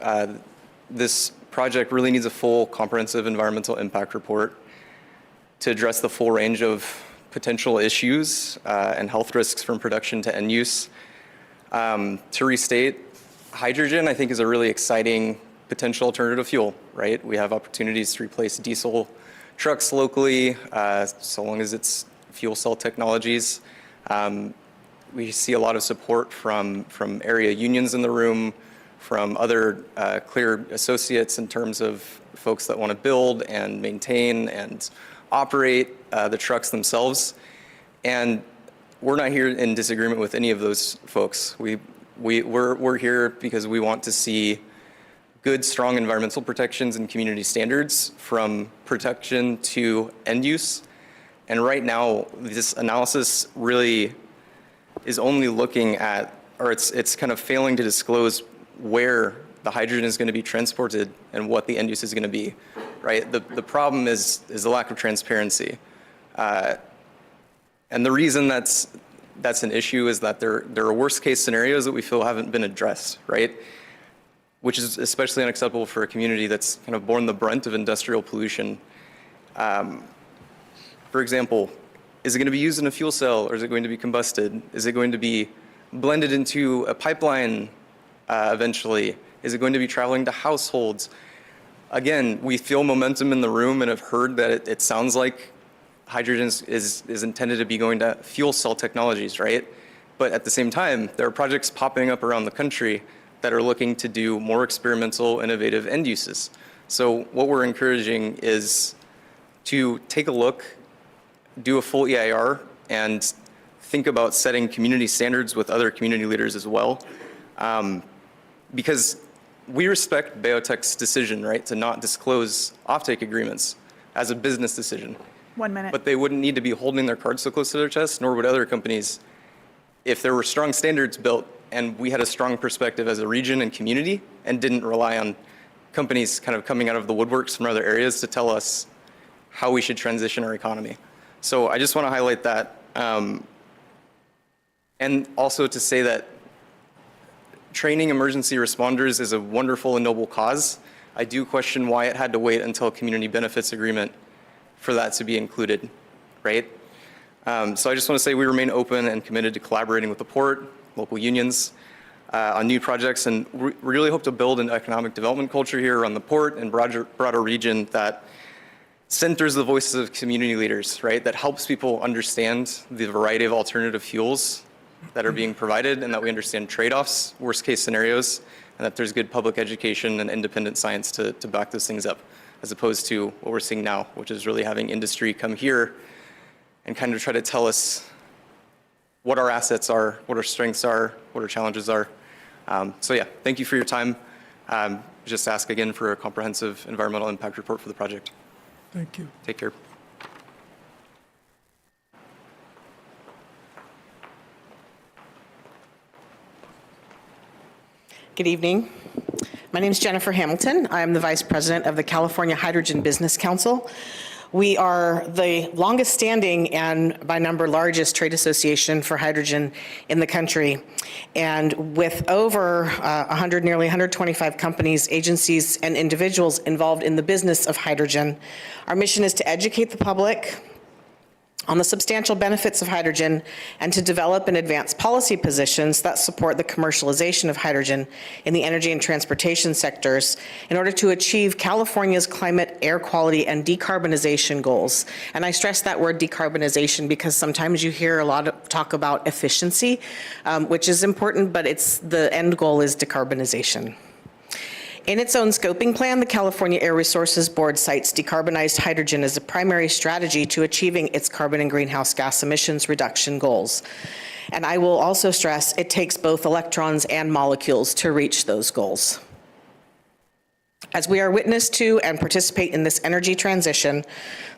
this project really needs a full comprehensive environmental impact report to address the full range of potential issues and health risks from production to end use. To restate, hydrogen, I think, is a really exciting potential alternative fuel, right? We have opportunities to replace diesel trucks locally, so long as it's fuel cell technologies. We see a lot of support from area unions in the room, from other CLEAR associates in terms of folks that want to build and maintain and operate the trucks themselves. And we're not here in disagreement with any of those folks. We're here because we want to see good, strong environmental protections and community standards from production to end use. And right now, this analysis really is only looking at, or it's kind of failing to disclose where the hydrogen is going to be transported and what the end use is going to be, right? The problem is the lack of transparency. And the reason that's an issue is that there are worst case scenarios that we feel haven't been addressed, right? Which is especially unacceptable for a community that's kind of borne the brunt of industrial pollution. For example, is it going to be used in a fuel cell, or is it going to be combusted? Is it going to be blended into a pipeline eventually? Is it going to be traveling to households? Again, we feel momentum in the room and have heard that it sounds like hydrogen is intended to be going to fuel cell technologies, right? But at the same time, there are projects popping up around the country that are looking to do more experimental, innovative end uses. So what we're encouraging is to take a look, do a full EIR, and think about setting community standards with other community leaders as well. Because we respect BayoTech's decision, right, to not disclose offtake agreements as a business decision. 1 minute. But they wouldn't need to be holding their cards so close to their chest, nor would other companies, if there were strong standards built and we had a strong perspective as a region and community and didn't rely on companies kind of coming out of the woodworks from other areas to tell us how we should transition our economy. So I just want to highlight that. And also to say that training emergency responders is a wonderful and noble cause. I do question why it had to wait until a community benefits agreement for that to be included, right? So I just want to say we remain open and committed to collaborating with the port, local unions, on new projects, and we really hope to build an economic development culture here around the port and broader region that centers the voices of community leaders, right? That helps people understand the variety of alternative fuels that are being provided, and that we understand trade-offs, worst case scenarios, and that there's good public education and independent science to back those things up, as opposed to what we're seeing now, which is really having industry come here and kind of try to tell us what our assets are, what our strengths are, what our challenges are. So yeah, thank you for your time. just ask again for a comprehensive environmental impact report for the project. Thank you. Take care. Good evening. My name is Jennifer Hamilton. I am the Vice President of the California Hydrogen Business Council. We are the longest standing and by number largest trade association for hydrogen in the country. And with over 100, nearly 125 companies, agencies, and individuals involved in the business of hydrogen, our mission is to educate the public on the substantial benefits of hydrogen and to develop and advance policy positions that support the commercialization of hydrogen in the energy and transportation sectors in order to achieve California's climate, air quality, and decarbonization goals. And I stress that word decarbonization because sometimes you hear a lot of talk about efficiency, which is important, but the end goal is decarbonization. In its own scoping plan, the California Air Resources Board cites decarbonized hydrogen as a primary strategy to achieving its carbon and greenhouse gas emissions reduction goals. And I will also stress it takes both electrons and molecules to reach those goals. As we are witness to and participate in this energy transition,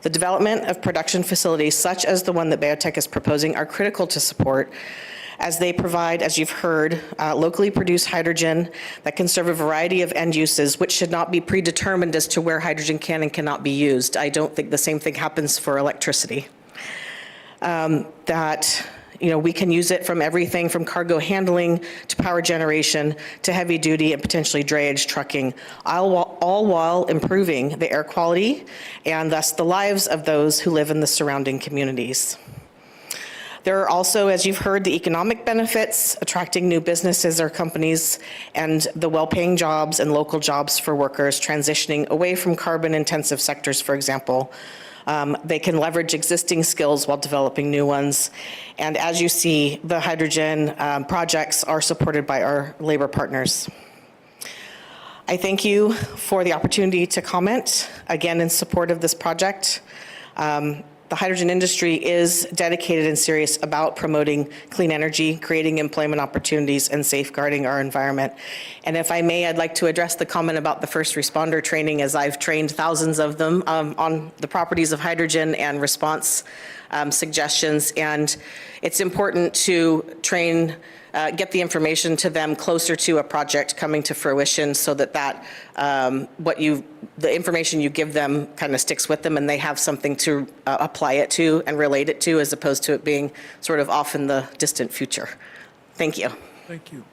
the development of production facilities such as the one that BayoTech is proposing are critical to support, as they provide, as you've heard, locally produced hydrogen that can serve a variety of end uses, which should not be predetermined as to where hydrogen can and cannot be used. I don't think the same thing happens for electricity. We can use it from everything from cargo handling to power generation to heavy duty and potentially drayage trucking, all while improving the air quality and thus the lives of those who live in the surrounding communities. There are also, as you've heard, the economic benefits, attracting new businesses or companies, and the well-paying jobs and local jobs for workers transitioning away from carbon-intensive sectors, for example. They can leverage existing skills while developing new ones. And as you see, the hydrogen projects are supported by our labor partners. I thank you for the opportunity to comment, again, in support of this project. The hydrogen industry is dedicated and serious about promoting clean energy, creating employment opportunities, and safeguarding our environment. And if I may, I'd like to address the comment about the first responder training, as I've trained thousands of them on the properties of hydrogen and response suggestions. And it's important to train, get the information to them closer to a project coming to fruition, so that the information you give them kind of sticks with them and they have something to apply it to and relate it to, as opposed to it being sort of off in the distant future. Thank you. Thank you.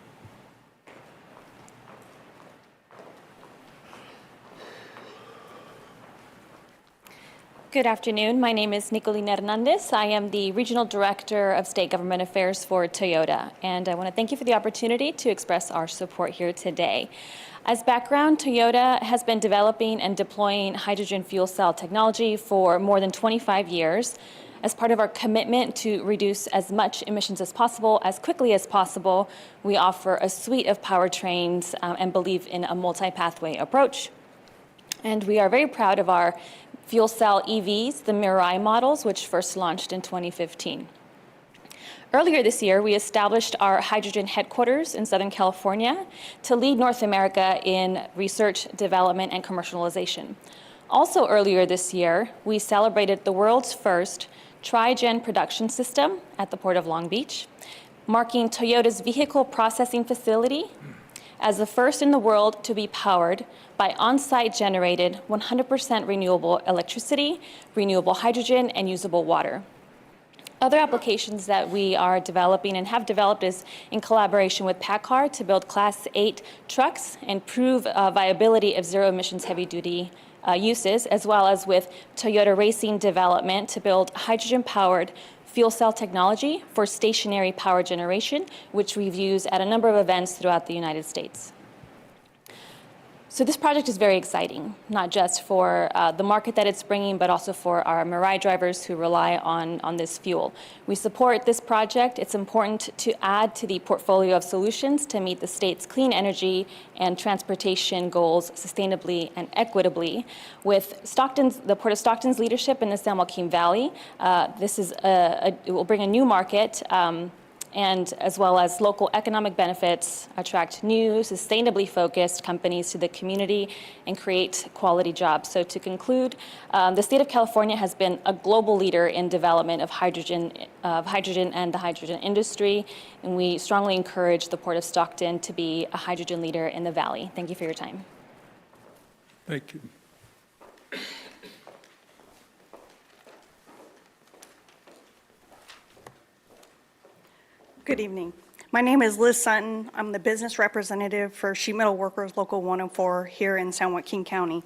Good afternoon. My name is Nicolina Hernandez. I am the Regional Director of State Government Affairs for Toyota, and I want to thank you for the opportunity to express our support here today. As background, Toyota has been developing and deploying hydrogen fuel cell technology for more than 25 years. As part of our commitment to reduce as much emissions as possible, as quickly as possible, we offer a suite of powertrains and believe in a multi-pathway approach. And we are very proud of our fuel cell EVs, the Mirai models, which first launched in 2015. Earlier this year, we established our hydrogen headquarters in Southern California to lead North America in research, development, and commercialization. Also earlier this year, we celebrated the world's first Tri-Gen production system at the Port of Long Beach, marking Toyota's vehicle processing facility as the first in the world to be powered by on-site generated 100% renewable electricity, renewable hydrogen, and usable water. Other applications that we are developing and have developed is in collaboration with PACCAR to build Class 8 trucks and prove viability of zero-emissions heavy-duty uses, as well as with Toyota Racing development to build hydrogen-powered fuel cell technology for stationary power generation, which we've used at a number of events throughout the United States. So this project is very exciting, not just for the market that it's bringing, but also for our Mirai drivers who rely on this fuel. We support this project. It's important to add to the portfolio of solutions to meet the state's clean energy and transportation goals sustainably and equitably. With the Port of Stockton's leadership in the San Joaquin Valley, it will bring a new market and as well as local economic benefits, attract new, sustainably focused companies to the community, and create quality jobs. So to conclude, the state of California has been a global leader in development of hydrogen and the hydrogen industry, and we strongly encourage the Port of Stockton to be a hydrogen leader in the Valley. Thank you for your time. Thank you. Good evening. My name is Liz Sutton. I'm the business representative for Sheet Metal Workers Local 104 here in San Joaquin County.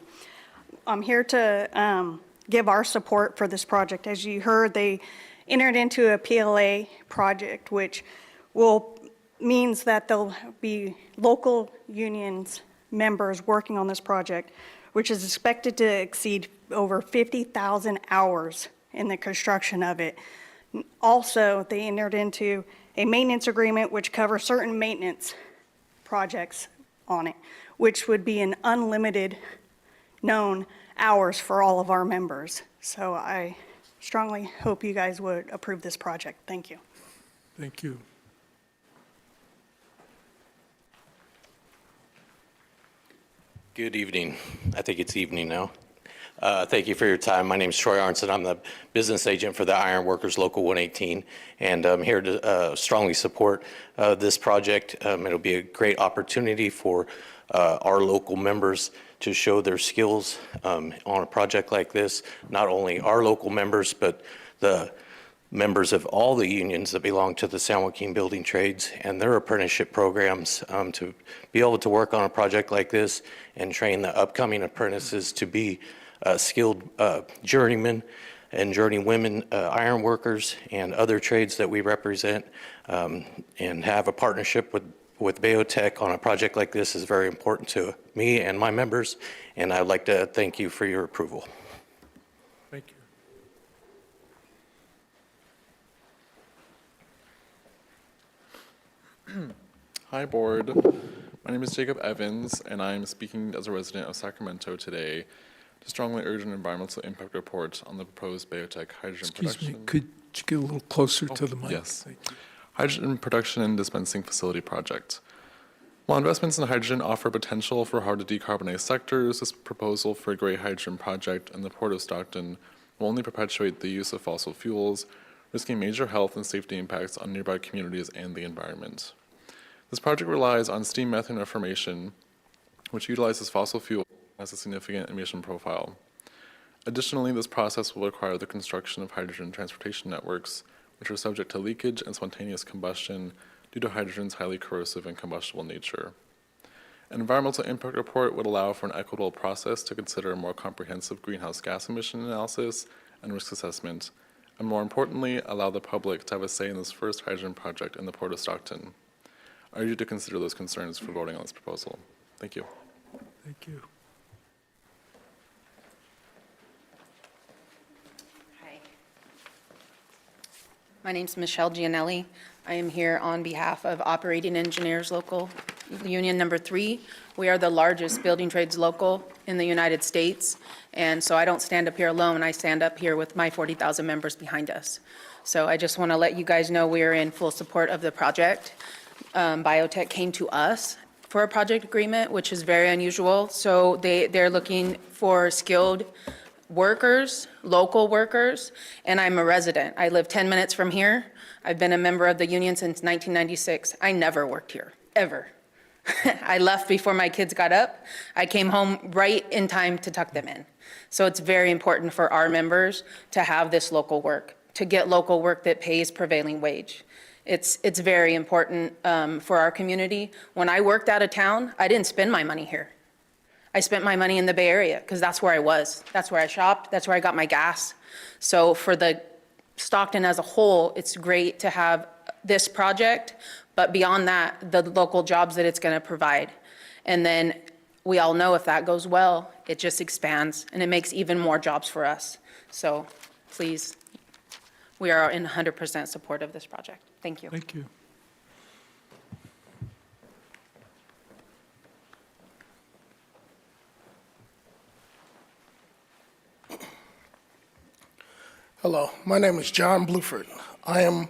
I'm here to give our support for this project. As you heard, they entered into a PLA project, which means that there'll be local unions members working on this project, which is expected to exceed over 50,000 hours in the construction of it. Also, they entered into a maintenance agreement which covers certain maintenance projects on it, which would be an unlimited known hours for all of our members. So I strongly hope you guys would approve this project. Thank you. Thank you. Good evening. I think it's evening now. Thank you for your time. My name is Troy Arnson. I'm the business agent for the Iron Workers Local 118, and I'm here to strongly support this project. It'll be a great opportunity for our local members to show their skills on a project like this. Not only our local members, but the members of all the unions that belong to the San Joaquin Building Trades and their apprenticeship programs to be able to work on a project like this and train the upcoming apprentices to be skilled journeymen and journeywomen iron workers and other trades that we represent, and have a partnership with Bayotech on a project like this is very important to me and my members, and I'd like to thank you for your approval. Thank you. Hi, Board. My name is Jacob Evans, and I am speaking as a resident of Sacramento today to strongly urge an environmental impact report on the proposed Bayotech hydrogen production. Excuse me, could you get a little closer to the mic? Yes. Hydrogen production and dispensing facility project. While investments in hydrogen offer potential for hard to decarbonize sectors, this proposal for a gray hydrogen project in the Port of Stockton will only perpetuate the use of fossil fuels, risking major health and safety impacts on nearby communities and the environment. This project relies on steam methane reformation, which utilizes fossil fuel as a significant emission profile. Additionally, this process will require the construction of hydrogen transportation networks, which are subject to leakage and spontaneous combustion due to hydrogen's highly corrosive and combustible nature. An environmental impact report would allow for an equitable process to consider a more comprehensive greenhouse gas emission analysis and risk assessment, and more importantly, allow the public to have a say in this first hydrogen project in the Port of Stockton. I urge you to consider those concerns for voting on this proposal. Thank you. Thank you. My name's Michelle Gianelli. I am here on behalf of Operating Engineers Local Union Number 3. We are the largest building trades local in the United States, and so I don't stand up here alone. I stand up here with my 40,000 members behind us. So I just want to let you guys know we are in full support of the project. Biotech came to us for a project agreement, which is very unusual. So they're looking for skilled workers, local workers, and I'm a resident. I live 10 minutes from here. I've been a member of the union since 1996. I never worked here, ever. I left before my kids got up. I came home right in time to tuck them in. So it's very important for our members to have this local work, to get local work that pays prevailing wage. It's very important for our community. When I worked out of town, I didn't spend my money here. I spent my money in the Bay Area because that's where I was. That's where I shopped. That's where I got my gas. So for the Stockton as a whole, it's great to have this project, but beyond that, the local jobs that it's going to provide. And then we all know if that goes well, it just expands and it makes even more jobs for us. So please, we are in 100% support of this project. Thank you. Thank you. Hello, my name is John Bluford. I am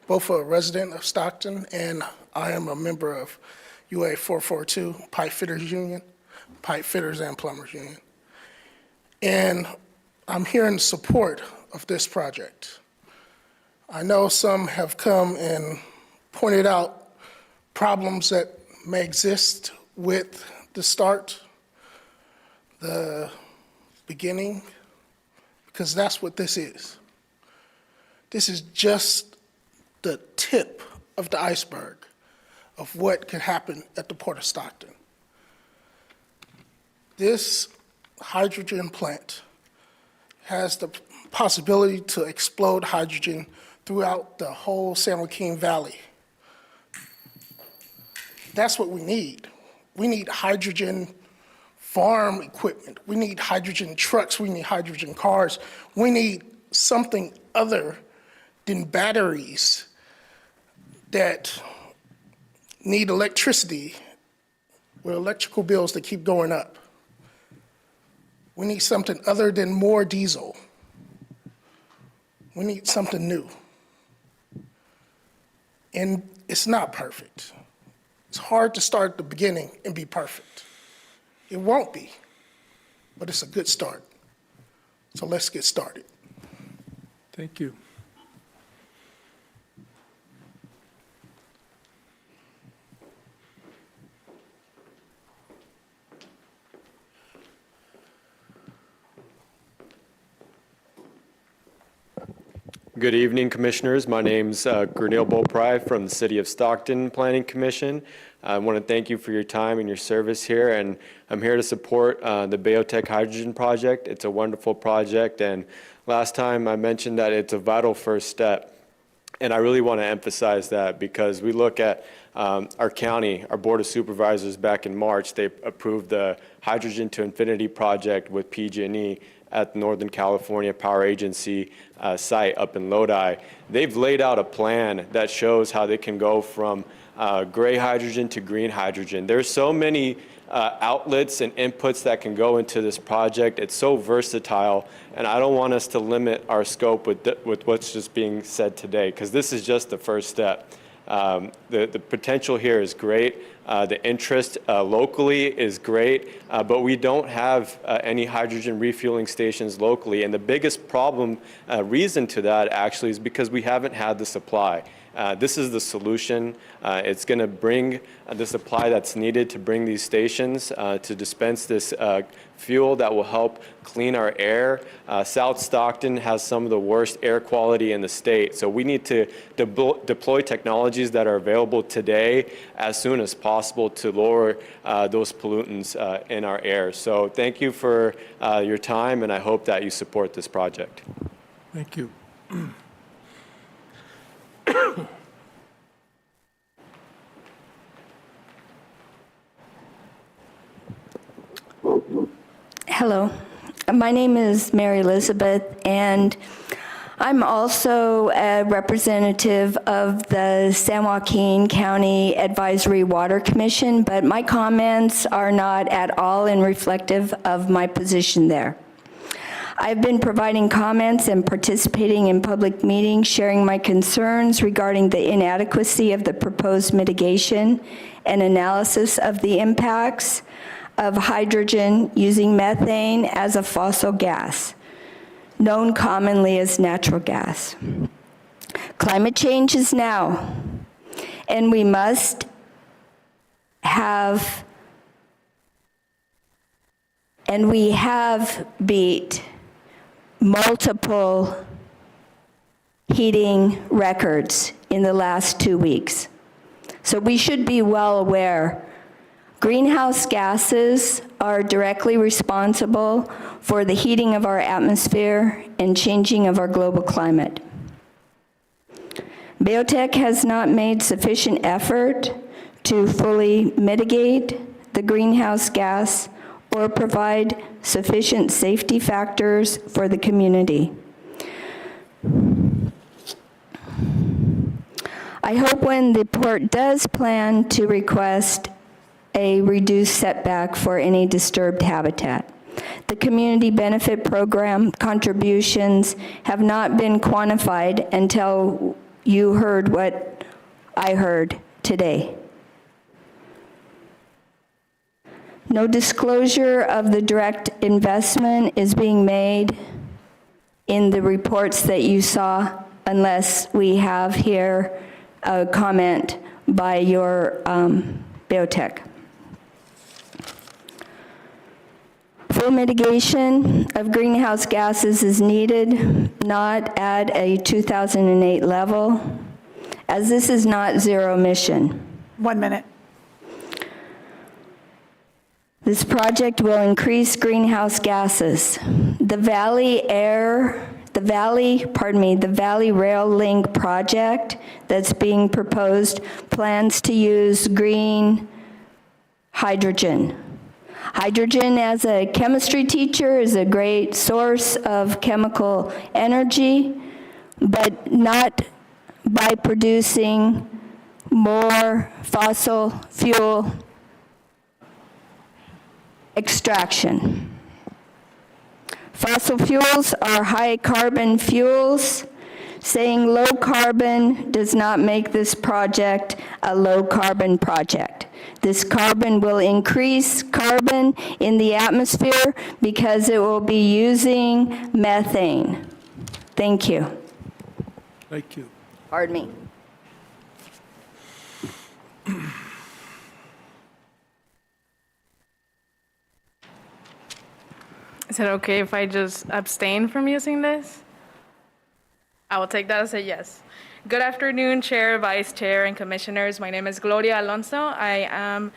both a resident of Stockton, and I am a member of UA 442, Pipe Fitters Union, Pipe Fitters and Plumbers Union. And I'm here in support of this project. I know some have come and pointed out problems that may exist with the start, the beginning, because that's what this is. This is just the tip of the iceberg of what could happen at the Port of Stockton. This hydrogen plant has the possibility to explode hydrogen throughout the whole San Joaquin Valley. That's what we need. We need hydrogen farm equipment. We need hydrogen trucks. We need hydrogen cars. We need something other than batteries that need electricity with electrical bills that keep going up. We need something other than more diesel. We need something new. And it's not perfect. It's hard to start at the beginning and be perfect. It won't be, but it's a good start. So let's get started. Thank you. Good evening, Commissioners. My name's Gurneel Boprai from the City of Stockton Planning Commission. I want to thank you for your time and your service here, and I'm here to support the Bayotech Hydrogen Project. It's a wonderful project, and last time I mentioned that it's a vital first step, and I really want to emphasize that because we look at our county, our Board of Supervisors back in March, they approved the Hydrogen to Infinity project with PG&E at the Northern California Power Agency site up in Lodi. They've laid out a plan that shows how they can go from gray hydrogen to green hydrogen. There's so many outlets and inputs that can go into this project. It's so versatile, and I don't want us to limit our scope with what's just being said today, because this is just the first step. The potential here is great. The interest locally is great, but we don't have any hydrogen refueling stations locally. And the biggest reason to that actually is because we haven't had the supply. This is the solution. It's going to bring the supply that's needed to bring these stations to dispense this fuel that will help clean our air. South Stockton has some of the worst air quality in the state, so we need to deploy technologies that are available today as soon as possible to lower those pollutants in our air. So thank you for your time, and I hope that you support this project. Thank you. Hello, my name is Mary Elizabeth, and I'm also a representative of the San Joaquin County Advisory Water Commission, but my comments are not at all reflective of my position there. I've been providing comments and participating in public meetings, sharing my concerns regarding the inadequacy of the proposed mitigation and analysis of the impacts of hydrogen using methane as a fossil gas, known commonly as natural gas. Climate change is now, and we must have, and we have beat multiple heating records in the last 2 weeks. So we should be well aware. Greenhouse gases are directly responsible for the heating of our atmosphere and changing of our global climate. Bayotech has not made sufficient effort to fully mitigate the greenhouse gas or provide sufficient safety factors for the community. I hope when the port does plan to request a reduced setback for any disturbed habitat, the community benefit program contributions have not been quantified until you heard what I heard today. No disclosure of the direct investment is being made in the reports that you saw unless we have here a comment by your biotech. Full mitigation of greenhouse gases is needed, not at a 2008 level, as this is not zero emission. 1 minute. This project will increase greenhouse gases. The Valley Rail Link project that's being proposed plans to use green hydrogen. Hydrogen, as a chemistry teacher, is a great source of chemical energy, but not by producing more fossil fuel extraction. Fossil fuels are high carbon fuels. Saying low carbon does not make this project a low carbon project. This carbon will increase carbon in the atmosphere because it will be using methane. Thank you. Thank you. Pardon me. Is it okay if I just abstain from using this? I will take that as a yes. Good afternoon, Chair, Vice Chair, and Commissioners. My name is Gloria Alonso. I am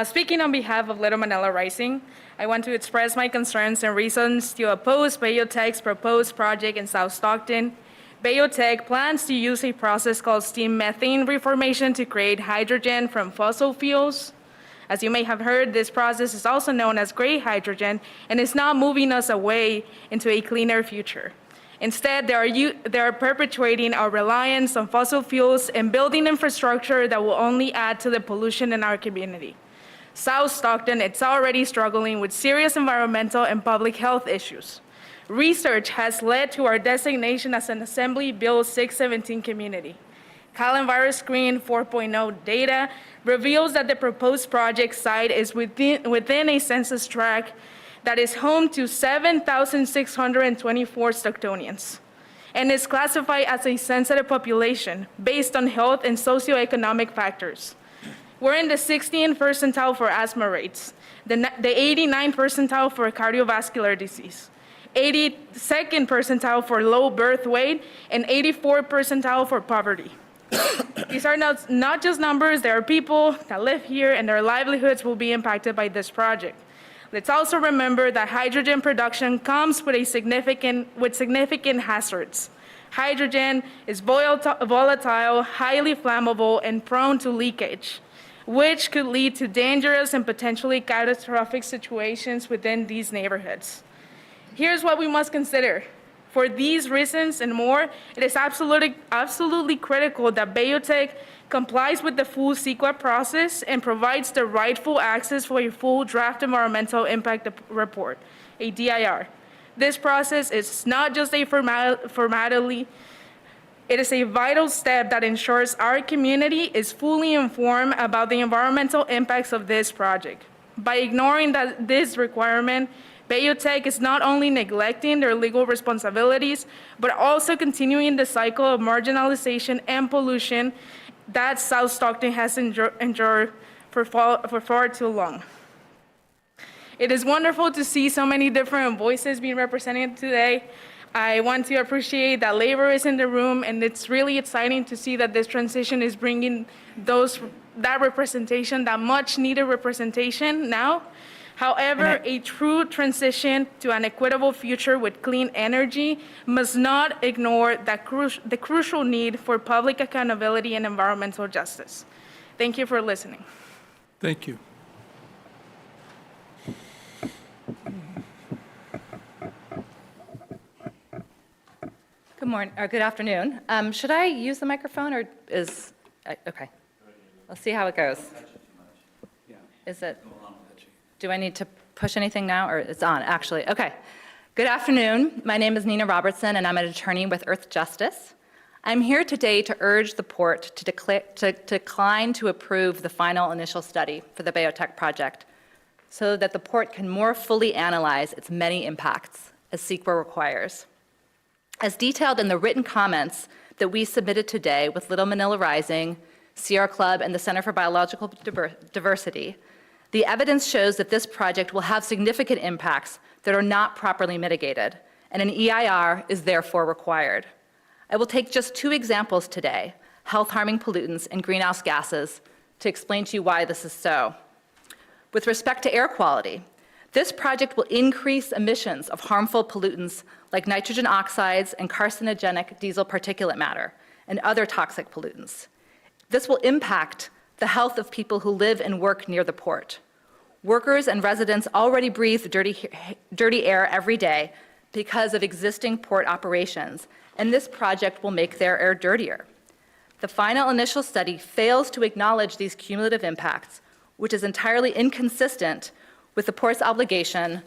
speaking on behalf of Little Manila Rising. I want to express my concerns and reasons to oppose BayoTech's proposed project in South Stockton. BayoTech plans to use a process called steam methane reformation to create hydrogen from fossil fuels. As you may have heard, this process is also known as gray hydrogen and is not moving us away into a cleaner future. Instead, they are perpetuating our reliance on fossil fuels and building infrastructure that will only add to the pollution in our community. South Stockton, it's already struggling with serious environmental and public health issues. Research has led to our designation as an Assembly Bill 617 community. CalEnvirus Screen 4.0 data reveals that the proposed project site is within a census tract that is home to 7,624 Stocktonians and is classified as a sensitive population based on health and socioeconomic factors. We're in the 16th percentile for asthma rates, the 89th percentile for cardiovascular disease, 82nd percentile for low birth weight, and 84th percentile for poverty. These are not just numbers, there are people that live here and their livelihoods will be impacted by this project. Let's also remember that hydrogen production comes with significant hazards. Hydrogen is volatile, highly flammable, and prone to leakage, which could lead to dangerous and potentially catastrophic situations within these neighborhoods. Here's what we must consider. For these reasons and more, it is absolutely critical that BayoTech complies with the full CEQA process and provides the rightful access for a full draft environmental impact report, a DIR. This process is not just a formality, it is a vital step that ensures our community is fully informed about the environmental impacts of this project. By ignoring this requirement, BayoTech is not only neglecting their legal responsibilities, but also continuing the cycle of marginalization and pollution that South Stockton has endured for far too long. It is wonderful to see so many different voices being represented today. I want to appreciate that labor is in the room, and it's really exciting to see that this transition is bringing that representation, that much needed representation now. However, a true transition to an equitable future with clean energy must not ignore the crucial need for public accountability and environmental justice. Thank you for listening. Thank you. Good morning, or good afternoon. Should I use the microphone or is, okay. Let's see how it goes. Is it? Do I need to push anything now, or it's on, actually? Okay. Good afternoon. My name is Nina Robertson, and I'm an attorney with Earth Justice. I'm here today to urge the port to decline to approve the final initial study for the Bayotech project so that the port can more fully analyze its many impacts, as CEQA requires. As detailed in the written comments that we submitted today with Little Manila Rising, Sierra Club, and the Center for Biological Diversity, the evidence shows that this project will have significant impacts that are not properly mitigated, and an EIR is therefore required. I will take just 2 examples today, health-harming pollutants and greenhouse gases, to explain to you why this is so. With respect to air quality, this project will increase emissions of harmful pollutants like nitrogen oxides and carcinogenic diesel particulate matter and other toxic pollutants. This will impact the health of people who live and work near the port. Workers and residents already breathe dirty air every day because of existing port operations, and this project will make their air dirtier. The final initial study fails to acknowledge these cumulative impacts, which is entirely inconsistent with the port's obligation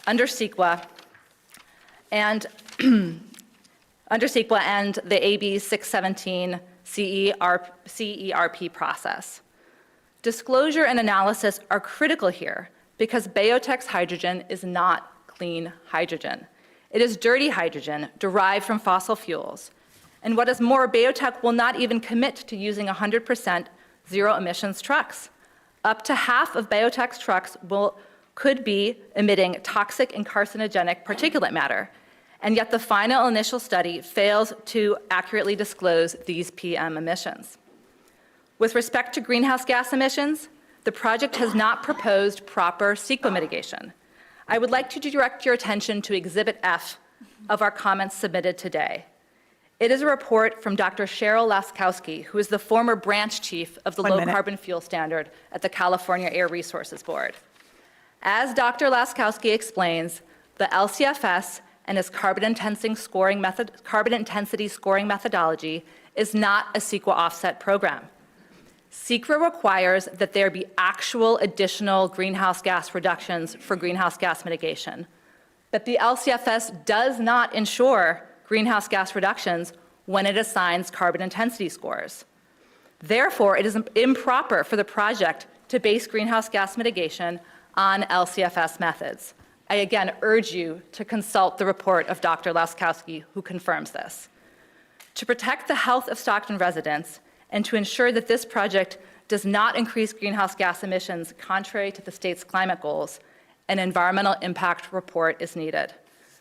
under CEQA and the AB 617 CERP process. Disclosure and analysis are critical here because Bayotech's hydrogen is not clean hydrogen. It is dirty hydrogen derived from fossil fuels. And what is more, Bayotech will not even commit to using 100% zero emissions trucks. Up to half of Bayotech's trucks could be emitting toxic and carcinogenic particulate matter, and yet the final initial study fails to accurately disclose these PM emissions. With respect to greenhouse gas emissions, the project has not proposed proper CEQA mitigation. I would like to direct your attention to Exhibit F of our comments submitted today. It is a report from Dr. Cheryl Laskowski, who is the former branch chief of the Low Carbon Fuel Standard at the California Air Resources Board. As Dr. Laskowski explains, the LCFS and its carbon intensity scoring methodology is not a CEQA offset program. CEQA requires that there be actual additional greenhouse gas reductions for greenhouse gas mitigation. But the LCFS does not ensure greenhouse gas reductions when it assigns carbon intensity scores. Therefore, it is improper for the project to base greenhouse gas mitigation on LCFS methods. I again urge you to consult the report of Dr. Laskowski, who confirms this. To protect the health of Stockton residents and to ensure that this project does not increase greenhouse gas emissions contrary to the state's climate goals, an environmental impact report is needed.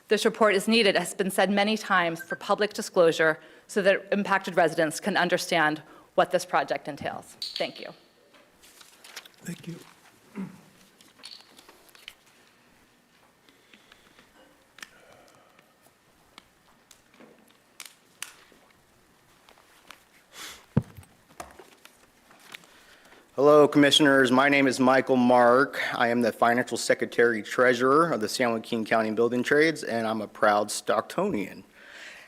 This report is needed, has been said many times, for public disclosure so that impacted residents can understand what this project entails. Thank you. Thank you. Hello, Commissioners. My name is Michael Mark. I am the Financial Secretary Treasurer of the San Joaquin County Building Trades, and I'm a proud Stocktonian.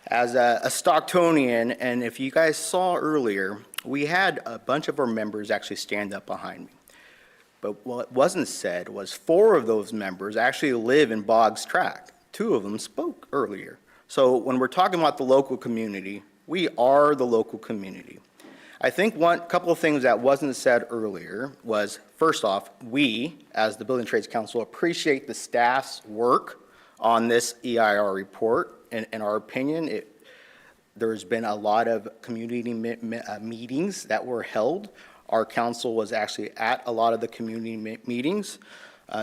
As a Stocktonian, and if you guys saw earlier, we had a bunch of our members actually stand up behind me. But what wasn't said was 4 of those members actually live in Boggs Tract. 2 of them spoke earlier. So when we're talking about the local community, we are the local community. I think one couple of things that wasn't said earlier was, first off, we, as the Building Trades Council, appreciate the staff's work on this EIR report. In our opinion, there's been a lot of community meetings that were held. Our council was actually at a lot of the community meetings.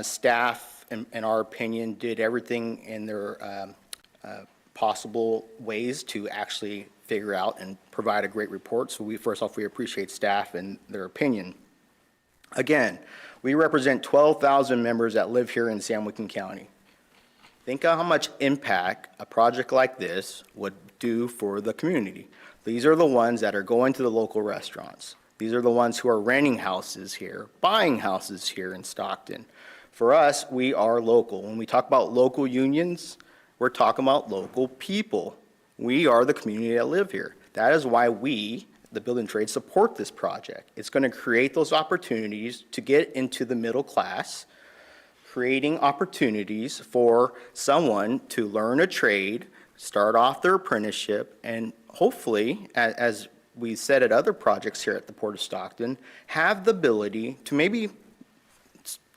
Staff, in our opinion, did everything in their possible ways to actually figure out and provide a great report. So first off, we appreciate staff and their opinion. Again, we represent 12,000 members that live here in San Joaquin County. Think of how much impact a project like this would do for the community. These are the ones that are going to the local restaurants. These are the ones who are renting houses here, buying houses here in Stockton. For us, we are local. When we talk about local unions, we're talking about local people. We are the community that live here. That is why we, the Building Trades, support this project. It's going to create those opportunities to get into the middle class, creating opportunities for someone to learn a trade, start off their apprenticeship, and hopefully, as we said at other projects here at the Port of Stockton, have the ability to maybe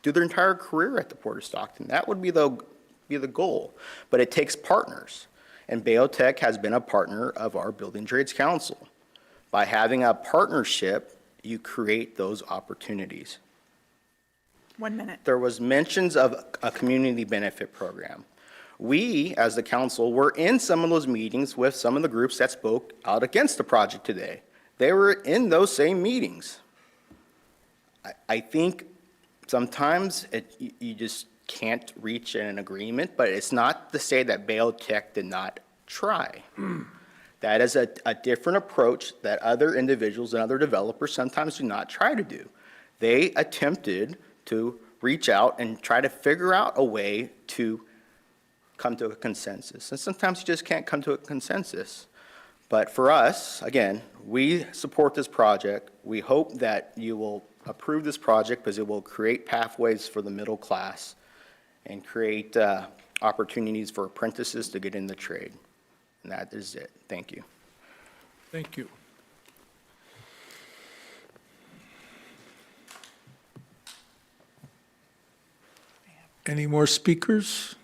do their entire career at the Port of Stockton. That would be the goal. But it takes partners. And Bayotech has been a partner of our Building Trades Council. By having a partnership, you create those opportunities. 1 minute. There was mentions of a community benefit program. We, as the council, were in some of those meetings with some of the groups that spoke out against the project today. They were in those same meetings. I think sometimes you just can't reach an agreement, but it's not to say that Bayotech did not try. That is a different approach that other individuals and other developers sometimes do not try to do. They attempted to reach out and try to figure out a way to come to a consensus. And sometimes you just can't come to a consensus. But for us, again, we support this project. We hope that you will approve this project because it will create pathways for the middle class and create opportunities for apprentices to get in the trade. And that is it. Thank you. Thank you. Any more speakers?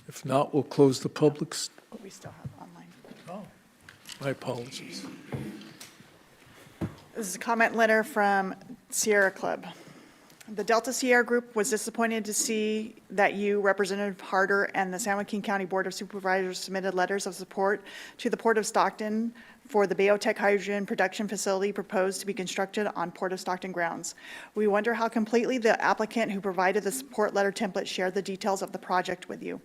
If not, we'll close the public's. We still have online. Oh, my apologies. This is a comment letter from Sierra Club. The Delta Sierra Group was disappointed to see that you, Representative Harder, and the San Joaquin County Board of Supervisors submitted letters of support to the Port of Stockton for the Bayotech hydrogen production facility proposed to be constructed on Port of Stockton grounds. We wonder how completely the applicant who provided the support letter template shared the details of the project with you.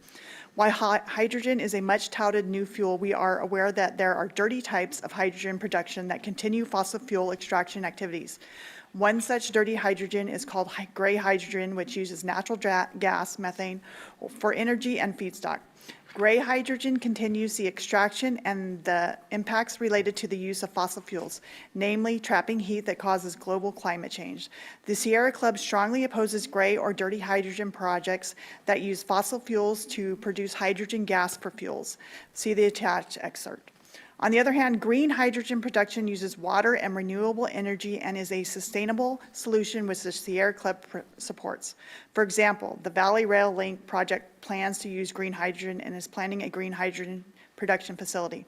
While hydrogen is a much-touted new fuel, we are aware that there are dirty types of hydrogen production that continue fossil fuel extraction activities. One such dirty hydrogen is called gray hydrogen, which uses natural gas, methane, for energy and feedstock. Gray hydrogen continues the extraction and the impacts related to the use of fossil fuels, namely trapping heat that causes global climate change. The Sierra Club strongly opposes gray or dirty hydrogen projects that use fossil fuels to produce hydrogen gas for fuels. See the attached excerpt. On the other hand, green hydrogen production uses water and renewable energy and is a sustainable solution which the Sierra Club supports. For example, the Valley Rail Link project plans to use green hydrogen and is planning a green hydrogen production facility.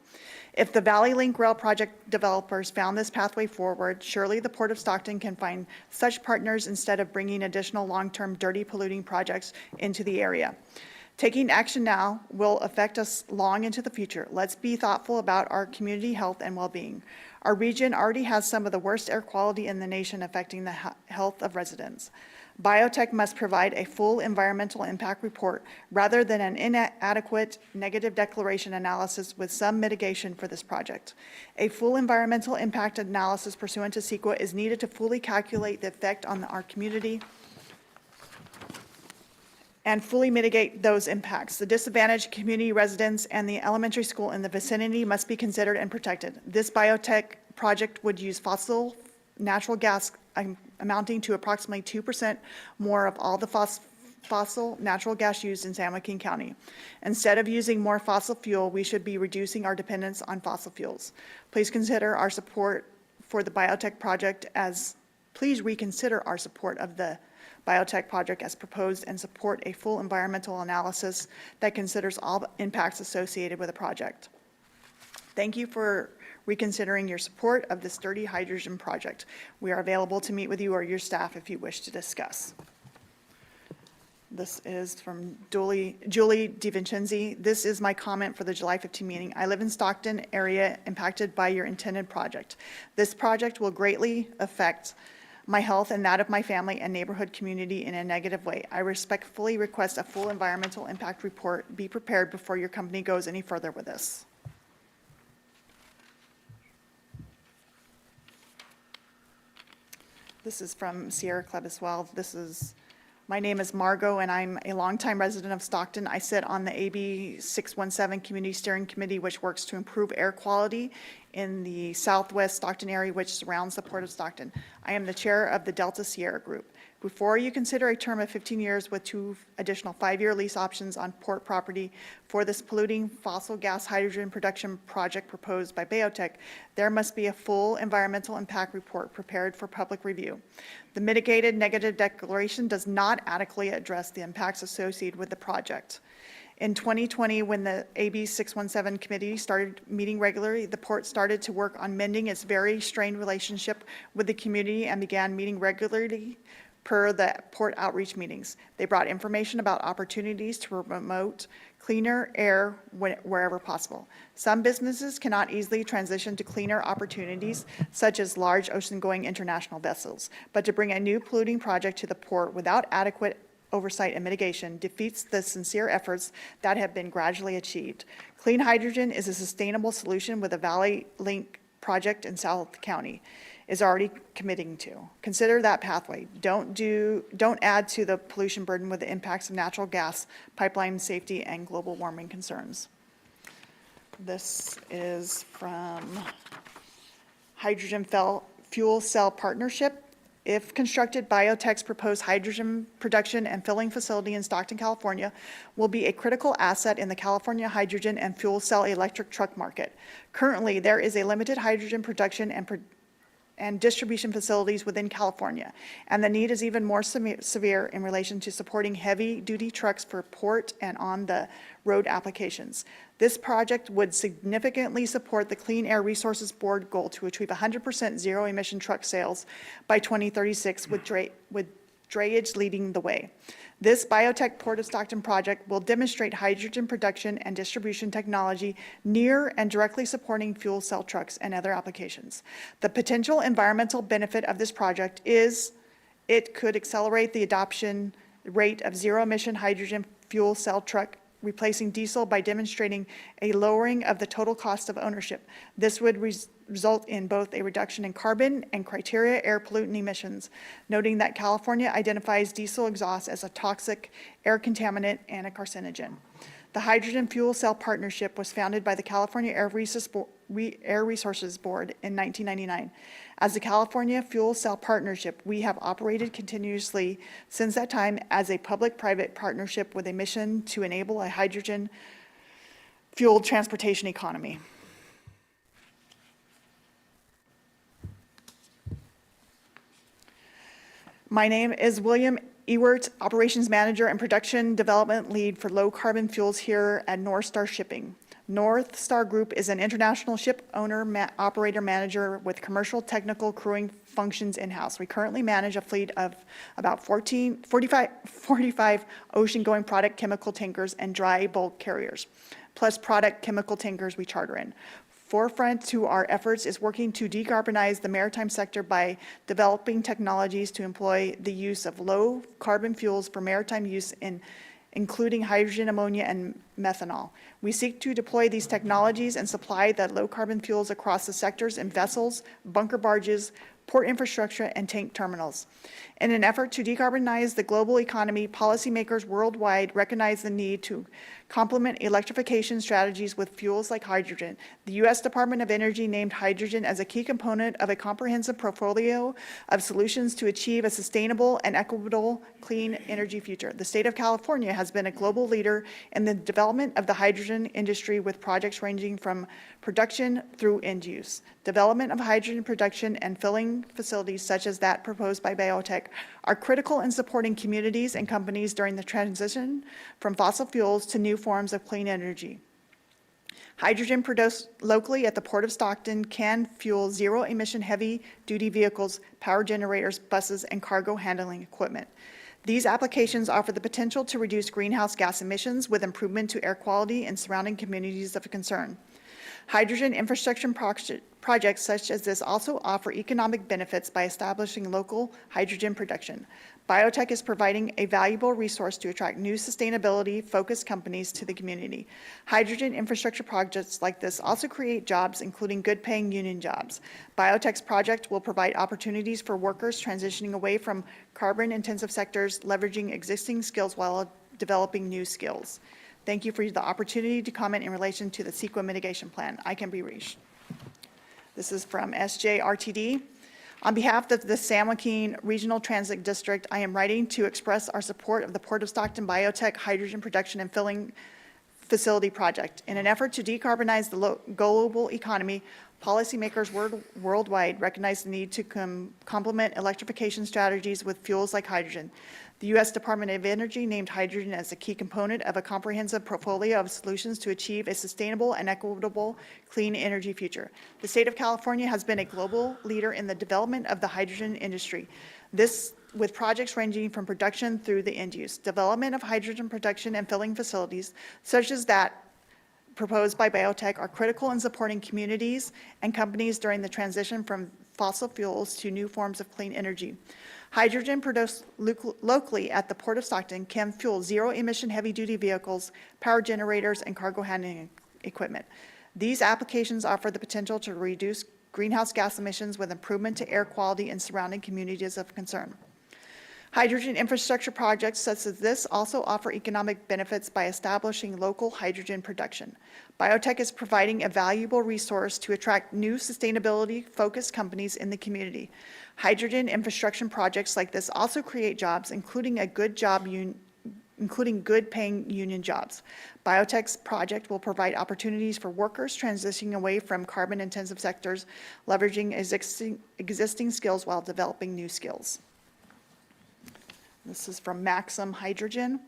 If the Valley Link Rail project developers found this pathway forward, surely the Port of Stockton can find such partners instead of bringing additional long-term dirty polluting projects into the area. Taking action now will affect us long into the future. Let's be thoughtful about our community health and well-being. Our region already has some of the worst air quality in the nation affecting the health of residents. Bayotech must provide a full environmental impact report rather than an inadequate negative declaration analysis with some mitigation for this project. A full environmental impact analysis pursuant to CEQA is needed to fully calculate the effect on our community and fully mitigate those impacts. The disadvantaged community residents and the elementary school in the vicinity must be considered and protected. This biotech project would use fossil natural gas amounting to approximately 2% more of all the fossil natural gas used in San Joaquin County. Instead of using more fossil fuel, we should be reducing our dependence on fossil fuels. Please consider our support for the biotech project please reconsider our support of the biotech project as proposed and support a full environmental analysis that considers all impacts associated with the project. Thank you for reconsidering your support of this dirty hydrogen project. We are available to meet with you or your staff if you wish to discuss. This is from Julie DiVincenzi. This is my comment for the July 15 meeting. I live in Stockton area impacted by your intended project. This project will greatly affect my health and that of my family and neighborhood community in a negative way. I respectfully request a full environmental impact report be prepared before your company goes any further with this. This is from Sierra Club as well. My name is Margot, and I'm a longtime resident of Stockton. I sit on the AB 617 Community Steering Committee, which works to improve air quality in the southwest Stockton area, which surrounds the Port of Stockton. I am the chair of the Delta Sierra Group. Before you consider a term of 15 years with 2 additional 5-year lease options on port property for this polluting fossil gas hydrogen production project proposed by Biotech, there must be a full environmental impact report prepared for public review. The mitigated negative declaration does not adequately address the impacts associated with the project. In 2020, when the AB 617 committee started meeting regularly, the port started to work on mending its very strained relationship with the community and began meeting regularly per the port outreach meetings. They brought information about opportunities to promote cleaner air wherever possible. Some businesses cannot easily transition to cleaner opportunities, such as large ocean-going international vessels, but to bring a new polluting project to the port without adequate oversight and mitigation defeats the sincere efforts that have been gradually achieved. Clean hydrogen is a sustainable solution with a Valley Link project in South County is already committing to. Consider that pathway. Don't add to the pollution burden with the impacts of natural gas, pipeline safety, and global warming concerns. This is from Hydrogen Fuel Cell Partnership. If constructed, Biotech's proposed hydrogen production and filling facility in Stockton, California, will be a critical asset in the California hydrogen and fuel cell electric truck market. Currently, there is a limited hydrogen production and distribution facilities within California, and the need is even more severe in relation to supporting heavy-duty trucks for port and on-the-road applications. This project would significantly support the Clean Air Resources Board goal to achieve 100% zero-emission truck sales by 2036, with drayage leading the way. This Biotech Port of Stockton project will demonstrate hydrogen production and distribution technology near and directly supporting fuel cell trucks and other applications. The potential environmental benefit of this project is it could accelerate the adoption rate of zero-emission hydrogen fuel cell truck, replacing diesel by demonstrating a lowering of the total cost of ownership. This would result in both a reduction in carbon and criteria air pollutant emissions, noting that California identifies diesel exhaust as a toxic air contaminant and a carcinogen. The Hydrogen Fuel Cell Partnership was founded by the California Air Resources Board in 1999. As the California Fuel Cell Partnership, we have operated continuously since that time as a public-private partnership with a mission to enable a hydrogen-fueled transportation economy. My name is William Ewert, Operations Manager and Production Development Lead for Low Carbon Fuels here at North Star Shipping. North Star Group is an international ship owner, operator, manager with commercial technical crewing functions in-house. We currently manage a fleet of about 45 ocean-going product chemical tankers and dry bulk carriers, plus product chemical tankers we charter in. Forefront to our efforts is working to decarbonize the maritime sector by developing technologies to employ the use of low carbon fuels for maritime use including hydrogen, ammonia, and methanol. We seek to deploy these technologies and supply the low carbon fuels across the sectors in vessels, bunker barges, port infrastructure, and tank terminals. In an effort to decarbonize the global economy, policymakers worldwide recognize the need to complement electrification strategies with fuels like hydrogen. The U.S. Department of Energy named hydrogen as a key component of a comprehensive portfolio of solutions to achieve a sustainable and equitable clean energy future. The state of California has been a global leader in the development of the hydrogen industry with projects ranging from production through end use. Development of hydrogen production and filling facilities such as that proposed by Biotech are critical in supporting communities and companies during the transition from fossil fuels to new forms of clean energy. Hydrogen produced locally at the Port of Stockton can fuel zero-emission heavy-duty vehicles, power generators, buses, and cargo handling equipment. These applications offer the potential to reduce greenhouse gas emissions with improvement to air quality in surrounding communities of concern. Hydrogen infrastructure projects such as this also offer economic benefits by establishing local hydrogen production. Biotech is providing a valuable resource to attract new sustainability-focused companies to the community. Hydrogen infrastructure projects like this also create jobs, including good-paying union jobs. Biotech's project will provide opportunities for workers transitioning away from carbon-intensive sectors, leveraging existing skills while developing new skills. Thank you for the opportunity to comment in relation to the CEQA mitigation plan. I can be reached. This is from SJRTD. On behalf of the San Joaquin Regional Transit District, I am writing to express our support of the Port of Stockton Biotech Hydrogen Production and Filling Facility Project. In an effort to decarbonize the global economy, policymakers worldwide recognize the need to complement electrification strategies with fuels like hydrogen. The U.S. Department of Energy named hydrogen as a key component of a comprehensive portfolio of solutions to achieve a sustainable and equitable clean energy future. The state of California has been a global leader in the development of the hydrogen industry. This with projects ranging from production through the end use. Development of hydrogen production and filling facilities, such as that proposed by biotech, are critical in supporting communities and companies during the transition from fossil fuels to new forms of clean energy. Hydrogen produced locally at the Port of Stockton can fuel zero-emission heavy-duty vehicles, power generators, and cargo handling equipment. These applications offer the potential to reduce greenhouse gas emissions with improvement to air quality in surrounding communities of concern. Hydrogen infrastructure projects such as this also offer economic benefits by establishing local hydrogen production. Biotech is providing a valuable resource to attract new sustainability-focused companies in the community. Hydrogen infrastructure projects like this also create jobs, including good paying union jobs. Biotech's project will provide opportunities for workers transitioning away from carbon-intensive sectors, leveraging existing skills while developing new skills. This is from Maxim Hydrogen.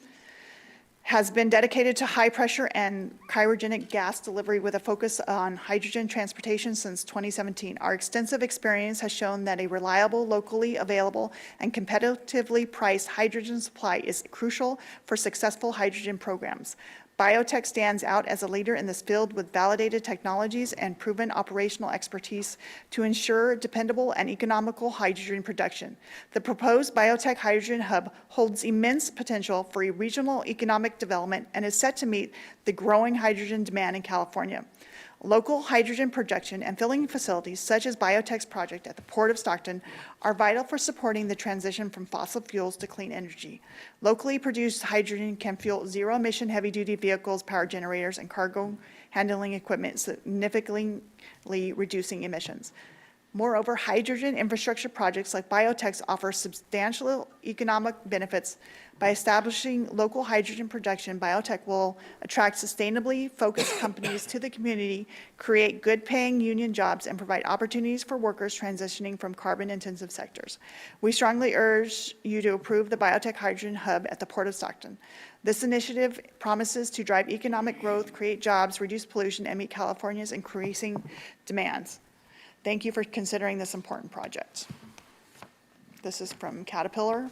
Has been dedicated to high pressure and cryogenic gas delivery with a focus on hydrogen transportation since 2017. Our extensive experience has shown that a reliable, locally available, and competitively priced hydrogen supply is crucial for successful hydrogen programs. Biotech stands out as a leader in this field with validated technologies and proven operational expertise to ensure dependable and economical hydrogen production. The proposed biotech hydrogen hub holds immense potential for regional economic development and is set to meet the growing hydrogen demand in California. Local hydrogen production and filling facilities, such as Biotech's project at the Port of Stockton, are vital for supporting the transition from fossil fuels to clean energy. Locally produced hydrogen can fuel zero-emission heavy-duty vehicles, power generators, and cargo handling equipment, significantly reducing emissions. Moreover, hydrogen infrastructure projects like Biotech's offer substantial economic benefits. By establishing local hydrogen production, Biotech will attract sustainably focused companies to the community, create good-paying union jobs, and provide opportunities for workers transitioning from carbon-intensive sectors. We strongly urge you to approve the Biotech Hydrogen Hub at the Port of Stockton. This initiative promises to drive economic growth, create jobs, reduce pollution, and meet California's increasing demands. Thank you for considering this important project. This is from Caterpillar.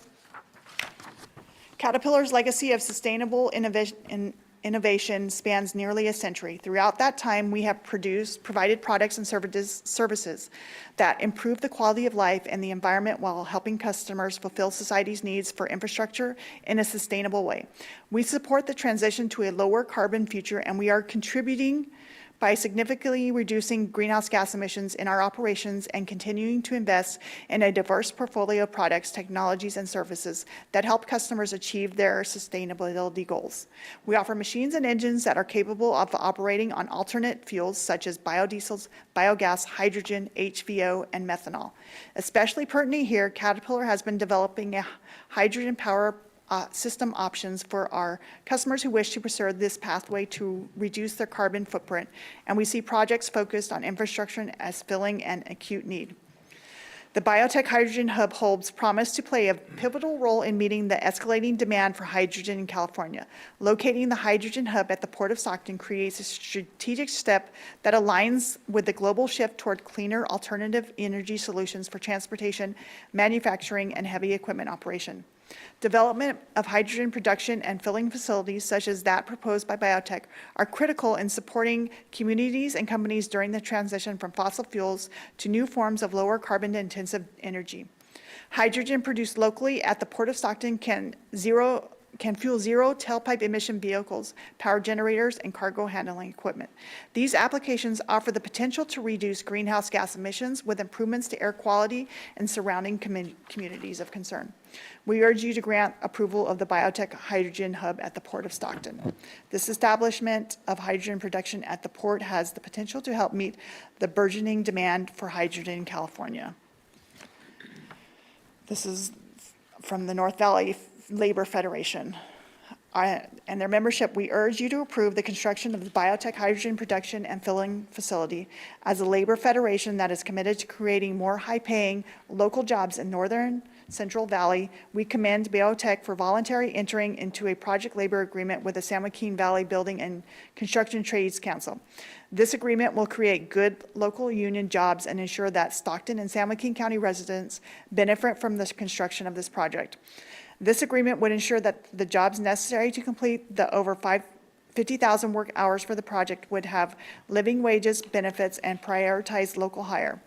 Caterpillar's legacy of sustainable innovation spans nearly a century. Throughout that time, we have provided products and services that improve the quality of life and the environment while helping customers fulfill society's needs for infrastructure in a sustainable way. We support the transition to a lower carbon future, and we are contributing by significantly reducing greenhouse gas emissions in our operations and continuing to invest in a diverse portfolio of products, technologies, and services that help customers achieve their sustainability goals. We offer machines and engines that are capable of operating on alternate fuels such as biodiesels, biogas, hydrogen, HVO, and methanol. Especially pertinent here, Caterpillar has been developing a hydrogen power system options for our customers who wish to pursue this pathway to reduce their carbon footprint, and we see projects focused on infrastructure as filling an acute need. The Biotech Hydrogen Hub holds promise to play a pivotal role in meeting the escalating demand for hydrogen in California. Locating the Hydrogen Hub at the Port of Stockton creates a strategic step that aligns with the global shift toward cleaner alternative energy solutions for transportation, manufacturing, and heavy equipment operation. Development of hydrogen production and filling facilities such as that proposed by Biotech are critical in supporting communities and companies during the transition from fossil fuels to new forms of lower carbon intensive energy. Hydrogen produced locally at the Port of Stockton can fuel zero tailpipe emission vehicles, power generators, and cargo handling equipment. These applications offer the potential to reduce greenhouse gas emissions with improvements to air quality and surrounding communities of concern. We urge you to grant approval of the Biotech Hydrogen Hub at the Port of Stockton. This establishment of hydrogen production at the port has the potential to help meet the burgeoning demand for hydrogen in California. This is from the North Valley Labor Federation. And their membership, we urge you to approve the construction of the biotech hydrogen production and filling facility. As a labor federation that is committed to creating more high-paying local jobs in Northern Central Valley, we commend biotech for voluntarily entering into a project labor agreement with the San Joaquin Valley Building and Construction Trades Council. This agreement will create good local union jobs and ensure that Stockton and San Joaquin County residents benefit from the construction of this project. This agreement would ensure that the jobs necessary to complete the over 50,000 work hours for the project would have living wages, benefits, and prioritize local hire.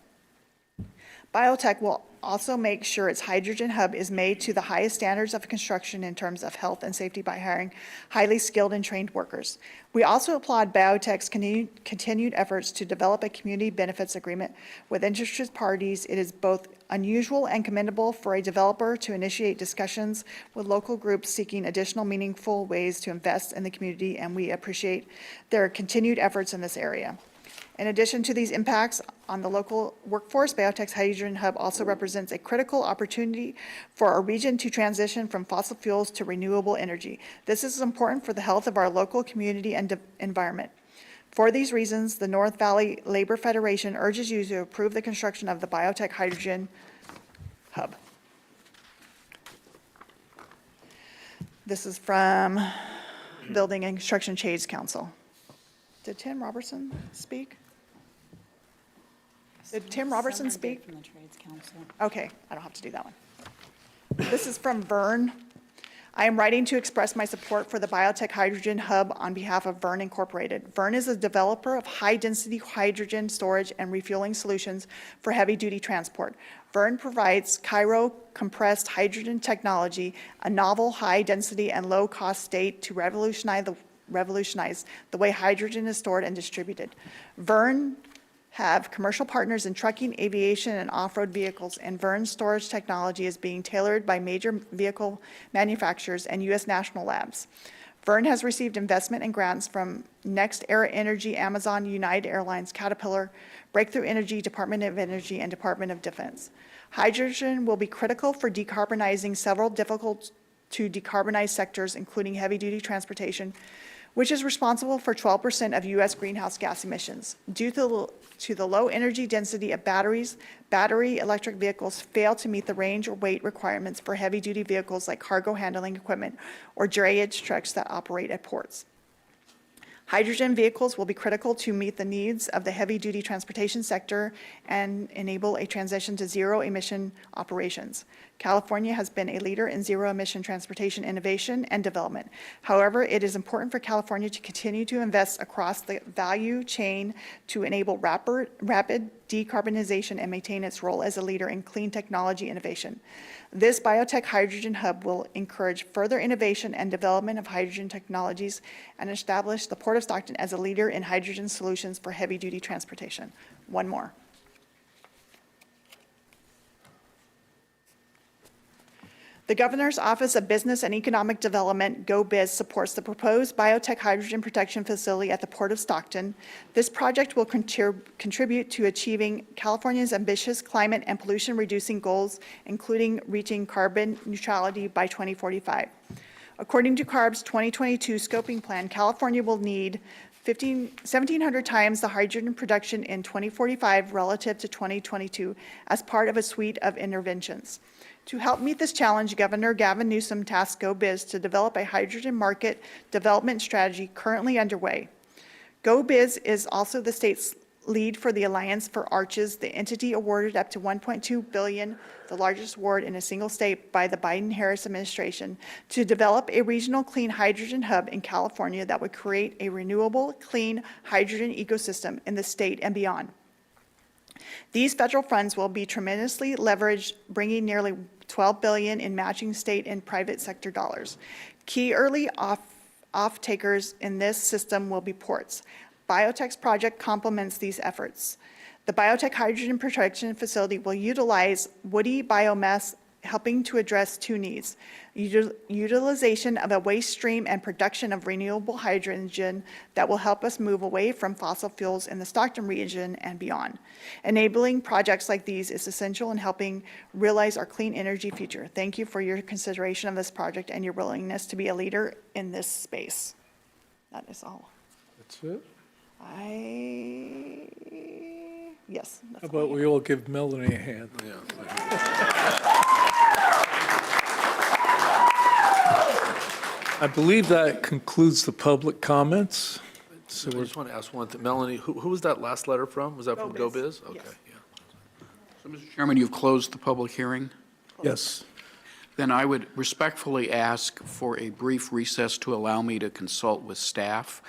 Biotech will also make sure its hydrogen hub is made to the highest standards of construction in terms of health and safety by hiring highly skilled and trained workers. We also applaud Biotech's continued efforts to develop a community benefits agreement with interested parties. It is both unusual and commendable for a developer to initiate discussions with local groups seeking additional meaningful ways to invest in the community, and we appreciate their continued efforts in this area. In addition to these impacts on the local workforce, Biotech's Hydrogen Hub also represents a critical opportunity for our region to transition from fossil fuels to renewable energy. This is important for the health of our local community and environment. For these reasons, the North Valley Labor Federation urges you to approve the construction of the Biotech Hydrogen Hub. This is from Building and Construction Trades Council. Did Tim Robertson speak? Did Tim Robertson speak? From the Trades Council. Okay, I don't have to do that one. This is from Vern. I am writing to express my support for the Biotech Hydrogen Hub on behalf of Vern Incorporated. Vern is a developer of high-density hydrogen storage and refueling solutions for heavy-duty transport. Vern provides cryo-compressed hydrogen technology, a novel high-density and low-cost state to revolutionize the way hydrogen is stored and distributed. Vern have commercial partners in trucking, aviation, and off-road vehicles, and Vern's storage technology is being tailored by major vehicle manufacturers and U.S. national labs. Vern has received investment and grants from Next Era Energy, Amazon, United Airlines, Caterpillar, Breakthrough Energy, Department of Energy, and Department of Defense. Hydrogen will be critical for decarbonizing several difficult to decarbonize sectors, including heavy-duty transportation, which is responsible for 12% of U.S. greenhouse gas emissions. Due to the low energy density of batteries, battery electric vehicles fail to meet the range or weight requirements for heavy-duty vehicles like cargo handling equipment or drayage trucks that operate at ports. Hydrogen vehicles will be critical to meet the needs of the heavy-duty transportation sector and enable a transition to zero-emission operations. California has been a leader in zero-emission transportation innovation and development. However, it is important for California to continue to invest across the value chain to enable rapid decarbonization and maintain its role as a leader in clean technology innovation. This Biotech Hydrogen Hub will encourage further innovation and development of hydrogen technologies and establish the Port of Stockton as a leader in hydrogen solutions for heavy-duty transportation. One more. The Governor's Office of Business and Economic Development, GoBiz, supports the proposed biotech hydrogen production facility at the Port of Stockton. This project will contribute to achieving California's ambitious climate and pollution-reducing goals, including reaching carbon neutrality by 2045. According to CARB's 2022 scoping plan, California will need 1,700 times the hydrogen production in 2045 relative to 2022 as part of a suite of interventions. To help meet this challenge, Governor Gavin Newsom tasked GoBiz to develop a hydrogen market development strategy currently underway. GoBiz is also the state's lead for the Alliance for Arches, the entity awarded up to $1.2 billion, the largest award in a single state by the Biden-Harris administration, to develop a regional clean hydrogen hub in California that would create a renewable, clean hydrogen ecosystem in the state and beyond. These federal funds will be tremendously leveraged, bringing nearly $12 billion in matching state and private sector dollars. Key early off-takers in this system will be ports. Biotech's project complements these efforts. The Biotech Hydrogen Production Facility will utilize woody biomass helping to address two needs: utilization of a waste stream and production of renewable hydrogen that will help us move away from fossil fuels in the Stockton region and beyond. Enabling projects like these is essential in helping realize our clean energy future. Thank you for your consideration of this project and your willingness to be a leader in this space. That is all. That's it? Yes. How about we all give Melanie a hand? I believe that concludes the public comments. So I just want to ask one thing. Melanie, who was that last letter from? Was that from Go Biz. GoBiz? Okay, Yes. yeah. So, Mr. Chairman, you've closed the public hearing? Yes. Then I would respectfully ask for a brief recess to allow me to consult with staff.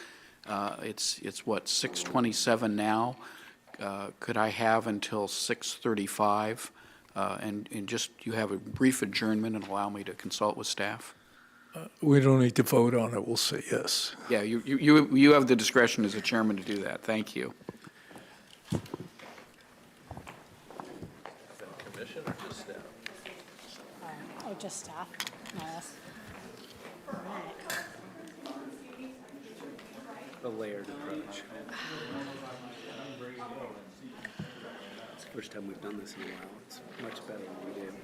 It's what, 6:27 now? Could I have until 6:35? And just, you have a brief adjournment and allow me to consult with staff? We don't need to vote on it. We'll say yes. Yeah, you have the discretion as a chairman to do that. Thank you. Commission or just staff? Oh, just staff? No, that's, all right. The layered approach. It's the first time we've done this in a while. It's much better than we did.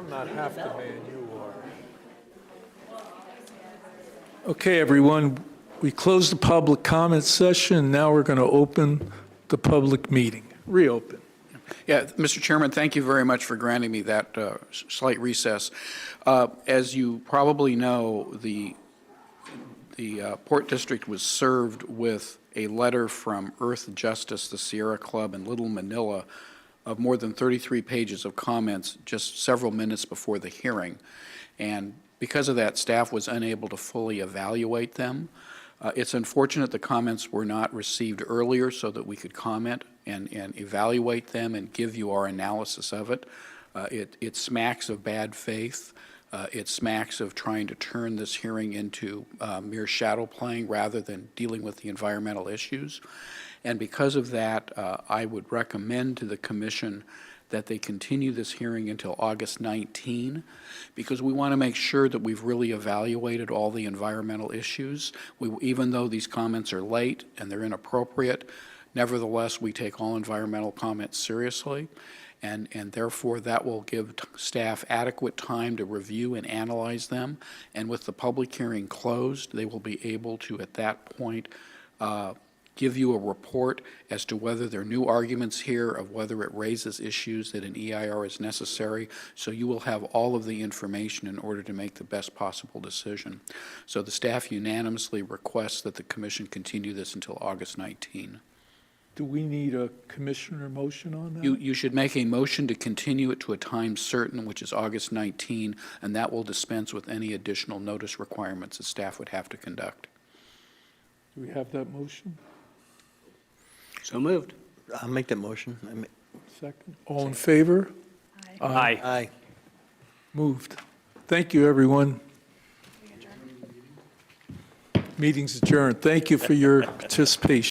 I'm not half the man you are. Okay, everyone, we closed the public comment session, and now we're going to open the public meeting. Reopen. Yeah, Mr. Chairman, thank you very much for granting me that slight recess. As you probably know, the Port District was served with a letter from Earth Justice, the Sierra Club in Little Manila, of more than 33 pages of comments just several minutes before the hearing. And because of that, staff was unable to fully evaluate them. It's unfortunate the comments were not received earlier so that we could comment and evaluate them and give you our analysis of it. It smacks of bad faith. It smacks of trying to turn this hearing into mere shadow playing rather than dealing with the environmental issues. And because of that, I would recommend to the Commission that they continue this hearing until August 19, because we want to make sure that we've really evaluated all the environmental issues. Even though these comments are late and they're inappropriate, nevertheless, we take all environmental comments seriously, and therefore that will give staff adequate time to review and analyze them. And with the public hearing closed, they will be able to, at that point, give you a report as to whether there are new arguments here, of whether it raises issues that an EIR is necessary. So you will have all of the information in order to make the best possible decision. So the staff unanimously requests that the Commission continue this until August 19. Do we need a commissioner motion on that? You should make a motion to continue it to a time certain, which is August 19, and that will dispense with any additional notice requirements that staff would have to conduct. Do we have that motion? So moved. I'll make that motion. Second. All in favor? Aye. Aye. Moved. Thank you, everyone. Meeting's adjourned. Thank you for your participation.